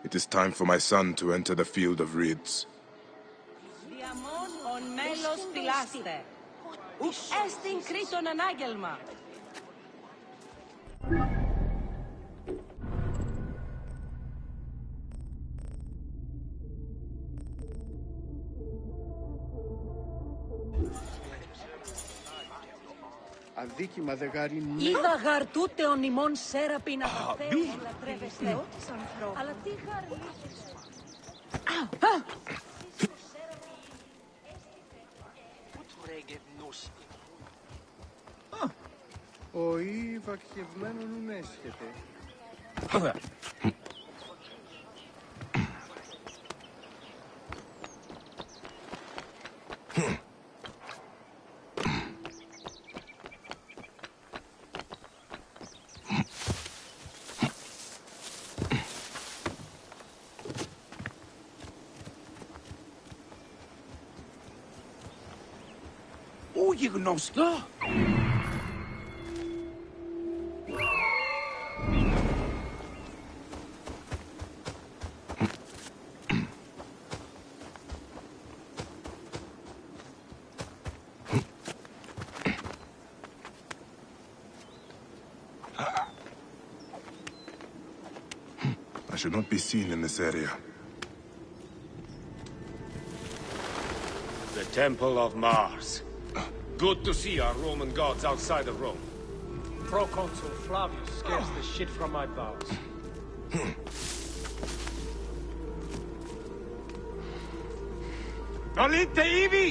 It is time for my son to enter the field of reeds. Διαμόν ον μέλος φυλάστε. Ουκ έστιν κρίτον ανάγγελμα. Αδίκημα δε γάρι ναι. Είδα γαρ τούτε ον ημών σέραπιν αγαθέως λατρεύεστε. Αλλά τι γαρ Ο ή βακχευμένον ουν έσχεται. Πού γιγνωστά! I should not be seen in this area. The Temple of Mars. Good to see our Roman gods outside of Rome. Proconsul Flavius scares the shit from my bowels. Nolite ibi!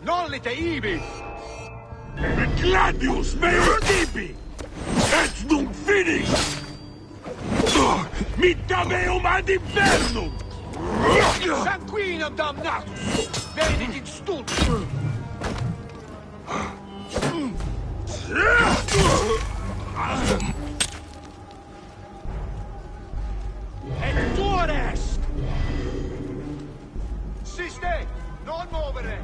Nolite ibi! Gladius meus ibi! Et nunc finis! Mitta meum ad infernum! Sanguinum damnatus! Venit in stultum! Et tuor est! Siste! Non movere!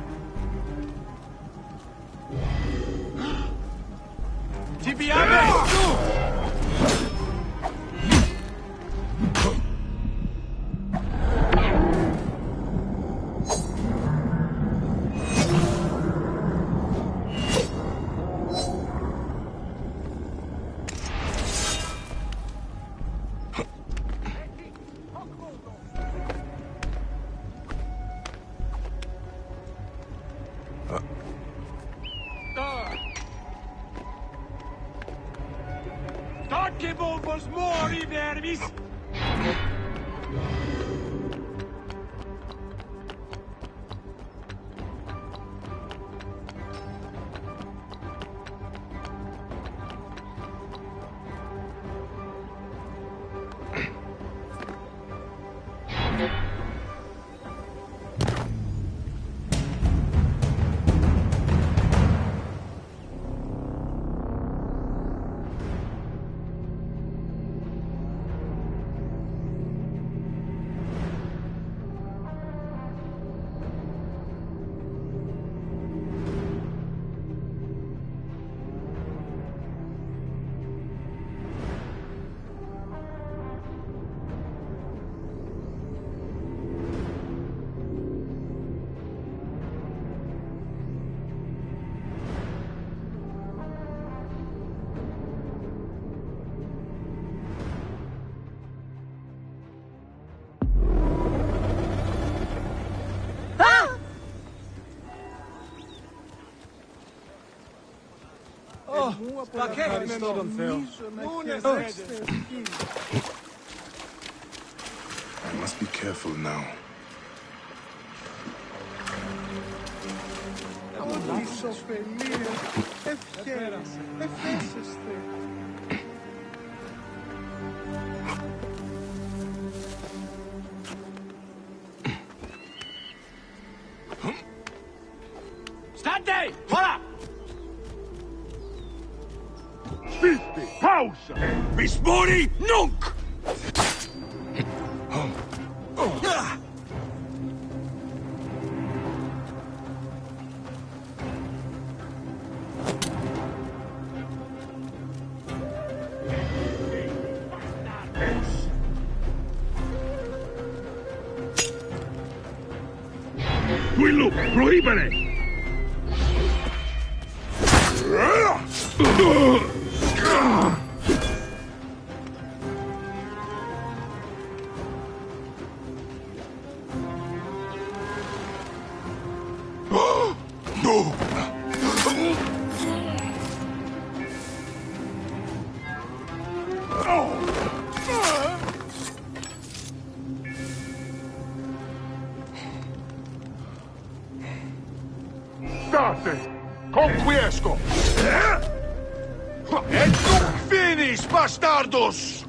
Tibiame! Ευχαριστώ τον Θεό. I must be careful now. Απολύσω ωφελία, ευχαίρες, εφέσεστε. Stante! Voilà! Spite! Pausa! Bis mori nunc! Quillu, prohibere! No! State! Conquiesco! E tu finis, bastardos!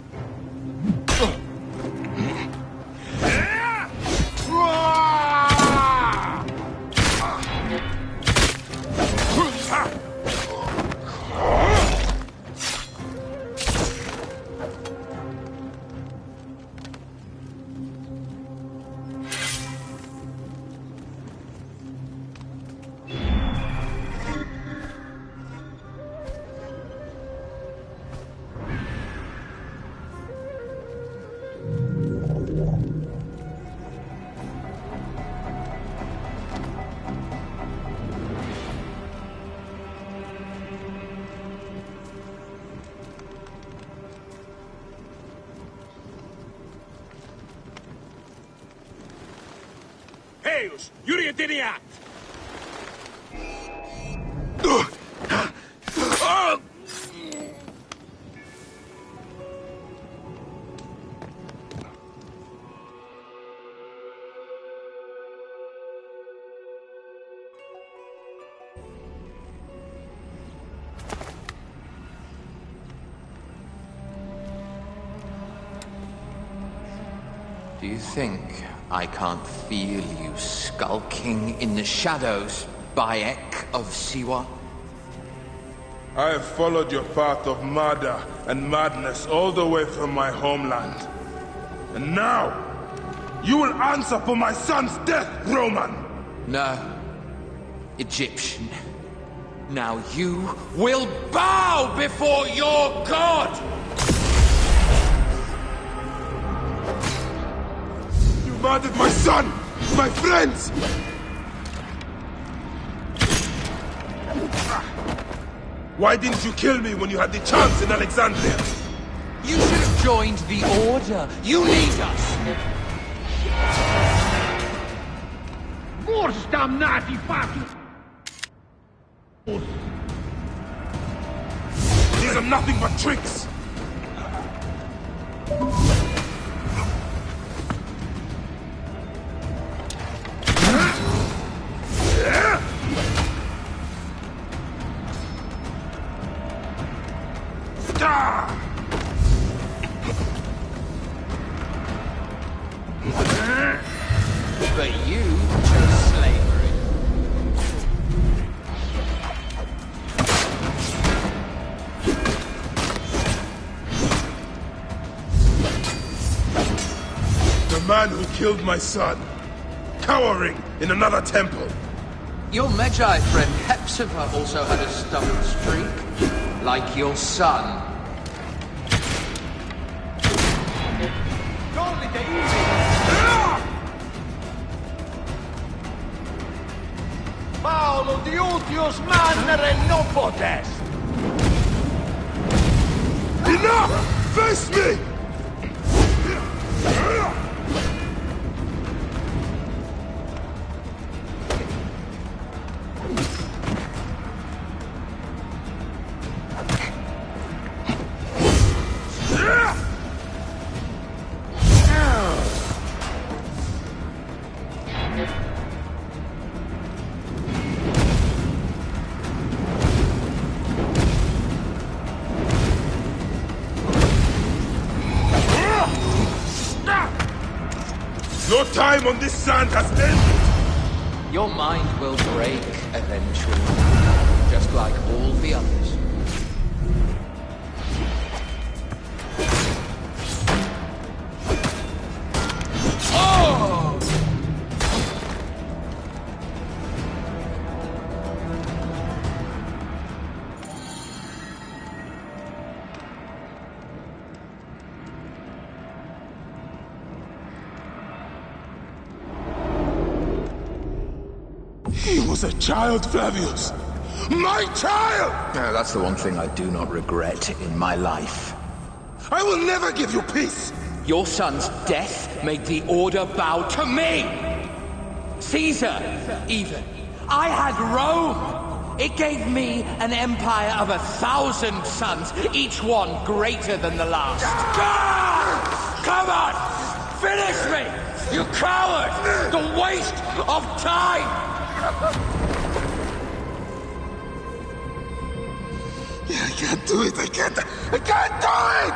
Heus, Yuriatiniat! Do you think I can't feel you skulking in the shadows, Bayek of Siwa? I have followed your path of murder and madness all the way from my homeland. And now, you will answer for my son's death, Roman! No. Egyptian. Now you will bow before your god! You murdered my son! My friends! Why didn't you kill me when you had the chance in Alexandria? You should have joined the Order. You need us! Mors damnati fatu! These are nothing but tricks! But you chose slavery. The man who killed my son, cowering in another temple. Your Magi friend Hepzibah also had a stubborn streak, like your son. Paolo Diutius Mannere non potest! Enough! Face me! Your time on this sand has ended! Your mind will break eventually, just like all the others. Oh! He was a child, Flavius! My child! No, that's the one thing I do not regret in my life. I will never give you peace! Your son's death made the Order bow to me! Caesar, even. I had Rome! It gave me an empire of 1,000 sons, each one greater than the last. Come on! Finish me! You coward! The waste of time! I can't do it! I can't do it!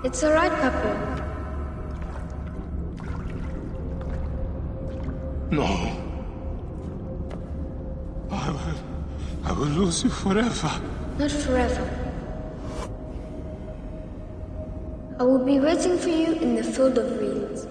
It's all right, Papa. No. I will lose you forever. Not forever. I will be waiting for you in the field of reeds.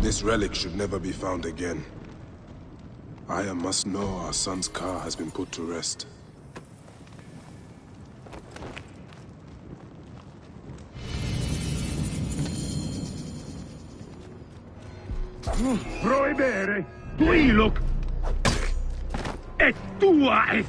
This relic should never be found again. Aya must know our son's car has been put to rest. Prohibere, tu iloc, et tua est.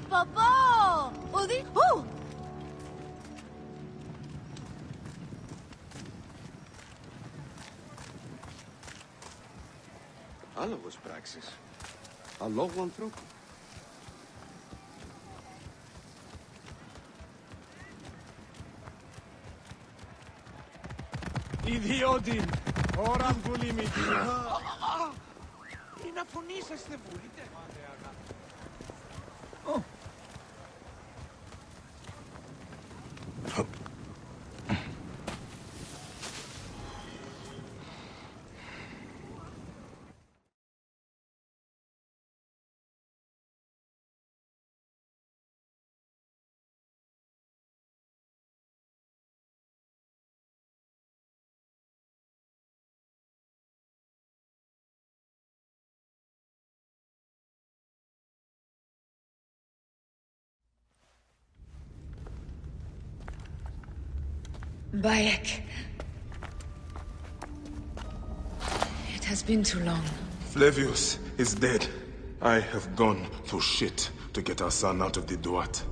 Papa! Odi? Oh! Άλλογος πράξεις. Αλόγου ανθρώπου. Ιδιώτη! Ώραν που λίμητη. Είναι να φωνήσαστε, μπορείτε. Bayek. It has been too long. Flavius is dead. I have gone through shit to get our son out of the Duat.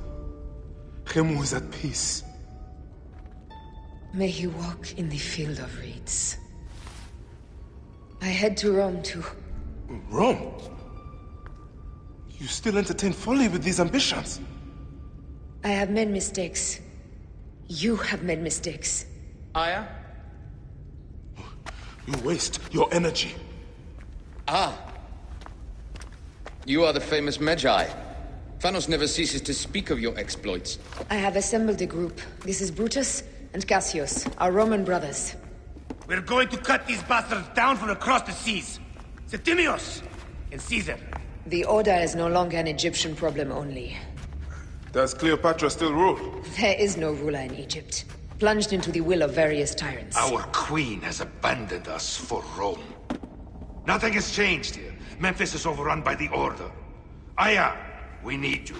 Khemu is at peace. May he walk in the field of reeds. I head to Rome too. Rome? You still entertain folly with these ambitions? I have made mistakes. You have made mistakes. Aya? You waste your energy. Ah. You are the famous Magi. Thanos never ceases to speak of your exploits. I have assembled a group. This is Brutus and Cassius, our Roman brothers. We're going to cut these bastards down from across the seas. Septimius and Caesar. The Order is no longer an Egyptian problem only. Does Cleopatra still rule? There is no ruler in Egypt. Plunged into the will of various tyrants. Our queen has abandoned us for Rome. Nothing has changed here. Memphis is overrun by the Order. Aya, we need you.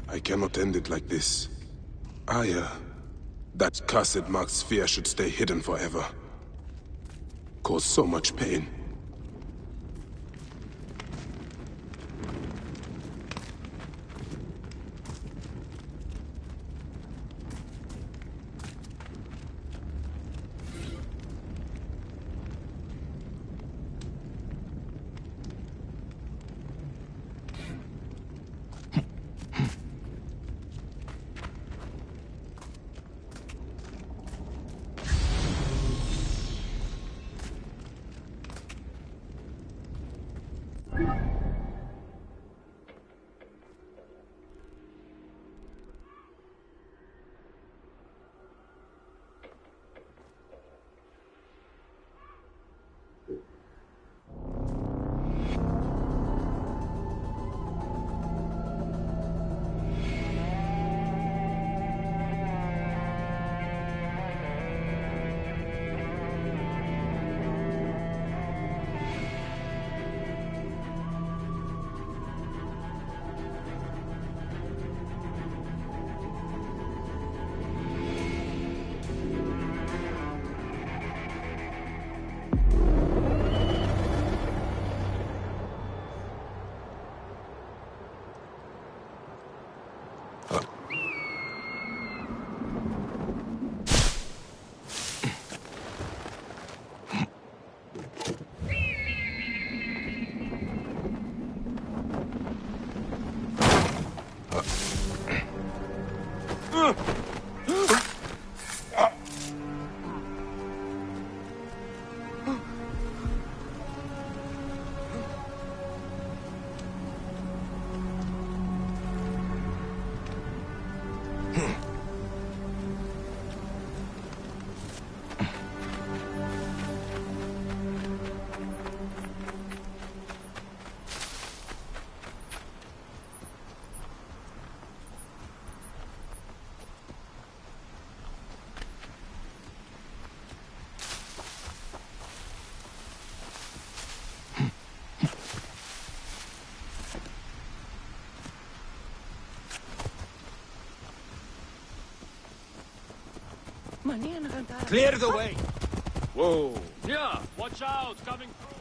I cannot end it like this. Aya, that cursed marked sphere should stay hidden forever. Cause so much pain. Clear the way! Whoa. Yeah, watch out, coming through.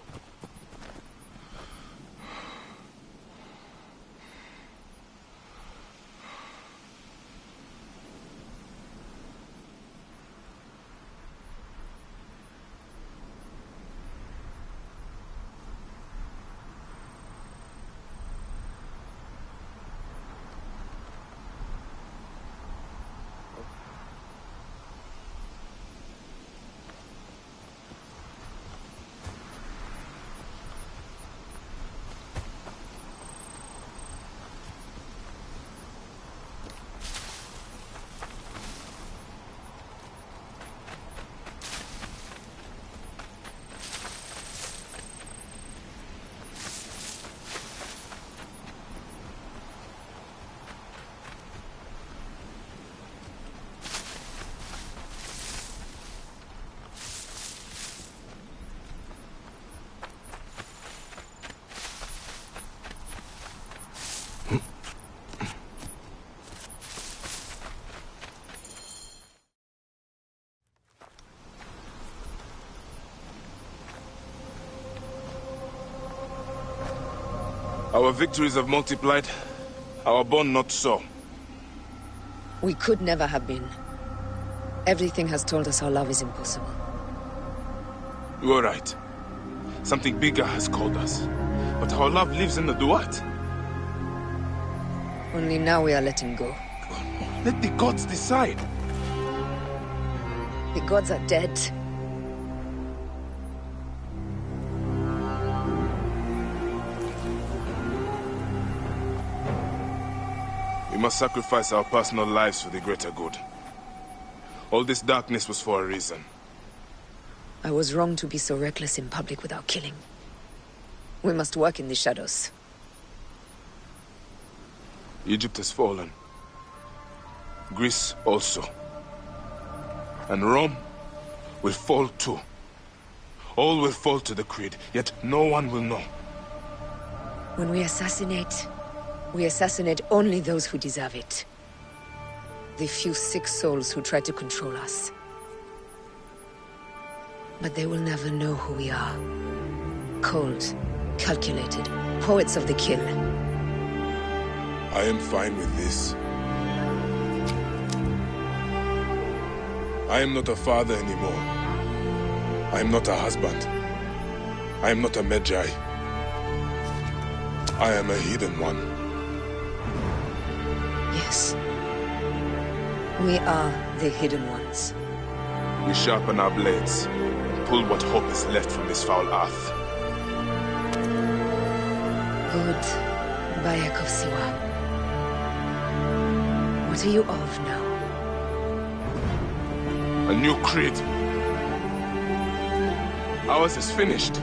Our victories have multiplied, our bond not so. We could never have been. Everything has told us our love is impossible. You are right. Something bigger has called us. But our love lives in the Duat. Only now we are letting go. Let the gods decide. The gods are dead. We must sacrifice our personal lives for the greater good. All this darkness was for a reason. I was wrong to be so reckless in public without killing. We must work in the shadows. Egypt has fallen. Greece also. And Rome will fall too. All will fall to the creed, yet no one will know. When we assassinate only those who deserve it. The few sick souls who try to control us. But they will never know who we are. Cold, calculated, poets of the kill. I am fine with this. I am not a father anymore. I am not a husband. I am not a Medjay. I am a hidden one. Yes. We are the hidden ones. We sharpen our blades, and pull what hope is left from this foul earth. Good, Bayek of Siwa. What are you of now? A new creed. Ours is finished.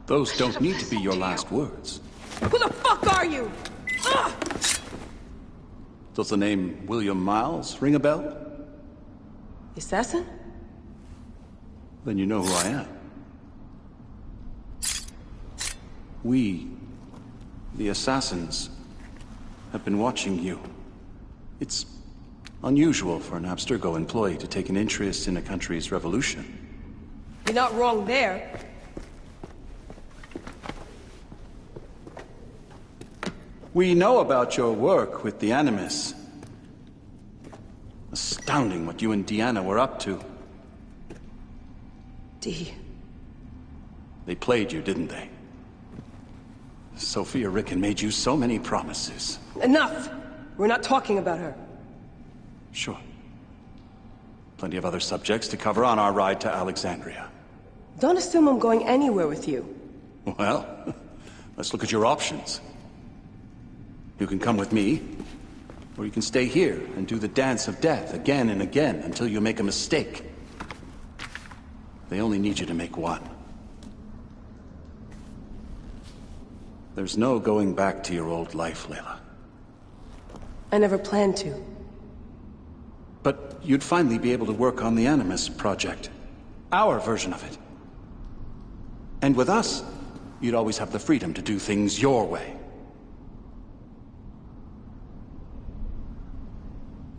Those don't need to be your last words. Who the fuck are you? Ah! Does the name William Miles ring a bell? The assassin? Then you know who I am. We, the assassins, have been watching you. It's unusual for an Abstergo employee to take an interest in a country's revolution. You're not wrong there. We know about your work with the Animus. Astounding what you and Deanna were up to. They played you, didn't they? Sophia Ricken made you so many promises. Enough! We're not talking about her. Sure. Plenty of other subjects to cover on our ride to Alexandria. Don't assume I'm going anywhere with you. Well, let's look at your options. You can come with me, or you can stay here and do the dance of death again and again until you make a mistake. They only need you to make one. There's no going back to your old life, Layla. I never planned to. But you'd finally be able to work on the Animus project. Our version of it. And with us, you'd always have the freedom to do things your way.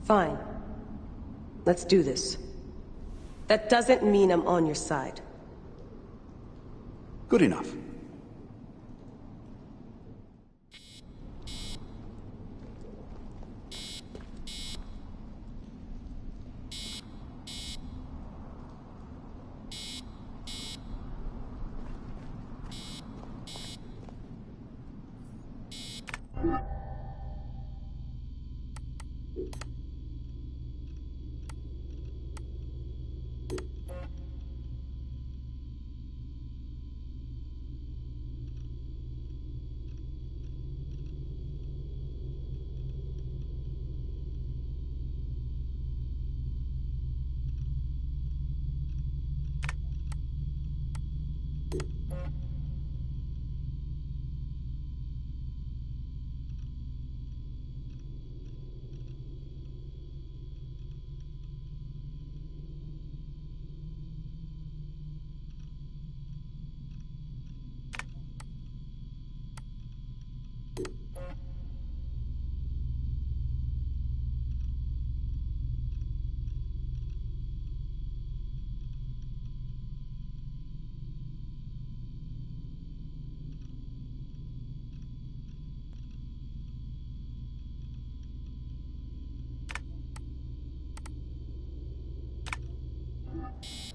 Fine. Let's do this. That doesn't mean I'm on your side. Good enough.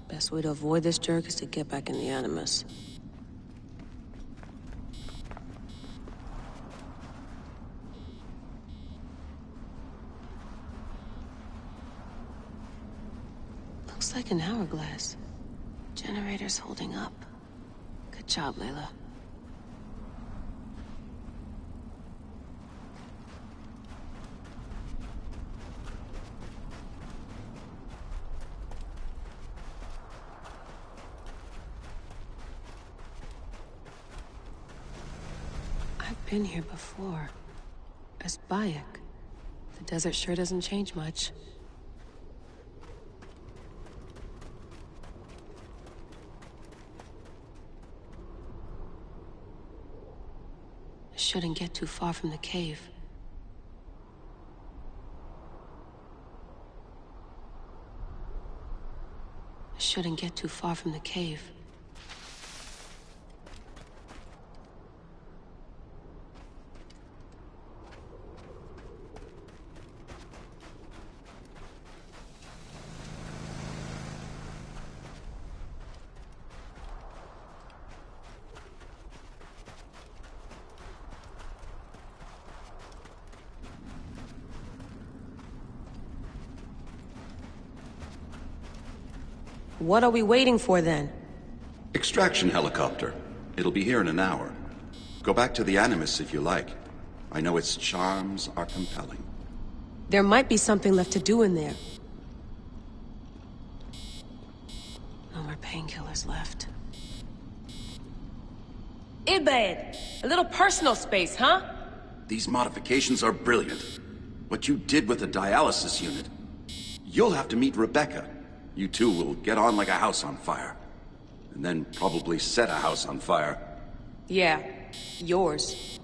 Best way to avoid this jerk is to get back in the Animus. Looks like an hourglass. Generator's holding up. Good job, Layla. Been here before. As Bayek. The desert sure doesn't change much. I shouldn't get too far from the cave. I shouldn't get too far from the cave. What are we waiting for, then? Extraction helicopter. It'll be here in an hour. Go back to the Animus if you like. I know its charms are compelling. There might be something left to do in there. No more painkillers left. Ibed! A little personal space, huh? These modifications are brilliant. What you did with the dialysis unit. You'll have to meet Rebecca. You two will get on like a house on fire. And then probably set a house on fire. Yeah, yours.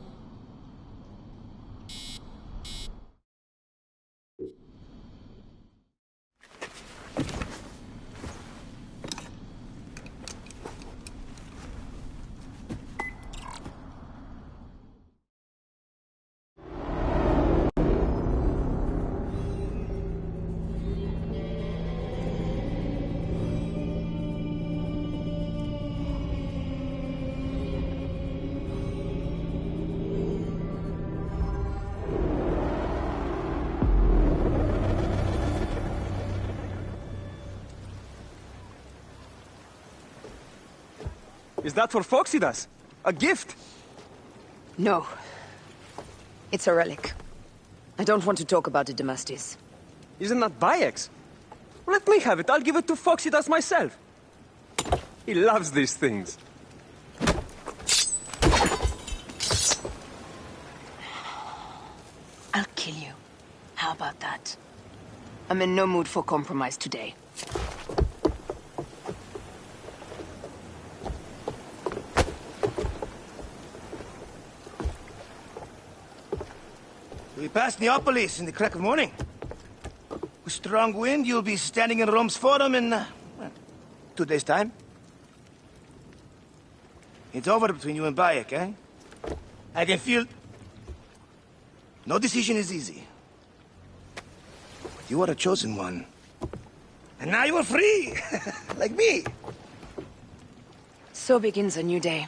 Is that for Phoxidas? A gift? No. It's a relic. I don't want to talk about it, Damastis. Isn't that Bayek's? Let me have it. I'll give it to Phoxidas myself. He loves these things. I'll kill you. How about that? I'm in no mood for compromise today. We pass Neapolis in the crack of morning. With strong wind, you'll be standing in Rome's Forum in, 2 days' time. It's over between you and Bayek, eh? I can feel... No decision is easy. But you are a chosen one. And now you are free! Like me! So begins a new day.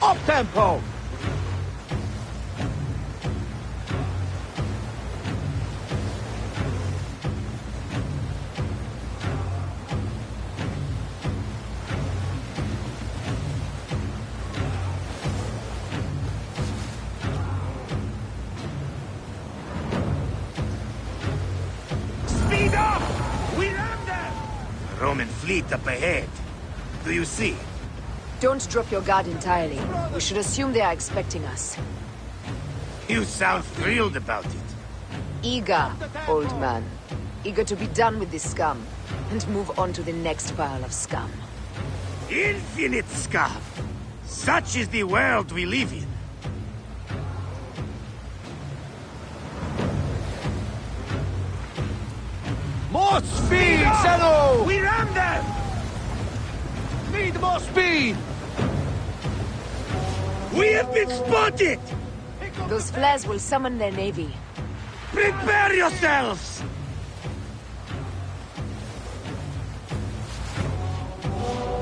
Up tempo! Speed up! We ram them! Roman fleet up ahead. Do you see? Don't drop your guard entirely. We should assume they are expecting us. You sound thrilled about it. Eager, old man. Eager to be done with this scum, and move on to the next pile of scum. Infinite scum! Such is the world we live in. More speed, Zeno! We ram them! Need more speed! We have been spotted! Those flares will summon their navy. Prepare yourselves!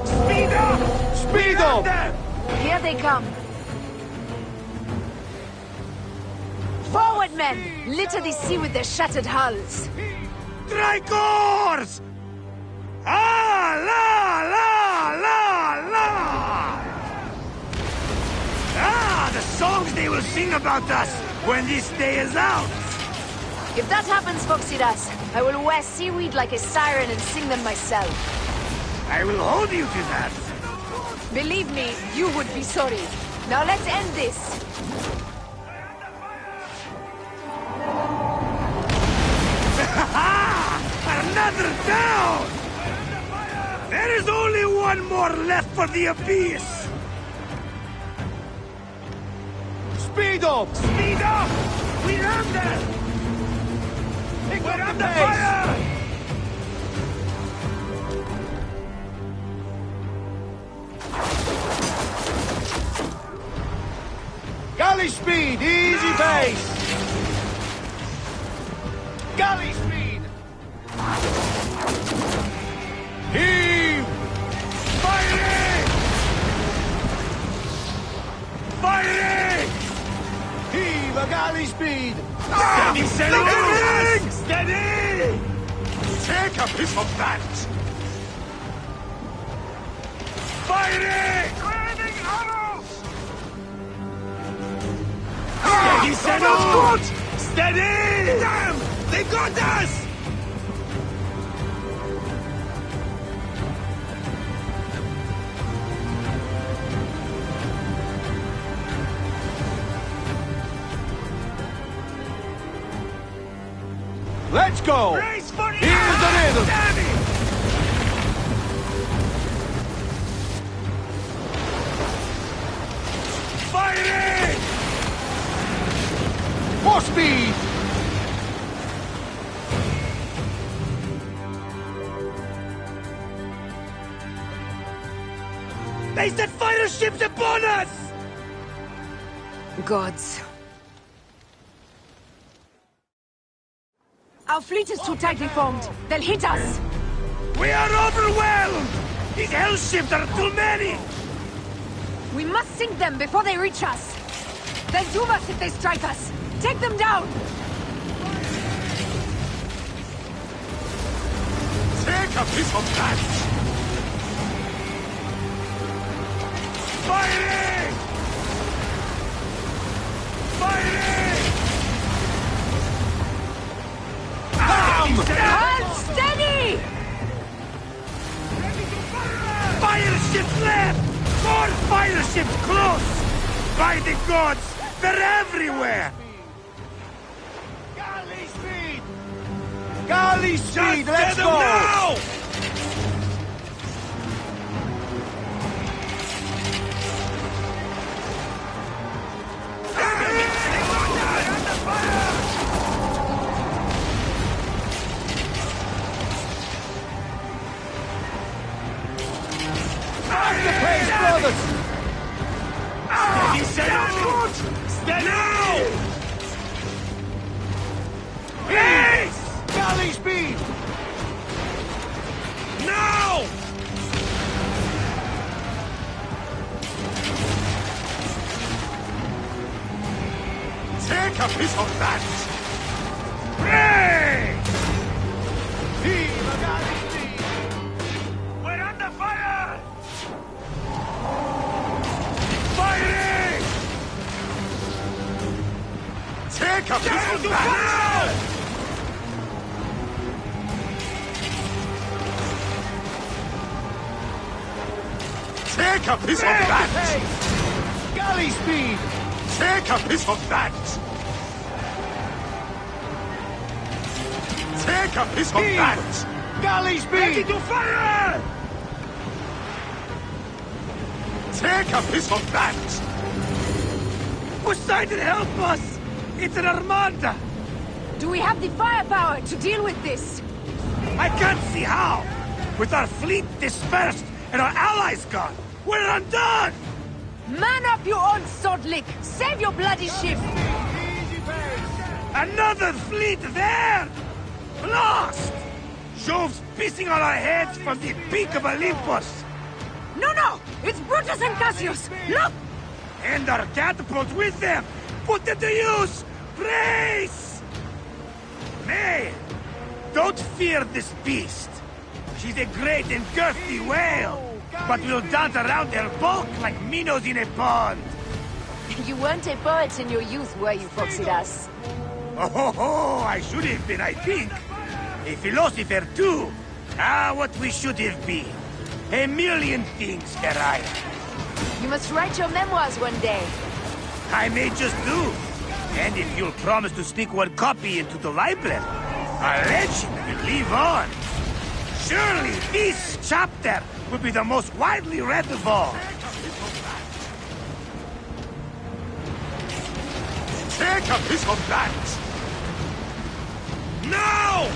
Speed up! Speed up! Here they come. Forward, men! Litter the sea with their shattered hulls. Tricors! Ah, la, la, la, la! Ah, the songs they will sing about us when this day is out! If that happens, Foxidas, I will wear seaweed like a siren and sing them myself. I will hold you to that. Believe me, you would be sorry. Now let's end this. Another down! There is only one more left for the Abyss! Speed up! Speed up! We ram them! We're under fire! Galley speed! Easy pace! Galley speed! Heave! Firing! Firing! Heave a galley speed! Steady, steady! Steady! Take a piece of that! Firing! Raining arrows! Steady, steady! Steady! Damn! They got us! Let's go! Race for Here's the rhythm! Firing! More speed! They set fighter ships upon us! Gods. Our fleet is too tightly formed. They'll hit us! We are overwhelmed! These hell ships are too many! We must sink them before they reach us! They'll doom us if they strike us! Take them down! Take a piece of that! Firing! Firing! Hold steady! Fire ships left! More fire ships close! By the gods, they're everywhere! Galley speed! Galley speed! Just Let's get go! them now! The pace, brothers! Steady, steady! Steady! Now! Peace! Galley speed! Now! Take a piece of that! Pray! We're under fire! Firing! Take a piece of that! Take a piece of that! Galley speed! Take a piece of that! Take a piece of that! Galley speed! Ready to fire! Take a piece of that! Poseidon, help us! It's an armada! Do we have the firepower to deal with this? I can't see how! With our fleet dispersed and our allies gone, we're undone! Man up, you old sodlick! Save your bloody ship! Another fleet there! Lost! Jove's pissing on our heads from the peak of Olympus! No! It's Brutus and Cassius! Look! And our catapults with them! Put them to use! Brace! Nay! Don't fear this beast! She's a great and girthy whale! But we'll dance around her bulk like minnows in a pond! You weren't a poet in your youth, were you, Phoxidas? Oh, I should have been, I think. A philosopher, too. What we should have been. A million things, Karaya. You must write your memoirs one day. I may just do. And if you'll promise to sneak one copy into the library, our legend will live on. Surely this chapter will be the most widely read of all. Take a piece of that! Now!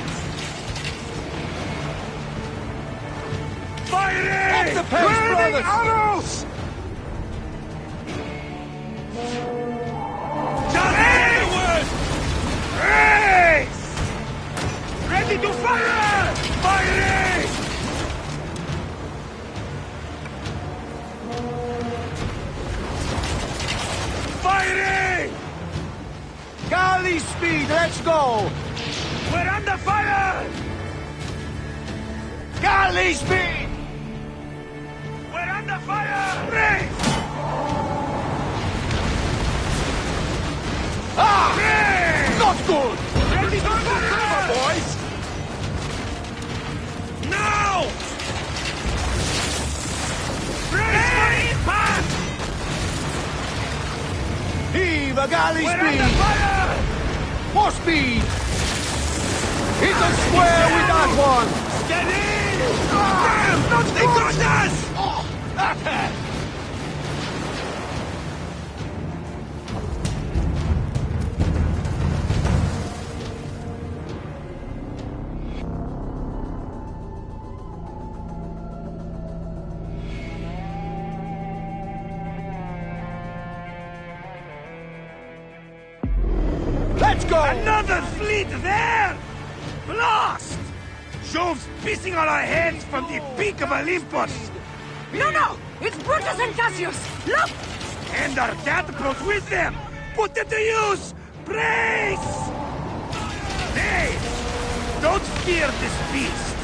Firing! Off the pace, brothers! Arrows! Race! Ready to fire! Firing! Firing! Galley speed, let's go! We're under fire! Galley speed! We're under fire! Race! Ah! Not good! Ready to fire! Boys! Now! Brace for impact! Heave a galley We're speed! under fire! More speed! Hit the square with that one! Steady! Damn! They got us! Oh. Let's go! Another fleet there! Lost! Jove's pissing on our heads from the peak of Olympus! No! It's Brutus and Cassius! Look! And our catapults with them! Put them to use! Brace! Nay! Don't fear this beast!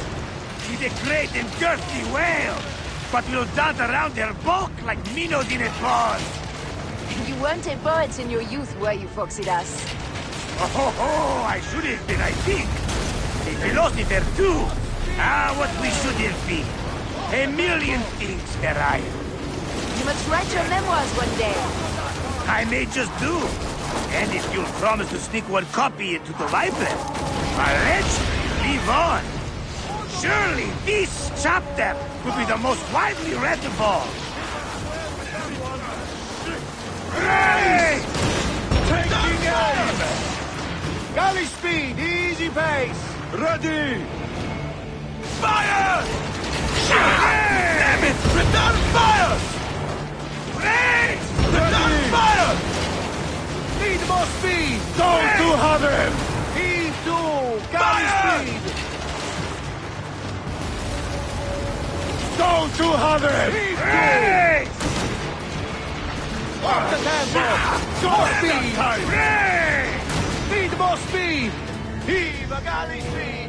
She's a great and girthy whale! But we'll dance around her bulk like minnows in a pond! You weren't a poet in your youth, were you, Phoxidas? Oh, I should have been, I think. A philosopher, too. What we should have been. A million things, Karaya. You must write your memoirs one day. I may just do. And if you'll promise to sneak one copy into the library, our legend will live on. Surely this chapter will be the most widely read of all. Hooray! Taking aim! Galley speed, easy pace! Ready! Fire! Damn it! Return fire! Race! Return fire! Need more speed! Don't to have him! Heave to! Galley Fire! speed! Don't to have him! Heave Race! to! Off the tempo! More speed! Race! More speed! Heave a galley speed!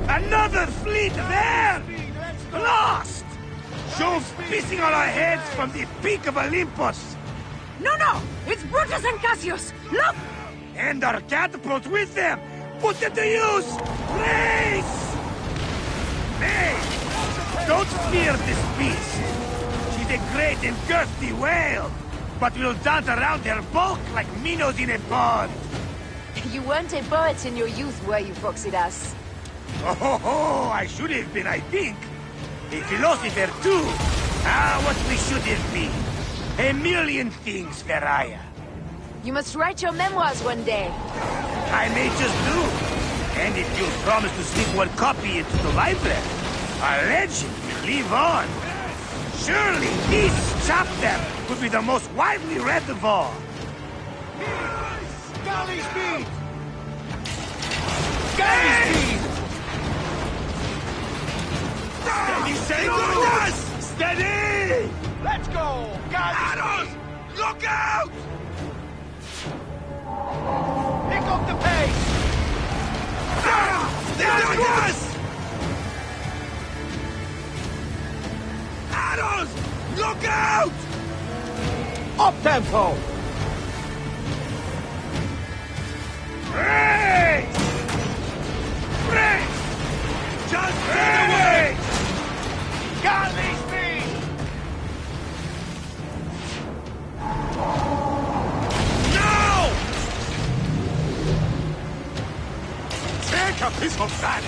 Another fleet there! Lost! Shows pissing on our heads from the peak of Olympus! No! It's Brutus and Cassius! Look! And our catapults with them! Put them to use! Race! Hey! Don't fear this beast! She's a great and girthy whale! But we'll dance around her bulk like minnows in a pond! You weren't a poet in your youth, were you, Phoxidas? Oh, I should have been, I think. A philosopher, too. What we should have been. A million things, Feraya. You must write your memoirs one day. I may just do. And if you'll promise to slip one copy into the library, a legend will live on. Surely this chapter could be the most widely read of all. Galley speed! Galley speed! Steady, Senores! Steady! Let's go! Arrows! Look out! Pick up the pace! Senores! Arrows! Look out! Up tempo! Race! Race! Just get away! Galley speed! No! Take a piece of that!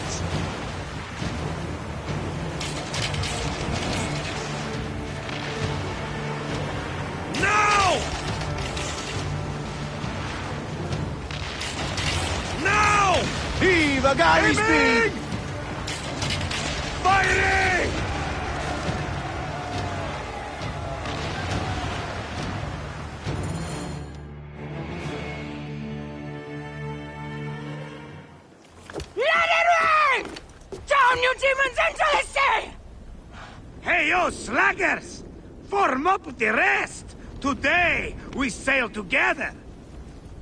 No! No! Heave a galley speed! Fighting! Let it rain! Down, you demons, into the sea! Hey, yo, slackers! Form up with the rest! Today, we sail together!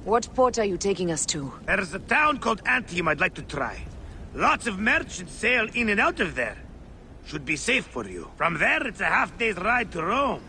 What port are you taking us to? There's a town called Antium I'd like to try. Lots of merchants sail in and out of there. Should be safe for you. From there, it's a half-day's ride to Rome.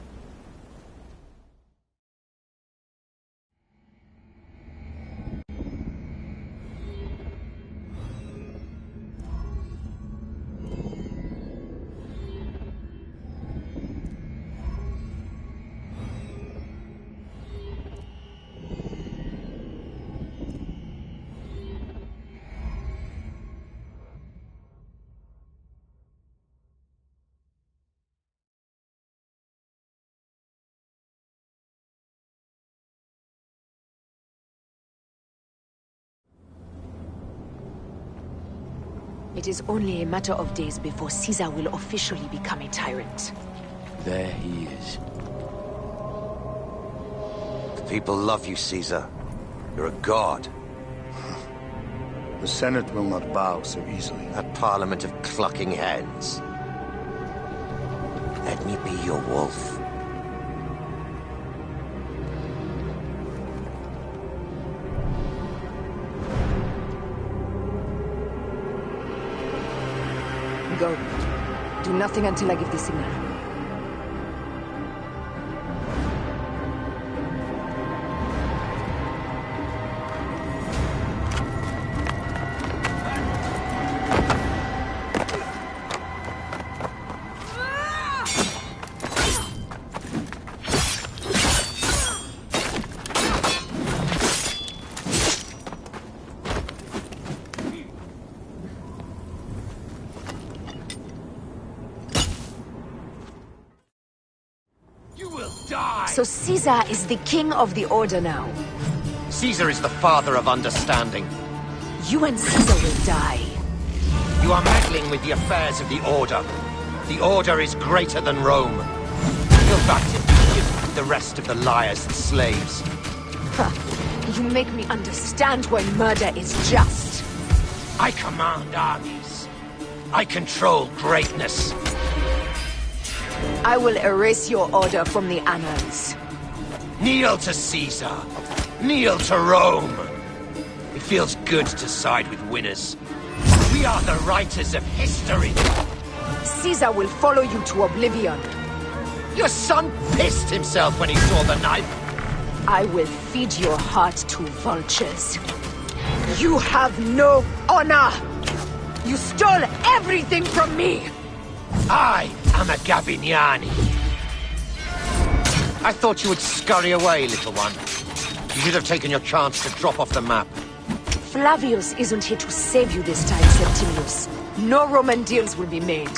It is only a matter of days before Caesar will officially become a tyrant. There he is. The people love you, Caesar. You're a god. The Senate will not bow so easily. A parliament of clucking hens. Let me be your wolf. Go. Do nothing until I give the signal. So Caesar is the king of the Order now. Caesar is the father of understanding. You and Caesar will die. You are meddling with the affairs of the Order. The Order is greater than Rome. Go back to Egypt with the rest of the liars and slaves. You make me understand why murder is just. I command armies. I control greatness. I will erase your order from the annals. Kneel to Caesar. Kneel to Rome. It feels good to side with winners. We are the writers of history. Caesar will follow you to oblivion. Your son pissed himself when he saw the knife. I will feed your heart to vultures. You have no honor! You stole everything from me! I am a Gabiniani. I thought you would scurry away, little one. You should have taken your chance to drop off the map. Flavius isn't here to save you this time, Septimius. No Roman deals will be made.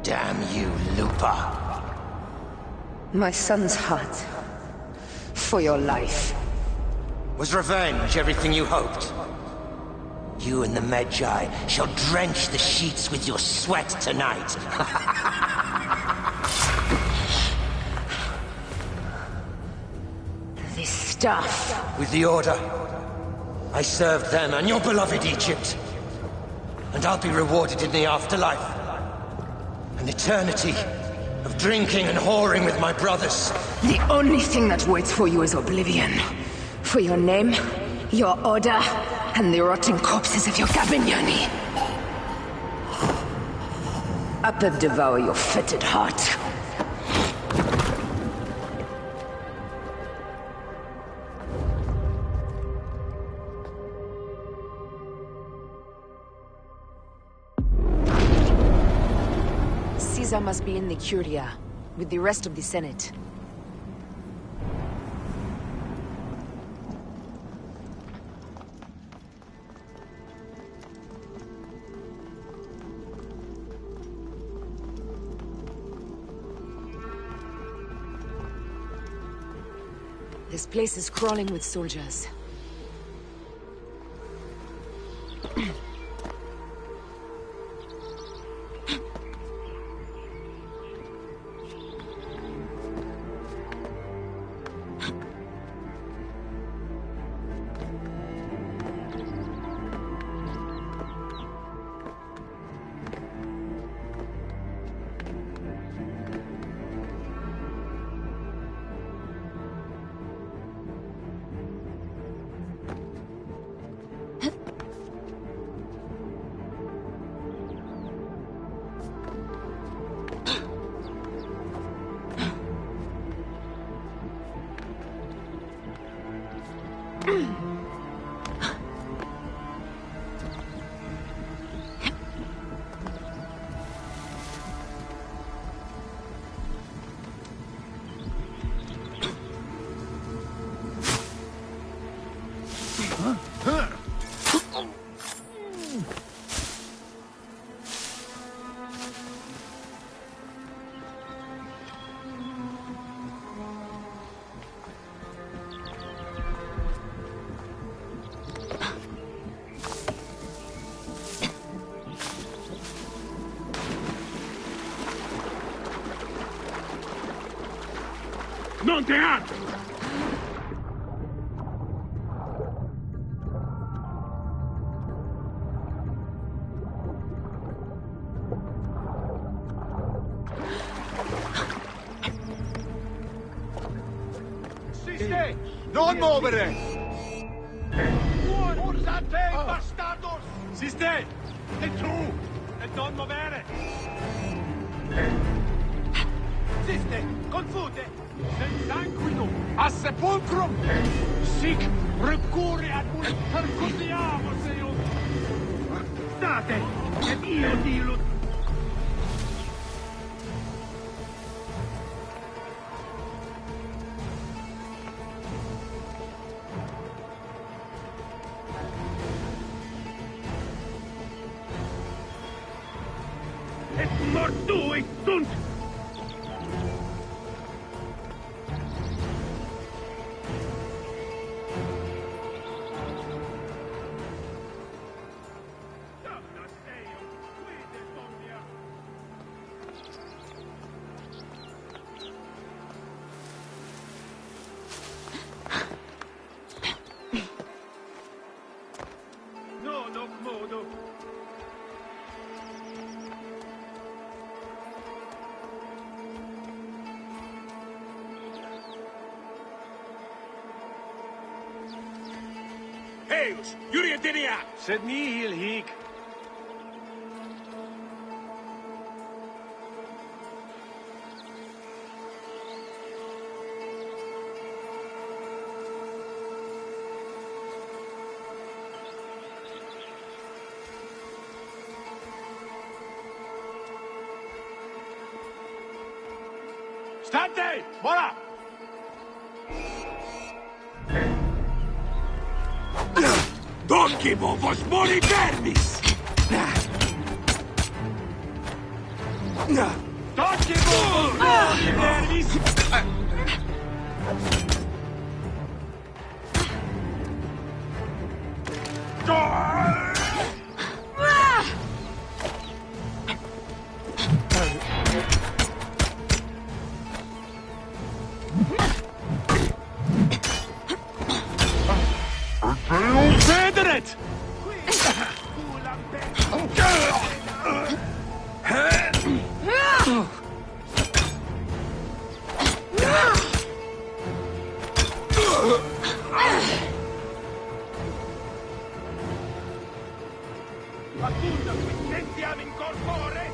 Damn you, Lupa. My son's heart. For your life. Was revenge everything you hoped? You and the Medjay shall drench the sheets with your sweat tonight. This stuff. With the Order, I served them and your beloved Egypt. And I'll be rewarded in the afterlife. An eternity of drinking and whoring with my brothers. The only thing that waits for you is oblivion. For your name, your order, and the rotting corpses of your Gabiniani. Up and devour your fetid heart. Caesar must be in the Curia, with the rest of the Senate. This place is crawling with soldiers. Non teatro! Siste! Non muovere! Forza te, bastardos! Siste! E tu! E non muovere! Siste! Confute! Sensanguino! A sepulcrum! Sic recurre ad un percusiamo, Seo! State! E io dillo! Et mortui sunt! Heus! Julietinia! Sed nihil hic! Stante! Voilà! Doncibo vos mori vermis! Doncibo vos mori vermis! Federet! Appunto, qui sentiamo in corpore!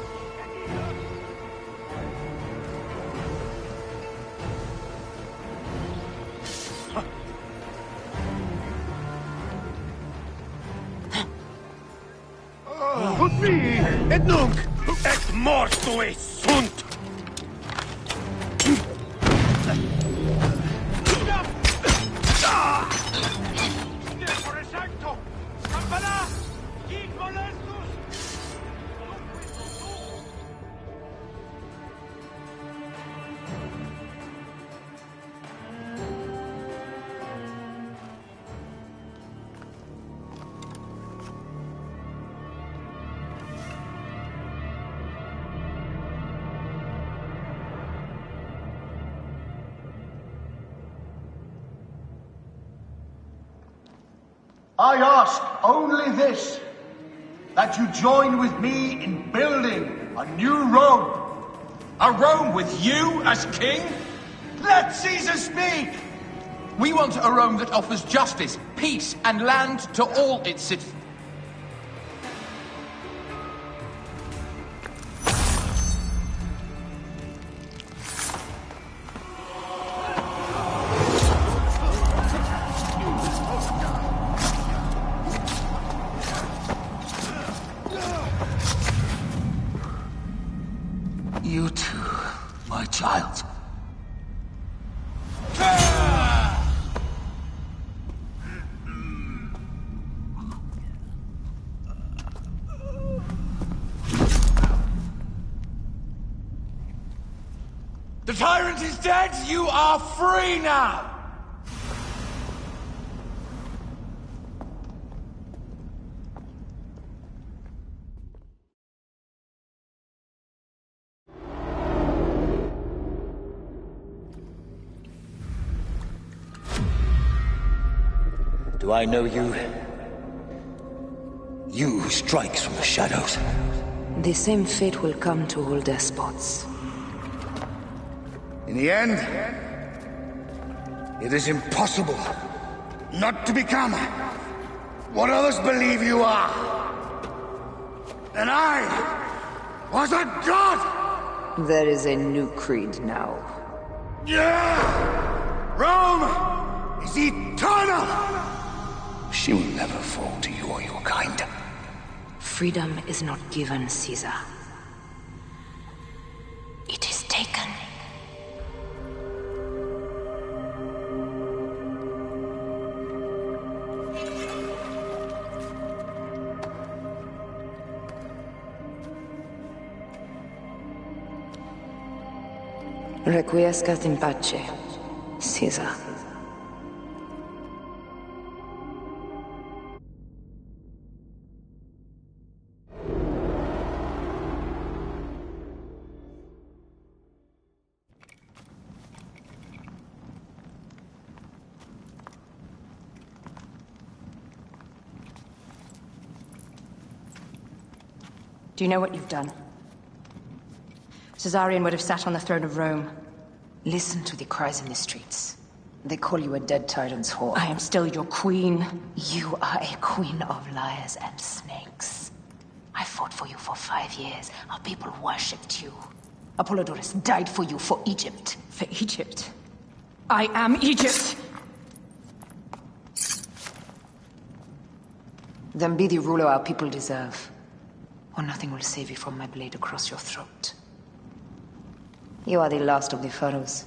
Ut mi! Et nunc! Et mortui sunt! Tempore sancto! Campana! Hic molestus! I ask only this, that you join with me in building a new Rome. A Rome with you as king? Let Caesar speak! We want a Rome that offers justice, peace, and land to all its citizens. You too, my child. The tyrant is dead! You are free now! Do I know you? You who strikes from the shadows. The same fate will come to all despots. In the end, it is impossible not to become what others believe you are. And I was a god! There is a new creed now. Yeah! Rome is eternal! She will never fall to you or your kind. Freedom is not given, Caesar. It is taken. Requiescat in pace, Caesar. Do you know what you've done? Caesarion would have sat on the throne of Rome. Listen to the cries in the streets. They call you a dead tyrant's whore. I am still your queen. You are a queen of liars and snakes. I fought for you for 5 years. Our people worshipped you. Apollodorus died for you, for Egypt. For Egypt? I am Egypt! Then be the ruler our people deserve. Or nothing will save you from my blade across your throat. You are the last of the pharaohs.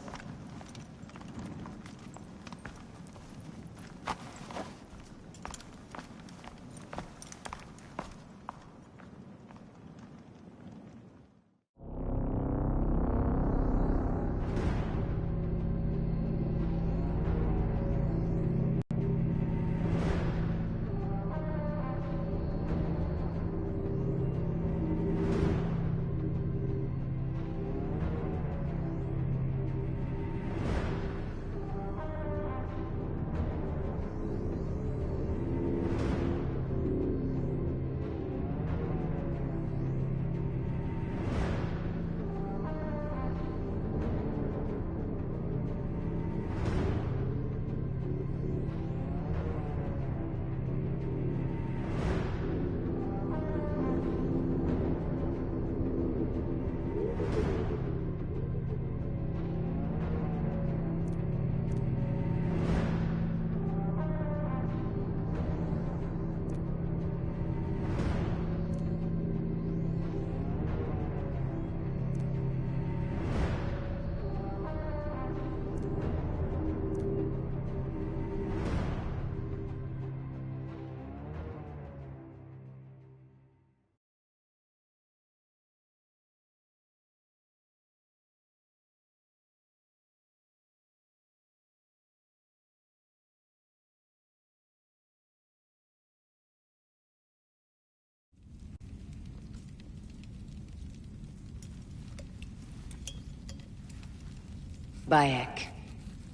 Bayek.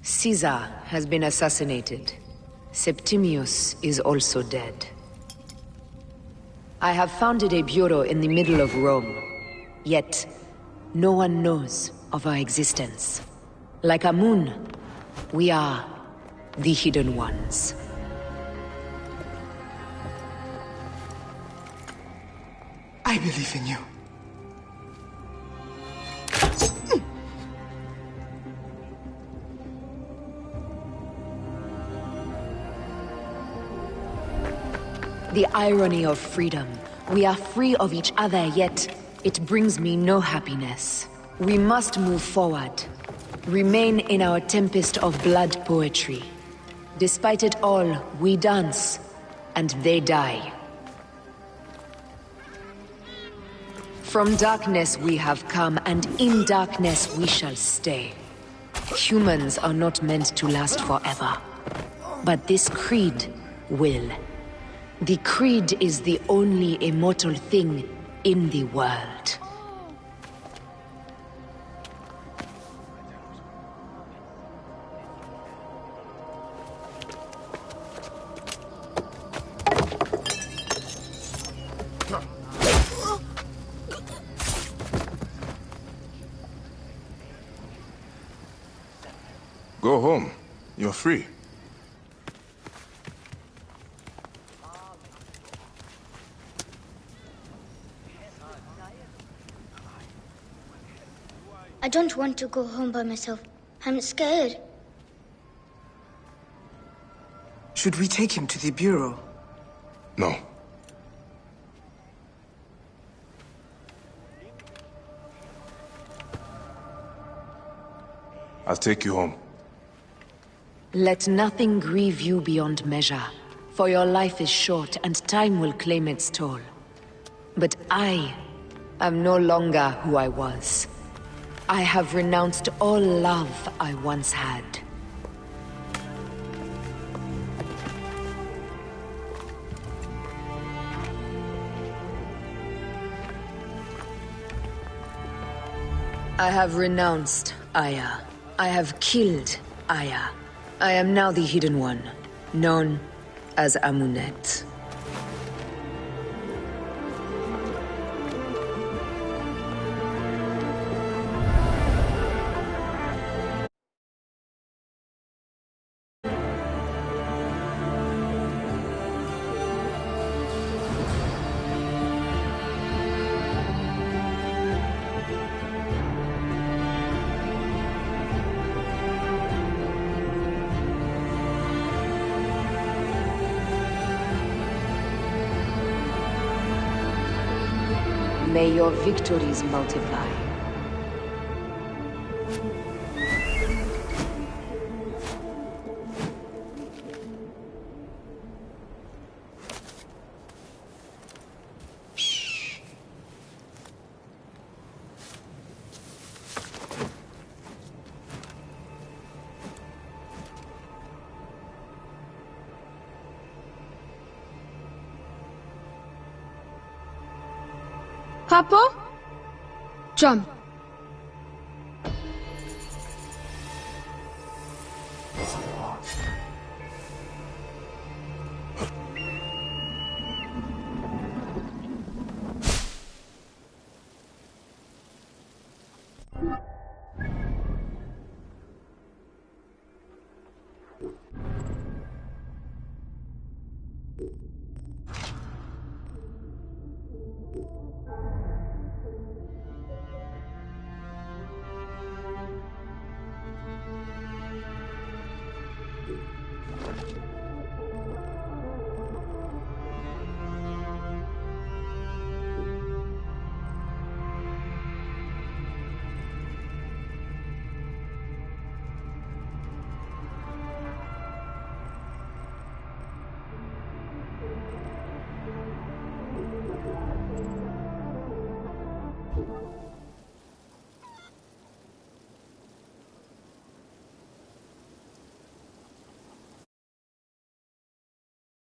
Caesar has been assassinated. Septimius is also dead. I have founded a bureau in the middle of Rome, yet no one knows of our existence. Like Amun, we are the Hidden Ones. I believe in you. The irony of freedom. We are free of each other, yet it brings me no happiness. We must move forward. Remain in our tempest of blood poetry. Despite it all, we dance, and they die. From darkness we have come, and in darkness we shall stay. Humans are not meant to last forever. But this creed will. The creed is the only immortal thing in the world. Go home. You're free. I don't want to go home by myself. I'm scared. Should we take him to the Bureau? No. I'll take you home. Let nothing grieve you beyond measure, for your life is short and time will claim its toll. But I am no longer who I was. I have renounced all love I once had. I have renounced Aya. I have killed Aya. I am now the Hidden One, known as Amunet. May your victories multiply. Papa? Jump.